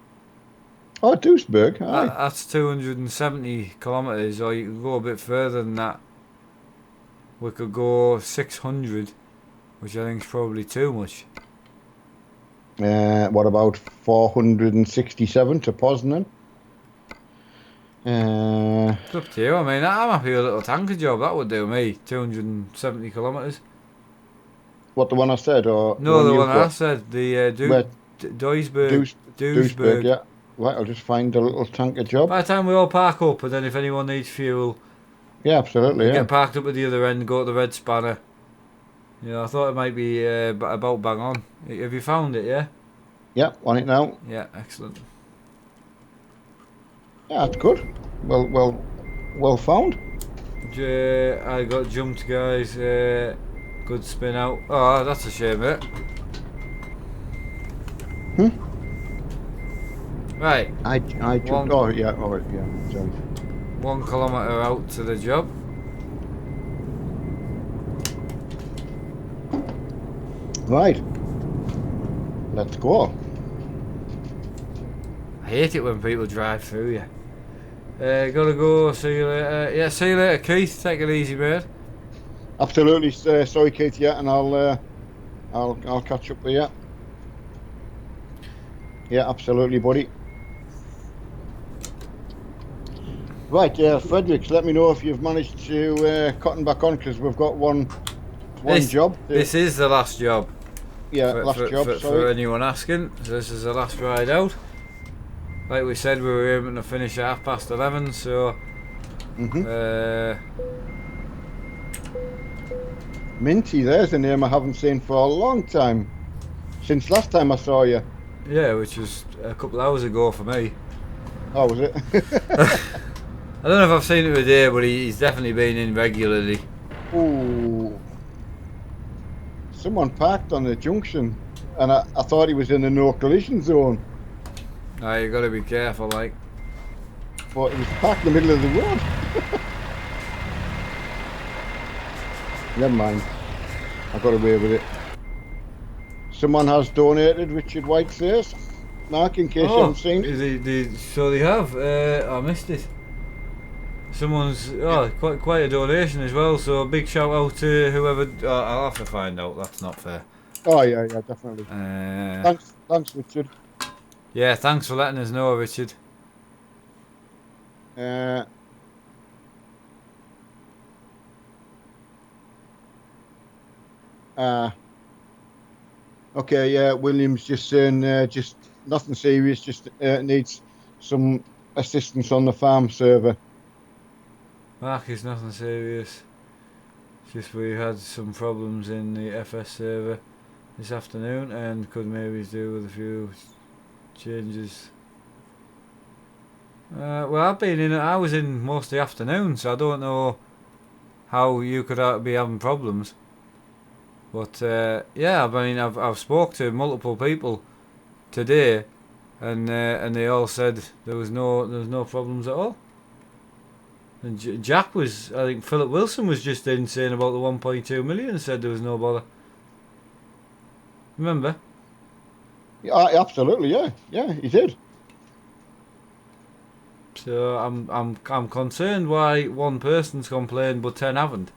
Oh, Duisburg. Aye. That's 270 kilometres, or you can go a bit further than that. We could go 600, which I think is probably too much. What about 467 to Poznan? It's up to you. I mean, I'm happy with a little tanker job. That would do me. 270 kilometres. What, the one I said? Or no, the one I said. The Duisburg. Duisburg, yeah. Right, I'll just find a little tanker job. By the time we all park up, and then if anyone needs fuel... Yeah, absolutely, get parked up at the other end, go to the Red Spanner. Yeah, I thought it might be about bang on. Have you found it, yeah? Yeah, on it now. Yeah, excellent. Yeah, that's good. Well found. I got jumped, guys. Good spin out. Oh, that's a shame, mate. Right. I jumped. Oh yeah. Sorry. 1 kilometre out to the job. Right. Let's go. I hate it when people drive through you. Gotta go. See you later. Yeah, see you later, Keith. Take it easy, mate. Absolutely. Sorry, Keith. Yeah, and I'll catch up with you. Yeah, absolutely, buddy. Right, Fredericks, let me know if you've managed to cotton back on, because we've got one job. This is the last job. Yeah, last job. For sorry. anyone asking, so this is the last ride out. Like we said, we were aiming to finish at 11:30, so. Minty, there's a name I haven't seen for a long time. Since last time I saw you. Yeah, which was a couple of hours ago for me. Oh, was it? I don't know if I've seen it today, but he's definitely been in regularly. Ooh. Someone parked on the junction, and I thought he was in the no collision zone. Ah, you got to be careful, like. But he was parked in the middle of the road. Never mind. I got away with it. Someone has donated, Richard White says. Mark, in case you haven't seen it. So they have. I missed it. Someone's quite a donation as well. So a big shout out to whoever. I'll have to find out. That's not fair. Oh yeah, definitely. Thanks, Richard. Yeah, thanks for letting us know, Richard. Okay, yeah, William's just saying, just nothing serious, just needs some assistance on the farm server. Mark, is nothing serious. Just we had some problems in the FS server this afternoon and could maybe do with a few changes. Well, I was in most of the afternoon, so I don't know how you could be having problems. But yeah, I mean, I've spoke to multiple people today, and they all said there was no problems at all. And Jack was, I think Philip Wilson was just in saying about the 1.2 million and said there was no bother. Remember? Yeah, absolutely, yeah, he did. So I'm concerned why one person's complained but 10 haven't.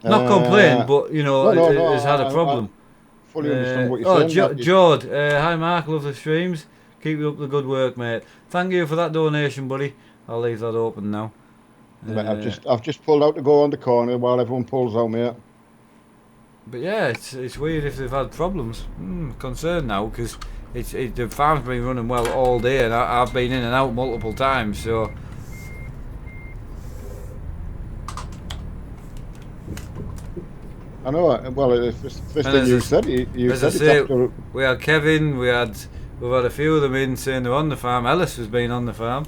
Not complained, but you know, has had a problem. I fully understand what you're saying. Jord, hi Mark, love the streams. Keep up the good work, mate. Thank you for that donation, buddy. I'll leave that open now. I've just pulled out to go on the corner while everyone pulls out, mate. But yeah, it's weird if they've had problems. Concerned now because the farm's been running well all day, and I've been in and out multiple times. So. I know. Well, the first thing you said, you said it after. We had Kevin. We've had a few of them in saying they're on the farm. Ellis has been on the farm.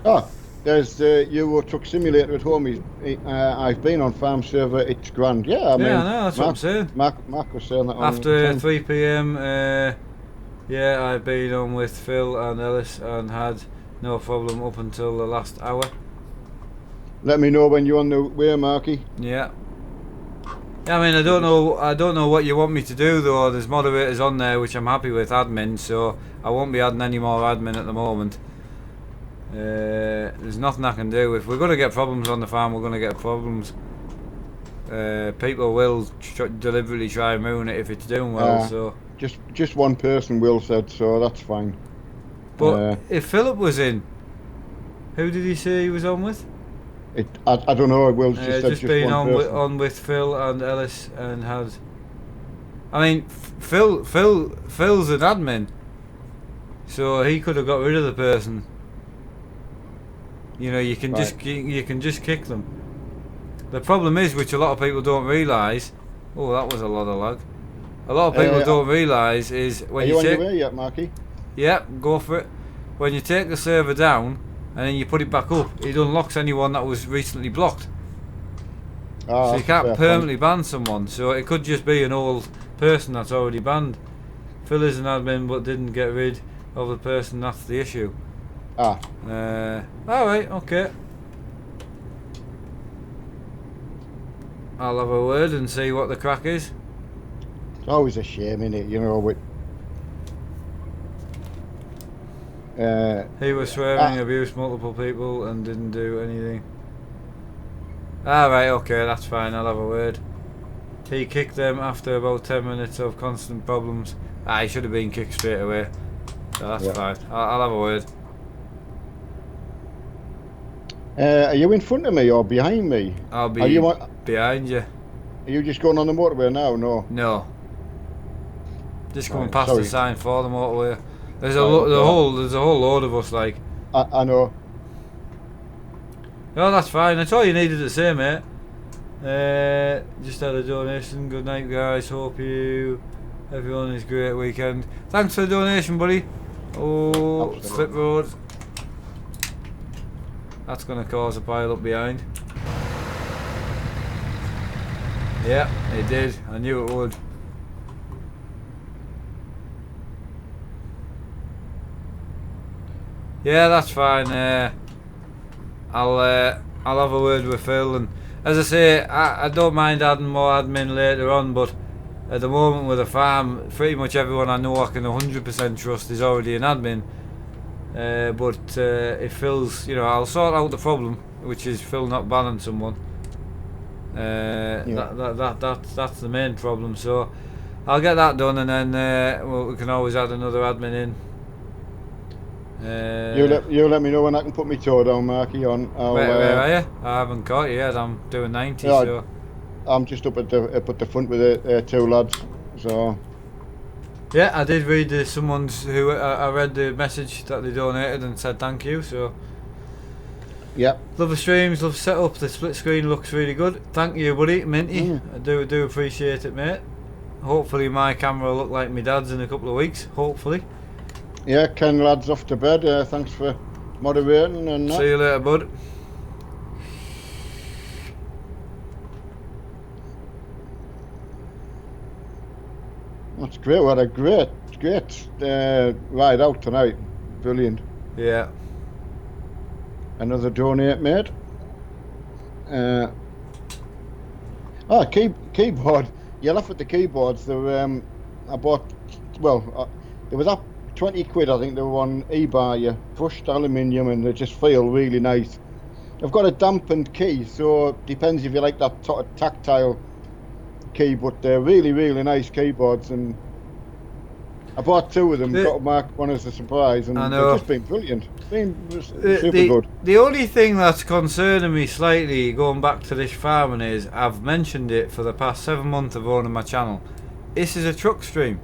Oh, there's Euro Truck Simulator at home. I've been on farm server. It's grand. Yeah, I mean, I know. That's what I'm saying. Mark was saying that. After 3 p.m. Yeah, I've been on with Phil and Ellis and had no problem up until the last hour. Let me know when you're on the way, Marky. Yeah. I mean, I don't know what you want me to do though. There's moderators on there which I'm happy with, admin, so I won't be adding any more admin at the moment. There's nothing I can do. If we're going to get problems on the farm, we're going to get problems. People will deliberately try and ruin it if it's doing well. So just one person will said, so that's fine. But if Philip was in, who did he say he was on with? I don't know. Will just been one on with Phil and Ellis and had. I mean, Phil's an admin, so he could have got rid of the person. You know, you can just kick them. The problem is, which a lot of people don't realise. Oh, that was a lot of lag. A lot of people don't realise is when you take. Are you on your way yet, Marky? Yeah, go for it. When you take the server down and then you put it back up, it unlocks anyone that was recently blocked. Ah, So you that's a can't fair permanently ban someone. So it could just be an old person that's already banned. Phil is an admin but didn't get rid of the person. That's the issue. point. All right, okay. I'll have a word and see what the crack is. It's always a shame, innit? You know, with He was swearing, abused multiple people, and didn't do anything. Right, okay, that's fine. I'll have a word. He kicked them after about 10 minutes of constant problems. He should have been kicked straight away. So that's fine. I'll have a word. Are you in front of me or behind me? I'll be behind you. Are you just going on the motorway now? No. No. Just coming Right, past sorry. the sign for the motorway. There's Right, a whole load of us like. I know. No, that's fine. That's all you needed to say, mate. Just had a donation. Good night, guys. Hope everyone has a great weekend. Thanks for the donation, buddy. Oh, Absolutely. slip road. That's gonna cause a pile up behind. Yeah, it did. I knew it would. Yeah, that's fine. I'll have a word with Phil, and as I say, I don't mind adding more admin later on, but at the moment with the farm, pretty much everyone I know I can 100% trust is already an admin. But if Phil's, I'll sort out the problem, which is Phil not banning someone. That's the main problem. So I'll get that done, and then we can always add another admin in. You let me know when I can put my toe down, Marky. Where are you? I haven't caught you yet. I'm doing 90. Yeah, So I'm just up at the front with the two lads. So yeah, I did read someone's who I read the message that they donated and said thank you. So yeah, love the streams, love the setup. The split screen looks really good. Thank you, buddy, Minty. I do appreciate it, mate. Hopefully my camera will look like my dad's in a couple of weeks. Hopefully. yeah. Ken lads off to bed. Thanks for moderating and that. See you later, bud. That's great. We had a great ride out tonight. Brilliant. Yeah. Another donate, mate. Keyboard. You laugh at the keyboards. They were, I bought. Well, there was up 20 quid. I think they were on eBay. Brushed aluminium, and they just feel really nice. I've got a dampened key, so depends if you like that tactile key. But they're really, really nice keyboards, and I bought two of them. Got Mark one as a surprise, and they've just been brilliant. Been super good. The only thing that's concerning me slightly, going back to this farming, is I've mentioned it for the past 7 months of owning my channel. This is a truck stream,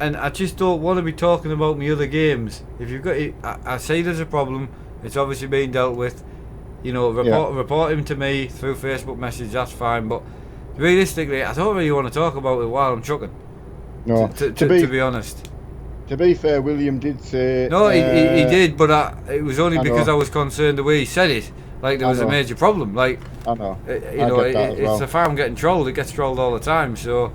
and I just don't want to be talking about my other games. If you've got it, I say there's a problem. It's obviously being dealt with. Report him to me through Facebook message. That's fine, but realistically, I don't really want to talk about it while I'm trucking. No, to be honest. To be fair, William did say. No, he did, but it was only because know. I was concerned the way he said it. Like there was a major problem. Like I know. It's a farm getting trolled. It gets trolled all the time. So,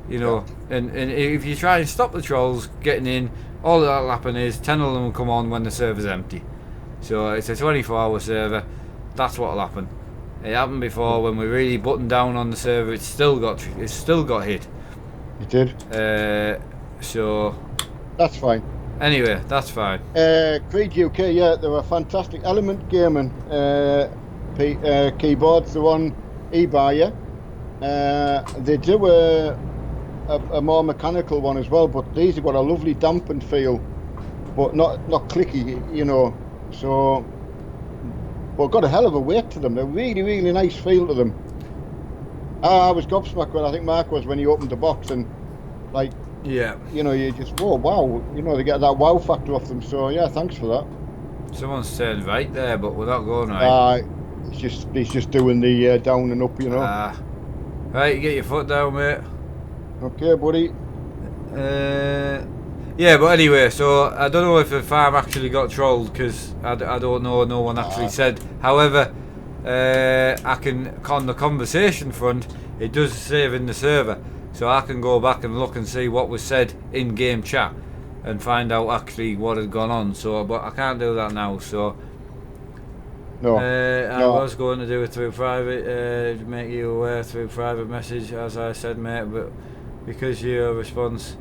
and if you try and stop the trolls getting in, all that'll happen is 10 of them will come on when the server's empty. So it's a 24-hour server. That's what'll happen. It happened before when we really buttoned down on the server. It's still got hit. It did. So that's fine. Anyway, that's fine. Creed UK, yeah, they were fantastic. Element Gaming keyboards. They're on eBay. They do a more mechanical one as well, but these have got a lovely dampened feel, but not clicky, So, but got a hell of a weight to them. They're really, really nice feel to them. I was gobsmacked when I think Mark was when he opened the box and like. Yeah. You just wow. They get that wow factor off them. So yeah, thanks for that. Someone's saying right there, but we're not going right. He's just doing the down and up, Right, you get your foot down, mate. Okay, buddy. Yeah, but anyway, so I don't know if the farm actually got trolled because I don't know. No one actually said. However, I can, on the conversation front, it does save in the server, so I can go back and look and see what was said in game chat and find out actually what had gone on. So, but I can't do that now. So, No. I was going to do it through private, make you aware through private message, as I said, mate. But because your response,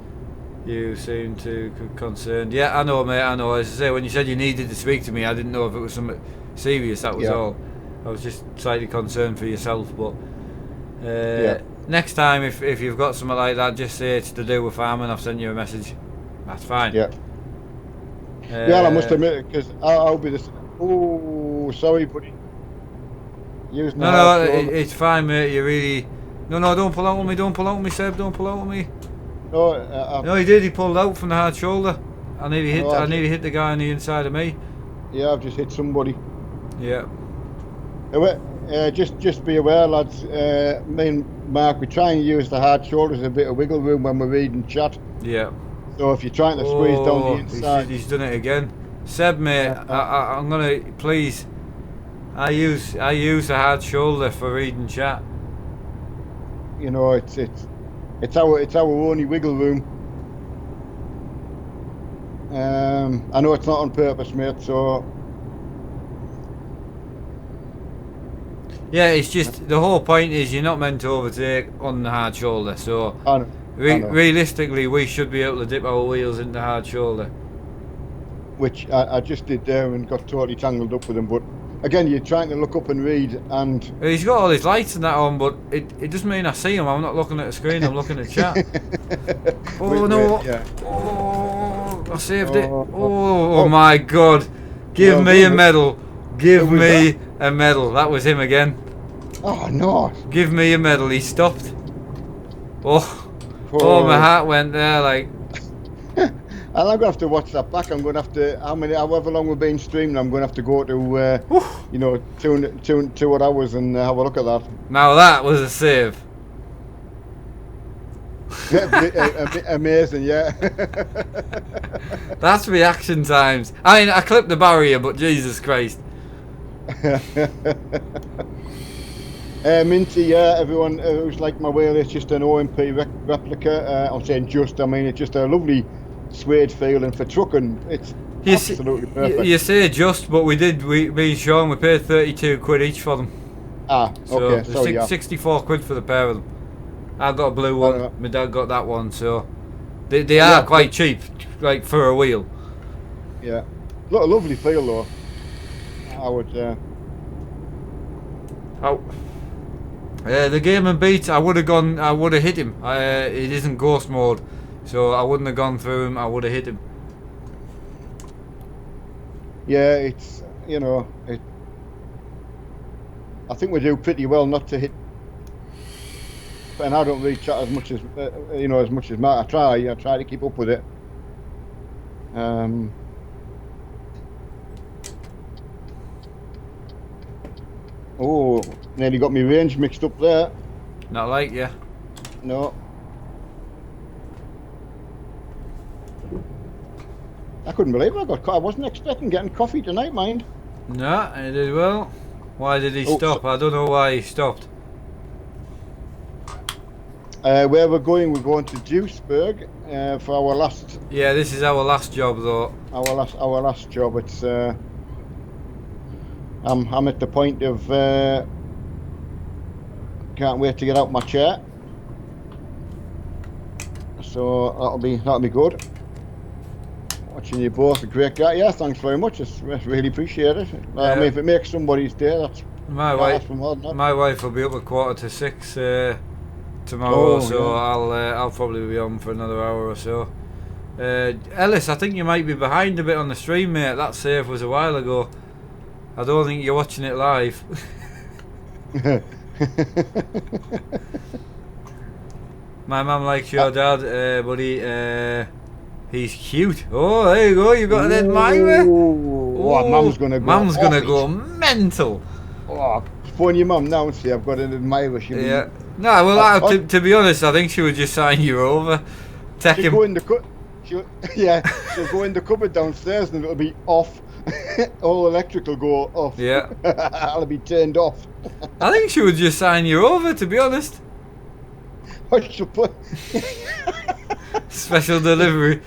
you seem to concerned. Yeah, I know, mate. I know. As I say, when you said you needed to speak to me, I didn't know if it was something serious. That was all. I was just slightly concerned for yourself. But next time, if you've got something like that, just say it's to do with farming. I've sent you a message. That's fine. Yeah. I must admit, because I'll be this. Oh, sorry, buddy. No, it's fine, mate. You really. No, don't pull out with me. Don't pull out with me, Seb. Don't pull out with me. No, he did. He pulled out from the hard shoulder. I nearly hit the guy on the inside of me. Yeah, I've just hit somebody. Yeah. Just be aware, lads. Me and Mark, we try and use the hard shoulders a bit of wiggle room when we're reading chat. Yeah. So if you're trying to squeeze down the inside, he's done it again. Seb, mate, I'm gonna please. I use the hard shoulder for reading chat. You know, it's our only wiggle room. I know it's not on purpose, mate. So yeah, it's just the whole point is you're not meant to overtake on the hard shoulder. So I know. Realistically, we should be able to dip our wheels into hard shoulder. Which I just did there and got totally tangled up with him. But again, you're trying to look up and read, and he's got all his lights and that on, but it doesn't mean I see him. I'm not looking at the screen. I'm looking at chat. Oh, I saved it. Oh my God! Give me a medal. Give me a medal. That was him again. Oh no! Give me a medal. He stopped. Oh, my heart went there like. And I'm gonna have to watch that back. I'm gonna have to however long we've been streaming. I'm gonna have to go to 2 hours and have a look at that. Now that was a save. Amazing, yeah. That's reaction times. I mean, I clipped the barrier, but Jesus Christ. Minty, everyone who's like my wheel, it's just an OMP replica. I'm saying I mean, it's just a lovely suede feeling for trucking. It's absolutely perfect. You say just, but me and Sean, we paid 32 quid each for them. Okay. So 64 quid for the pair of them. I got a blue one, my dad got that one, so they are quite cheap, like for a wheel. Yeah. A lovely feel though. I would the game and beat, I would have hit him. It isn't ghost mode, so I wouldn't have gone through him, I would have hit him. Yeah, it's, I think we do pretty well not to hit, and I don't really chat as much as, as much as Matt. I try to keep up with it. Oh, nearly got me range mixed up there. Not like you. No. I couldn't believe I wasn't expecting getting coffee tonight, mind. No, he did well. Why did he stop? I don't know why he stopped. Where we're going to Duisburg for our last. Yeah, this is our last job, though. Our last job. It's. I'm at the point of can't wait to get out my chair. So that'll be good. Watching you both, a great guy. Yeah, thanks very much. It's really appreciate it. I mean, if it makes somebody's day, that's my wife. My wife will be up at 5:45 tomorrow, so yeah. I'll probably be on for another hour or so. Ellis, I think you might be behind a bit on the stream, mate. That save was a while ago. I don't think you're watching it live. My mum likes your dad, buddy. He's cute. Oh, there you go. You got an admirer. Oh, Mum's gonna go. Mum's gonna go mental. Oh, phone your mum now and say I've got an admirer. Yeah. No, well, to be honest, I think she would just sign you over. She'll go in the she'll go in the cupboard downstairs and it'll be off. all electric will go off. Yeah. I'll be turned off. I think she would just sign you over, to be honest. I should put. Special delivery.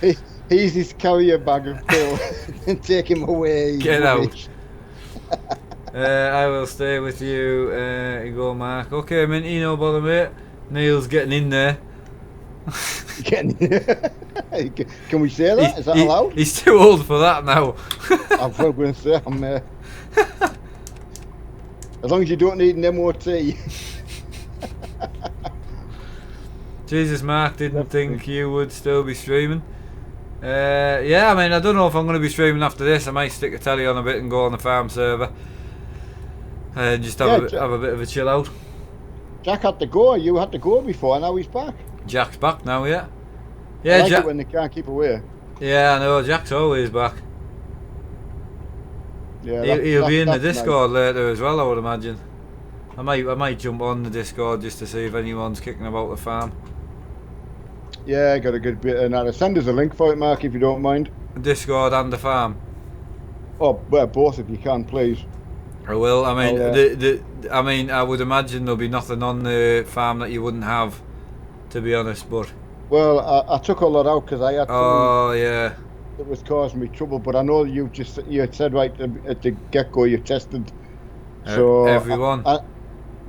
He's his carrier bag of pill and take him away. Get out. I will stay with you. You go, Mark. Okay, Minty, no bother, mate. Neil's getting in there. Can we say that? Is that allowed? He's too old for that now. I'm going to say I'm. As long as you don't need an MOT. Jesus, Mark, didn't think you would still be streaming. Yeah, I mean, I don't know if I'm going to be streaming after this. I might stick a telly on a bit and go on the farm server. Just have a bit of a chill out. Jack had to go. You had to go before. Now he's back. Jack's back now, yeah. Yeah, I like Jack. it when they can't keep away. Yeah, I know. Jack's always back. Yeah, he'll be in the that's Discord later as well, I would imagine. I might jump on the Discord just to see if anyone's kicking about the farm. Yeah, I got a good bit of that. Send us a link for it, Mark, if you don't mind. Discord and the farm. Oh, well, both if you can, please. I will. I mean, I mean, I would imagine there'll be nothing on the farm that you wouldn't have, to be honest. But well, I took all that out because I had. Oh yeah. It was causing me trouble, but I know you had said right at the get-go you tested. So everyone.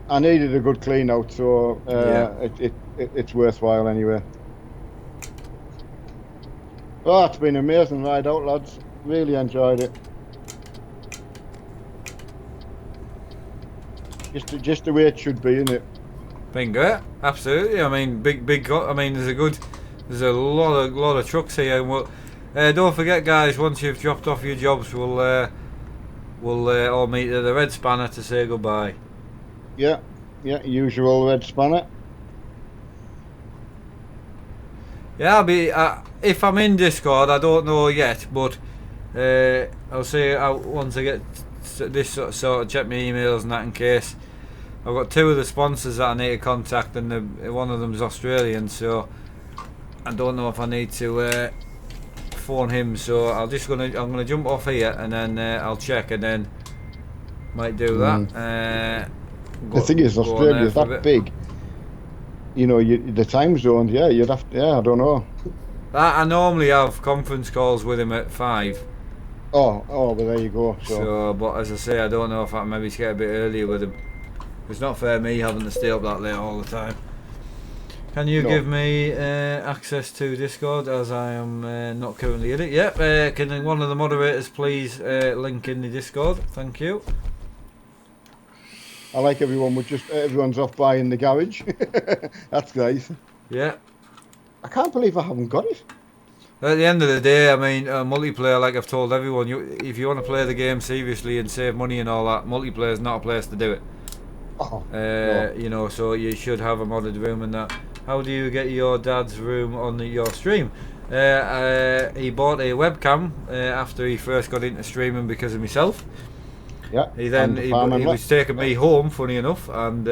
I needed a good clean out, so it's worthwhile anyway. Oh, it's been an amazing ride out, lads. Really enjoyed it. Just the way it should be, isn't it? Been great, absolutely. I mean, big. I mean, there's a lot of trucks here. And don't forget, guys. Once you've dropped off your jobs, we'll all meet at the Red Spanner to say goodbye. Yeah, usual Red Spanner. Yeah, I'll be. If I'm in Discord, I don't know yet, but I'll say once I get this sort of check my emails and that in case. I've got two of the sponsors that I need to contact, and one of them's Australian, so I don't know if I need to phone him. So I'm gonna jump off here and then I'll check and then might do that. The thing is, Australia's that big. You know, the time zones. Yeah, you'd have to. Yeah, I don't know. I normally have conference calls with him at 5. Oh, well, there you go. So, but as I say, I don't know if I can maybe get a bit earlier with him. It's not fair me having to stay up that late all the time. Can you give me access to Discord as I am not currently in it? Yep. Can one of the moderators please link in the Discord? Thank you. I like everyone's off by in the garage. That's nice. Yeah. I can't believe I haven't got it. At the end of the day, I mean, multiplayer, like I've told everyone, if you want to play the game seriously and save money and all that, multiplayer is not a place to do it. Oh, no. You know, so you should have a modded room and that. How do you get your dad's room on your stream? He bought a webcam after he first got into streaming because of myself. Yeah. He was taking me home, funny enough, and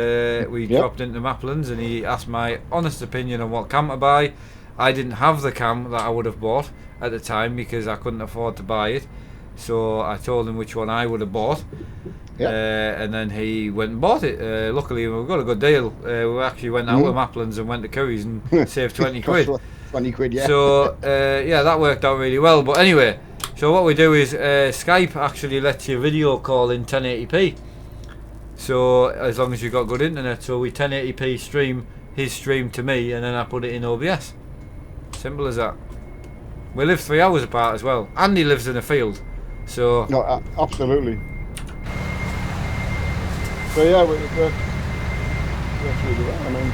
we dropped into Maplands, and he asked my honest opinion on what cam to buy. I didn't have the cam that I would have bought at the time because I couldn't afford to buy it. So I told him which one I would have bought. And then he went and bought it. Luckily, we got a good deal. We actually went out of Maplands and went to Curry's and saved 20 quid. 20 quid, yeah. So, that worked out really well. But anyway, so what we do is Skype actually lets you video call in 1080p. So, as long as you've got good internet. So, we 1080p stream his stream to me and then I put it in OBS. Simple as that. We live 3 hours apart as well. Andy lives in a field. So... No, absolutely. So yeah, we really well. I mean,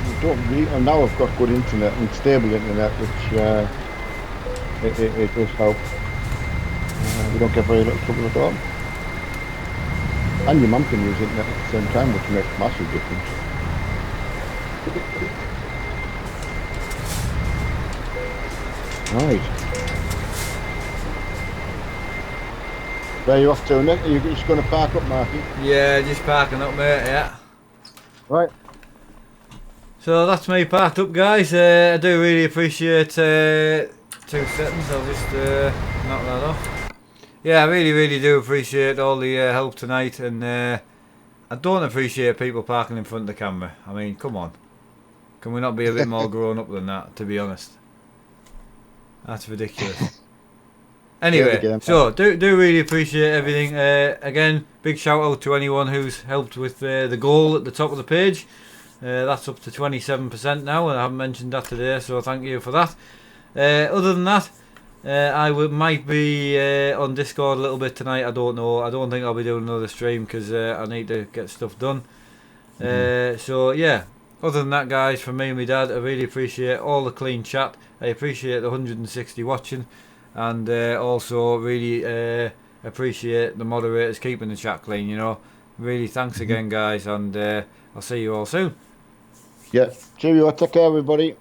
we don't really, and now I've got good internet and stable internet, which it does help. We don't get very little trouble at all. And your mum can use internet at the same time, which makes a massive difference. Right. Where are you off to, Nick? Are you just going to park up, Marky? Yeah, just parking up, mate, yeah. Right. So that's me parked up, guys. I do really appreciate 2 seconds. I'll just knock that off. yeah, I really, really do appreciate all the help tonight, and I don't appreciate people parking in front of the camera. I mean, come on. Can we not be a bit more grown up than that, to be honest? That's ridiculous. Anyway, so do really appreciate everything. Again, big shout out to anyone who's helped with the goal at the top of the page. That's up to 27% now, and I haven't mentioned that today, so thank you for that. Other than that, might be on Discord a little bit tonight. I don't know. I don't think I'll be doing another stream because I need to get stuff done. So yeah. Other than that, guys, from me and my dad, I really appreciate all the clean chat. I appreciate the 160 watching, and also really appreciate the moderators keeping the chat clean. You know, really thanks again, guys, and I'll see you all soon. Yeah, cheerio. Take care, everybody.